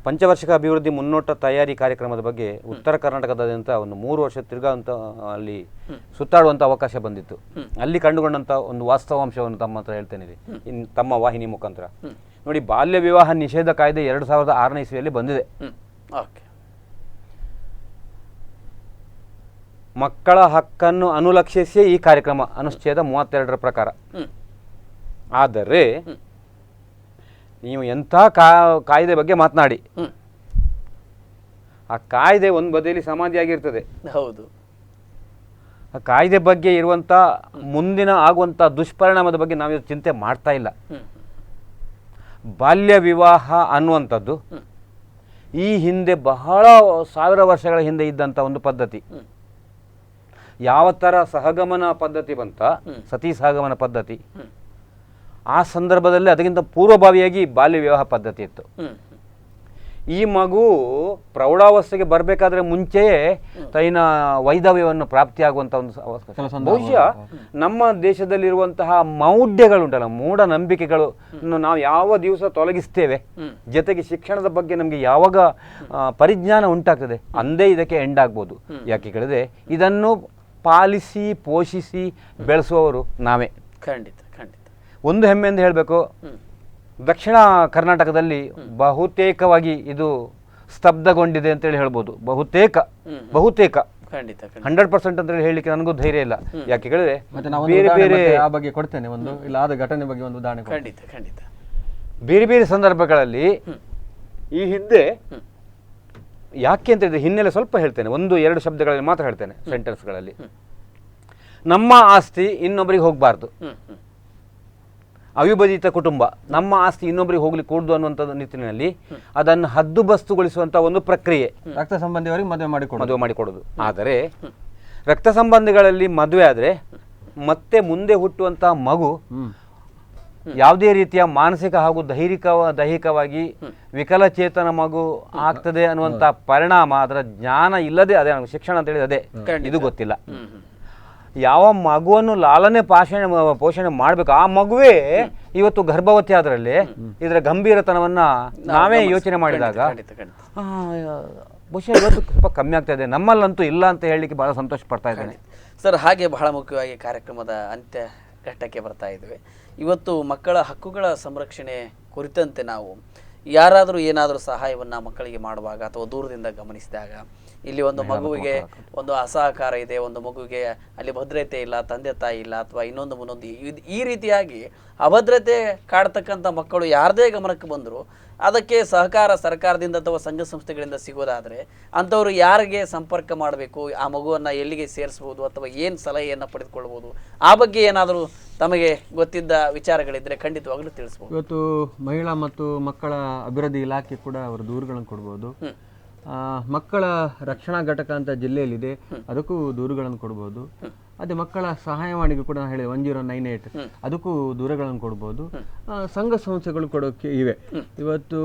ಪಂಚವಾರ್ಷಿಕ ಅಭಿವೃದ್ಧಿ ಮುನ್ನೋಟ ತಯಾರಿ ಕಾರ್ಯಕ್ರಮದ ಬಗ್ಗೆ ಉತ್ತರ ಕರ್ನಾಟಕದಾದ್ಯಂತ ಒಂದು 3 ವರ್ಷ ತಿರ್ಗಾಂತ ಅಲ್ಲಿ ಸುತ್ತಾಡುವಂಥ ಅವಕಾಶ ಬಂದಿತ್ತು. ಅಲ್ಲಿ ಕಂಡುಕೊಂಡಂಥ ಒಂದು ವಾಸ್ತವಾಂಶವನ್ನು ತಮ್ಮ ಹತ್ರ ಹೇಳ್ತೇನೆ ತಮ್ಮ ವಾಹಿನಿ ಮುಖಾಂತರ. ನೋಡಿ, ಬಾಲ್ಯ ವಿವಾಹ ನಿಷೇಧ ಕಾಯ್ದೆ 2006ನೇ ಇಸ್ವಿಯಲ್ಲಿ ಬಂದಿದೆ. ಮಕ್ಕಳ ಹಕ್ಕನ್ನು ಅನುಲಕ್ಷಿಸಿ ಈ ಕಾರ್ಯಕ್ರಮ ಅನುಚ್ಛೇದ 32ರ ಪ್ರಕಾರ. ಆದರೆ ನೀವು ಎಂಥ ಕಾಯ್ದೆ ಬಗ್ಗೆ ಮಾತನಾಡಿ, ಆ ಕಾಯ್ದೆ ಒಂದು ಬದಿಯಲ್ಲಿ ಸಮಾಧಿಯಾಗಿರ್ತದೆ. ಹೌದು. ಆ ಕಾಯ್ದೆ ಬಗ್ಗೆ ಇರುವಂಥ ಮುಂದಿನ ಆಗುವಂಥ ದುಷ್ಪರಿಣಾಮದ ಬಗ್ಗೆ ನಾವು ಚಿಂತೆ ಮಾಡ್ತಾ ಇಲ್ಲ. ಬಾಲ್ಯ ವಿವಾಹ ಅನ್ನುವಂಥದ್ದು ಈ ಹಿಂದೆ ಬಹಳ 1000 ವರ್ಷಗಳ ಹಿಂದೆ ಇದ್ದಂಥ ಒಂದು ಪದ್ಧತಿ. ಯಾವ ಥರ ಸಹಗಮನ ಪದ್ಧತಿ ಬಂತ, ಸತಿ ಸಹಗಮನ ಪದ್ಧತಿ, ಆ ಸಂದರ್ಭದಲ್ಲಿ ಅದಕ್ಕಿಂತ ಪೂರ್ವಭಾವಿಯಾಗಿ ಬಾಲ್ಯ ವಿವಾಹ ಪದ್ಧತಿ ಇತ್ತು. ಈ ಮಗು ಪ್ರೌಢಾವಸ್ಥೆಗೆ ಬರಬೇಕಾದ್ರೆ ಮುಂಚೆಯೇ ತೈನ ವೈಧವ್ಯವನ್ನು ಪ್ರಾಪ್ತಿಯಾಗುವಂಥ ಒಂದು ಅವಕಾಶ. ಬಹುಶಃ ನಮ್ಮ ದೇಶದಲ್ಲಿರುವಂತಹ ಮೌಢ್ಯಗಳುಂಟಲ್ಲ, ಮೂಢನಂಬಿಕೆಗಳು ನಾವು ಯಾವ ದಿವಸ ತೊಲಗಿಸ್ತೇವೆ, ಜೊತೆಗೆ ಶಿಕ್ಷಣದ ಬಗ್ಗೆ ನಮಗೆ ಯಾವಾಗ ಪರಿಜ್ಞಾನ ಉಂಟಾಗ್ತದೆ ಅಂದೇ ಇದಕ್ಕೆ ಎಂಡ್ ಆಗ್ಬೋದು. ಯಾಕೆ ಕೇಳಿದ್ರೆ ಇದನ್ನು ಪಾಲಿಸಿ ಪೋಷಿಸಿ ಬೆಳೆಸುವವರು ನಾವೇ. ಖಂಡಿತ ಖಂಡಿತ. ಒಂದು ಹೆಮ್ಮೆಯಿಂದ ಹೇಳಬೇಕು, ದಕ್ಷಿಣ ಕರ್ನಾಟಕದಲ್ಲಿ ಬಹುತೇಕವಾಗಿ ಇದು ಸ್ತಬ್ಧಗೊಂಡಿದೆ ಅಂತೇಳಿ ಹೇಳ್ಬೋದು. ಬಹುತೇಕ 100% ಅಂತೇಳಿ ಹೇಳಲಿಕ್ಕೆ ನನಗೂ ಧೈರ್ಯ ಇಲ್ಲ. ಯಾಕೆ ಹೇಳಿದ್ರೆ ಬೇರೆ ಬೇರೆ ಆ ಬಗ್ಗೆ ಕೊಡ್ತೇನೆ, ಒಂದು ಇಲ್ಲ ಆದ ಘಟನೆ ಬಗ್ಗೆ ಒಂದು ಉದಾಹರಣೆ. ಖಂಡಿತ ಖಂಡಿತ. ಬೇರೆ ಬೇರೆ ಸಂದರ್ಭಗಳಲ್ಲಿ ಈ ಹಿಂದೆ ಯಾಕೆ ಅಂತ ಹೇಳಿದ್ರೆ ಹಿನ್ನೆಲೆ ಸ್ವಲ್ಪ ಹೇಳ್ತೇನೆ, 1-2 ಶಬ್ದಗಳಲ್ಲಿ ಮಾತ್ರ ಹೇಳ್ತೇನೆ, ಸೆಂಟೆನ್ಸ್ಗಳಲ್ಲಿ. ನಮ್ಮ ಆಸ್ತಿ ಇನ್ನೊಬ್ಬರಿಗೆ ಹೋಗಬಾರ್ದು, ಅವಿಭಜಿತ ಕುಟುಂಬ, ನಮ್ಮ ಆಸ್ತಿ ಇನ್ನೊಬ್ಬರಿಗೆ ಹೋಗ್ಲಿಕ್ಕೆ ಕೂಡುದು ಅನ್ನುವಂಥ ನಿಟ್ಟಿನಲ್ಲಿ ಅದನ್ನು ಹದ್ದುಬಸ್ತುಗೊಳಿಸುವಂಥ ಒಂದು ಪ್ರಕ್ರಿಯೆ, ರಕ್ತ ಸಂಬಂಧಿಯವರಿಗೆ ಮದುವೆ ಮಾಡಿಕೊಡೋದು. ಆದರೆ ರಕ್ತ ಸಂಬಂಧಿಗಳಲ್ಲಿ ಮದುವೆ ಆದರೆ ಮತ್ತೆ ಮುಂದೆ ಹುಟ್ಟುವಂಥ ಮಗು ಯಾವುದೇ ರೀತಿಯ ಮಾನಸಿಕ ಹಾಗೂ ದೈಹಿಕವಾಗಿ ವಿಕಲಚೇತನ ಮಗು ಆಗ್ತದೆ ಅನ್ನುವಂಥ ಪರಿಣಾಮ, ಅದರ ಜ್ಞಾನ ಇಲ್ಲದೆ, ಅದೇ ಶಿಕ್ಷಣ ಅಂತ ಹೇಳಿದ್ರೆ ಅದೇ, ಇದು ಗೊತ್ತಿಲ್ಲ. ಯಾವ ಮಗುವನ್ನು ಲಾಲನೆ ಪೋಷಣೆ ಮಾಡಬೇಕು ಆ ಮಗುವೇ ಇವತ್ತು ಗರ್ಭವತಿ ಆದ್ರಲ್ಲಿ ಇದರ ಗಂಭೀರತನವನ್ನ ನಾವೇ ಯೋಚನೆ ಮಾಡಿದಾಗ ಬಹುಶಃ ಇವತ್ತು ಸ್ವಲ್ಪ ಕಮ್ಮಿ ಆಗ್ತಾ ಇದೆ. ನಮ್ಮಲ್ಲಂತೂ ಇಲ್ಲ ಅಂತ ಹೇಳಲಿಕ್ಕೆ ಬಹಳ ಸಂತೋಷ ಪಡ್ತಾ ಇದ್ದೇನೆ ಸರ್. ಹಾಗೆ ಬಹಳ ಮುಖ್ಯವಾಗಿ ಕಾರ್ಯಕ್ರಮದ ಅಂತ್ಯ ಘಟ್ಟಕ್ಕೆ ಬರ್ತಾ ಇದ್ವಿ. ಇವತ್ತು ಮಕ್ಕಳ ಹಕ್ಕುಗಳ ಸಂರಕ್ಷಣೆ ಕುರಿತಂತೆ ನಾವು ಯಾರಾದರೂ ಏನಾದರೂ ಸಹಾಯವನ್ನು ಮಕ್ಕಳಿಗೆ ಮಾಡುವಾಗ ಅಥವಾ ದೂರದಿಂದ ಗಮನಿಸಿದಾಗ ಇಲ್ಲಿ ಒಂದು ಮಗುವಿಗೆ ಒಂದು ಅಸಹಕಾರ ಇದೆ, ಒಂದು ಮಗುವಿಗೆ ಅಲ್ಲಿ ಭದ್ರತೆ ಇಲ್ಲ, ತಂದೆ ತಾಯಿ ಇಲ್ಲ, ಅಥವಾ ಇನ್ನೊಂದು ಈ ರೀತಿಯಾಗಿ ಅಭದ್ರತೆ ಕಾಡ್ತಕ್ಕಂಥ ಮಕ್ಕಳು ಯಾರದೇ ಗಮನಕ್ಕೆ ಬಂದರೂ ಅದಕ್ಕೆ ಸಹಕಾರ ಸರ್ಕಾರದಿಂದ ಅಥವಾ ಸಂಘ ಸಂಸ್ಥೆಗಳಿಂದ ಸಿಗೋದಾದರೆ ಅಂಥವ್ರು ಯಾರಿಗೆ ಸಂಪರ್ಕ ಮಾಡಬೇಕು, ಆ ಮಗುವನ್ನು ಎಲ್ಲಿಗೆ ಸೇರಿಸ್ಬೋದು ಅಥವಾ ಏನು ಸಲಹೆಯನ್ನು ಪಡೆದುಕೊಳ್ಬೋದು, ಆ ಬಗ್ಗೆ ಏನಾದರೂ ತಮಗೆ ಗೊತ್ತಿದ್ದ ವಿಚಾರಗಳಿದ್ದರೆ ಖಂಡಿತವಾಗ್ಲೂ ತಿಳಿಸ್ಬೋದು. ಇವತ್ತು ಮಹಿಳಾ ಮತ್ತು ಮಕ್ಕಳ ಅಭಿವೃದ್ಧಿ ಇಲಾಖೆ ಕೂಡ ಅವರು ದೂರುಗಳನ್ನು ಕೊಡ್ಬೋದು. ಮಕ್ಕಳ ರಕ್ಷಣಾ ಘಟಕ ಅಂತ ಜಿಲ್ಲೆಯಲ್ಲಿದೆ, ಅದಕ್ಕೂ ದೂರುಗಳನ್ನು ಕೊಡ್ಬೋದು. ಅದೇ ಮಕ್ಕಳ ಸಹಾಯವಾಣಿಗೆ ಕೂಡ ನಾನು ಹೇಳಿದೆ 1098 ಅದಕ್ಕೂ ದೂರುಗಳನ್ನು ಕೊಡ್ಬೋದು. ಸಂಘ ಸಂಸ್ಥೆಗಳು ಕೊಡೋಕ್ಕೆ ಇವೆ. ಇವತ್ತು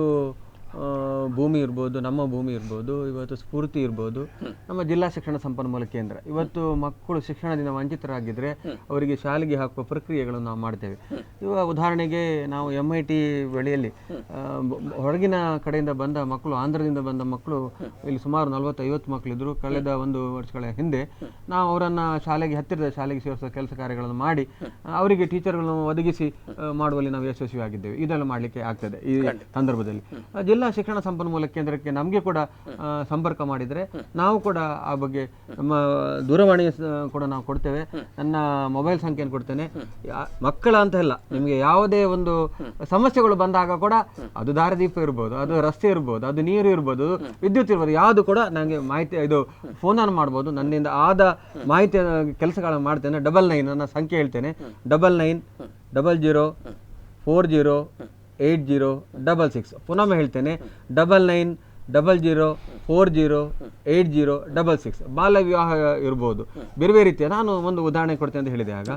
ಭೂಮಿ ಇರ್ಬೋದು, ನಮ್ಮ ಭೂಮಿ ಇರ್ಬೋದು, ಇವತ್ತು ಸ್ಫೂರ್ತಿ ಇರ್ಬೋದು, ನಮ್ಮ ಜಿಲ್ಲಾ ಶಿಕ್ಷಣ ಸಂಪನ್ಮೂಲ ಕೇಂದ್ರ. ಇವತ್ತು ಮಕ್ಕಳು ಶಿಕ್ಷಣದಿಂದ ವಂಚಿತರಾಗಿದ್ದರೆ ಅವರಿಗೆ ಶಾಲೆಗೆ ಹಾಕುವ ಪ್ರಕ್ರಿಯೆಗಳನ್ನು ನಾವು ಮಾಡ್ತೇವೆ. ಇವಾಗ ಉದಾಹರಣೆಗೆ ನಾವು MIT ಬಳಿಯಲ್ಲಿ ಹೊರಗಿನ ಕಡೆಯಿಂದ ಬಂದ ಮಕ್ಕಳು, ಆಂಧ್ರದಿಂದ ಬಂದ ಮಕ್ಕಳು ಇಲ್ಲಿ ಸುಮಾರು 40-50 ಮಕ್ಕಳಿದ್ರು. ಕಳೆದ 1 ವರ್ಷಗಳ ಹಿಂದೆ ನಾವು ಅವರನ್ನು ಹತ್ತಿರದ ಶಾಲೆಗೆ ಸೇರಿಸುವ ಕೆಲಸ ಕಾರ್ಯಗಳನ್ನು ಮಾಡಿ ಅವರಿಗೆ ಟೀಚರ್ಗಳನ್ನು ಒದಗಿಸಿ ಮಾಡುವಲ್ಲಿ ನಾವು ಯಶಸ್ವಿಯಾಗಿದ್ದೇವೆ. ಇದೆಲ್ಲ ಮಾಡಲಿಕ್ಕೆ ಆಗ್ತದೆ ಈ ಸಂದರ್ಭದಲ್ಲಿ. ಜಿಲ್ಲಾ ಶಿಕ್ಷಣ ಸಂಪನ್ಮೂಲ ಕೇಂದ್ರಕ್ಕೆ ನಮಗೆ ಕೂಡ ಸಂಪರ್ಕ ಮಾಡಿದರೆ ನಾವು ಕೂಡ ಆ ಬಗ್ಗೆ ನಮ್ಮ ದೂರವಾಣಿ ಕೂಡ ನಾವು ಕೊಡ್ತೇವೆ. ನನ್ನ ಮೊಬೈಲ್ ಸಂಖ್ಯೆಯನ್ನು ಕೊಡ್ತೇನೆ. ಮಕ್ಕಳ ಅಂತ ಇಲ್ಲ, ನಿಮಗೆ ಯಾವುದೇ ಒಂದು ಸಮಸ್ಯೆಗಳು ಬಂದಾಗ ಕೂಡ ಅದು ದಾರಿದೀಪ ಇರ್ಬೋದು, ಅದು ರಸ್ತೆ ಇರ್ಬೋದು, ಅದು ನೀರು ಇರ್ಬೋದು, ವಿದ್ಯುತ್ ಇರ್ಬೋದು, ಯಾವುದು ಕೂಡ ನನಗೆ ಮಾಹಿತಿ ಇದು ಫೋನನ್ನು ಮಾಡ್ಬೋದು. ನನ್ನಿಂದ ಆದ ಮಾಹಿತಿ ಕೆಲಸಗಳನ್ನು ಮಾಡ್ತೇನೆ. 99 ನನ್ನ ಸಂಖ್ಯೆ ಹೇಳ್ತೇನೆ, 9900408066. ಪುನಃ ಹೇಳ್ತೇನೆ, 9900408066. ಬಾಲ್ಯ ವಿವಾಹ ಇರ್ಬೋದು, ಬೇರೆ ಬೇರೆ ರೀತಿಯ. ನಾನು ಒಂದು ಉದಾಹರಣೆ ಕೊಡ್ತೇನೆ ಅಂತ ಹೇಳಿದೆ. ಆಗ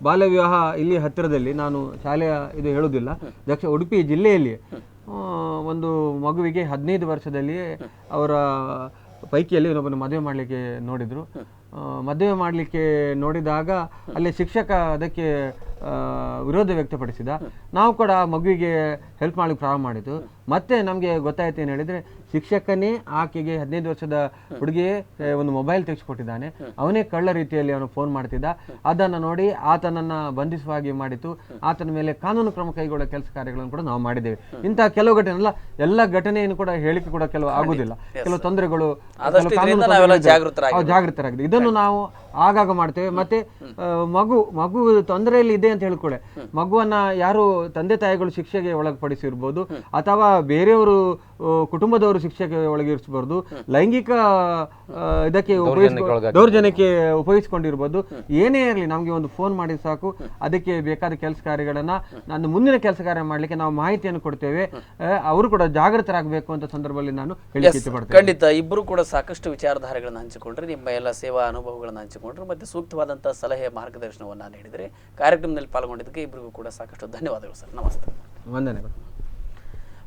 ಬಾಲ್ಯ ವಿವಾಹ ಇಲ್ಲಿ ಹತ್ತಿರದಲ್ಲಿ, ನಾನು ಶಾಲೆಯ ಇದು ಹೇಳುವುದಿಲ್ಲ, ಉಡುಪಿ ಜಿಲ್ಲೆಯಲ್ಲಿ ಒಂದು ಮಗುವಿಗೆ 15 ವರ್ಷದಲ್ಲಿ ಅವರ ಪೈಕಿಯಲ್ಲಿ ಇನ್ನೊಬ್ಬನು ಮದುವೆ ಮಾಡಲಿಕ್ಕೆ ನೋಡಿದರು. ಮದುವೆ ಮಾಡಲಿಕ್ಕೆ ನೋಡಿದಾಗ ಅಲ್ಲಿ ಶಿಕ್ಷಕ ಅದಕ್ಕೆ ವಿರೋಧ ವ್ಯಕ್ತಪಡಿಸಿದ. ನಾವು ಕೂಡ ಮಗುವಿಗೆ ಹೆಲ್ಪ್ ಮಾಡಲಿಕ್ಕೆ ಪ್ರಾರಂಭ ಮಾಡಿದ್ದು. ಮತ್ತೆ ನಮಗೆ ಗೊತ್ತಾಯ್ತು ಏನು ಹೇಳಿದರೆ, ಶಿಕ್ಷಕನೇ ಆಕೆಗೆ 15 ವರ್ಷದ ಹುಡುಗಿಯೇ ಒಂದು ಮೊಬೈಲ್ ತೆಗೆಸಿಕೊಟ್ಟಿದ್ದಾನೆ, ಅವನೇ ಕಳ್ಳ ರೀತಿಯಲ್ಲಿ ಅವನು ಫೋನ್ ಮಾಡ್ತಿದ್ದ. ಅದನ್ನು ನೋಡಿ ಆತನನ್ನು ಬಂಧಿಸುವ ಹಾಗೆ ಮಾಡಿತು. ಆತನ ಮೇಲೆ ಕಾನೂನು ಕ್ರಮ ಕೈಗೊಳ್ಳುವ ಕೆಲಸ ಕಾರ್ಯಗಳನ್ನು ಕೂಡ ನಾವು ಮಾಡಿದ್ದೇವೆ. ಇಂತಹ ಕೆಲವು ಘಟನೆ ಅಲ್ಲ, ಎಲ್ಲ ಘಟನೆಯನ್ನು ಕೂಡ ಹೇಳಿಕೆ ಕೂಡ ಕೆಲವು ಆಗುದಿಲ್ಲ. ಕೆಲವು ತೊಂದರೆಗಳು ಜಾಗೃತರಾಗಿದೆ. ಇದನ್ನು ನಾವು ಆಗಾಗ ಮಾಡ್ತೇವೆ. ಮತ್ತೆ ಮಗು ತೊಂದರೆಯಲ್ಲಿ ಇದೆ ಅಂತ ಹೇಳ್ಕೊಳ್ಳೆ, ಮಗುವನ್ನ ಯಾರು ತಂದೆ ತಾಯಿಗಳು ಶಿಕ್ಷೆಗೆ ಒಳಪಡಿಸಿರ್ಬೋದು, ಅಥವಾ ಬೇರೆಯವರು ಕುಟುಂಬದವರು ಶಿಕ್ಷೆಗೆ ಒಳಗಿರಿಸಬಾರ್ದು, ಲೈಂಗಿಕ ಇದಕ್ಕೆ ದೌರ್ಜನ್ಯಕ್ಕೆ ಉಪಯೋಗಿಸಿಕೊಂಡಿರ್ಬೋದು. ಏನೇ ಇರಲಿ, ನಮಗೆ ಒಂದು ಫೋನ್ ಮಾಡಿ ಸಾಕು. ಅದಕ್ಕೆ ಬೇಕಾದ ಕೆಲಸ ಕಾರ್ಯಗಳನ್ನ ನಾನು ಮುಂದಿನ ಕೆಲಸ ಕಾರ್ಯ ಮಾಡಲಿಕ್ಕೆ ನಾವು ಮಾಹಿತಿಯನ್ನು ಕೊಡ್ತೇವೆ. ಅವರು ಕೂಡ ಜಾಗೃತರಾಗಬೇಕು ಅಂತ ಸಂದರ್ಭದಲ್ಲಿ ನಾನು ಹೇಳಿಕೆ ಇಷ್ಟಪಡ್ತೇನೆ. ಖಂಡಿತ ಇಬ್ಬರು ಕೂಡ ಸಾಕಷ್ಟು ವಿಚಾರಧಾರೆಗಳನ್ನು ಹಂಚಿಕೊಂಡ್ರೆ, ನಿಮ್ಮ ಎಲ್ಲ ಸೇವಾ ಅನುಭವಗಳನ್ನು ಹಂಚಿಕೊಂಡ್ರು, ಮತ್ತೆ ಸೂಕ್ತವಾದಂತಹ ಸಲಹೆ ಮಾರ್ಗದರ್ಶನವನ್ನು ನೀಡಿದರೆ. ಕಾರ್ಯಕ್ರಮದಲ್ಲಿ ಪಾಲ್ಗೊಂಡಿದ್ದಕ್ಕೆ ಇಬ್ಬರಿಗೂ ಕೂಡ ಸಾಕಷ್ಟು ಧನ್ಯವಾದಗಳು ಸರ್. ನಮಸ್ತೆ. ವಂದನೆಗಳು.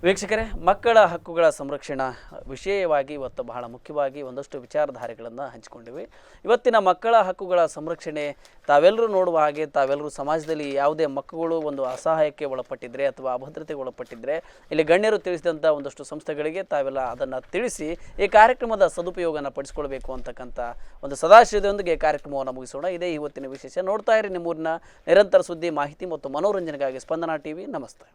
ವೀಕ್ಷಕರೇ, ಮಕ್ಕಳ ಹಕ್ಕುಗಳ ಸಂರಕ್ಷಣಾ ವಿಷಯವಾಗಿ ಇವತ್ತು ಬಹಳ ಮುಖ್ಯವಾಗಿ ಒಂದಷ್ಟು ವಿಚಾರಧಾರೆಗಳನ್ನು ಹಂಚಿಕೊಂಡಿವೆ. ಇವತ್ತಿನ ಮಕ್ಕಳ ಹಕ್ಕುಗಳ ಸಂರಕ್ಷಣೆ ತಾವೆಲ್ಲರೂ ನೋಡುವ ಹಾಗೆ, ತಾವೆಲ್ಲರೂ ಸಮಾಜದಲ್ಲಿ ಯಾವುದೇ ಮಕ್ಕಳು ಒಂದು ಅಸಹಾಯಕ್ಕೆ ಒಳಪಟ್ಟಿದ್ರೆ ಅಥವಾ ಅಭದ್ರತೆಗೆ ಒಳಪಟ್ಟಿದ್ರೆ, ಇಲ್ಲಿ ಗಣ್ಯರು ತಿಳಿಸಿದಂಥ ಒಂದಷ್ಟು ಸಂಸ್ಥೆಗಳಿಗೆ ತಾವೆಲ್ಲ ಅದನ್ನು ತಿಳಿಸಿ ಈ ಕಾರ್ಯಕ್ರಮದ ಸದುಪಯೋಗನ ಪಡಿಸ್ಕೊಳ್ಬೇಕು ಅಂತಕ್ಕಂಥ ಒಂದು ಸದಾಶಯದೊಂದಿಗೆ ಕಾರ್ಯಕ್ರಮವನ್ನು ಮುಗಿಸೋಣ. ಇದೇ ಇವತ್ತಿನ ವಿಶೇಷ. ನೋಡ್ತಾ ಇರಿ ನಿಮ್ಮೂರಿನ ನಿರಂತರ ಸುದ್ದಿ, ಮಾಹಿತಿ ಮತ್ತು ಮನೋರಂಜನೆಗಾಗಿ ಸ್ಪಂದನಾ TV. ನಮಸ್ತೆ.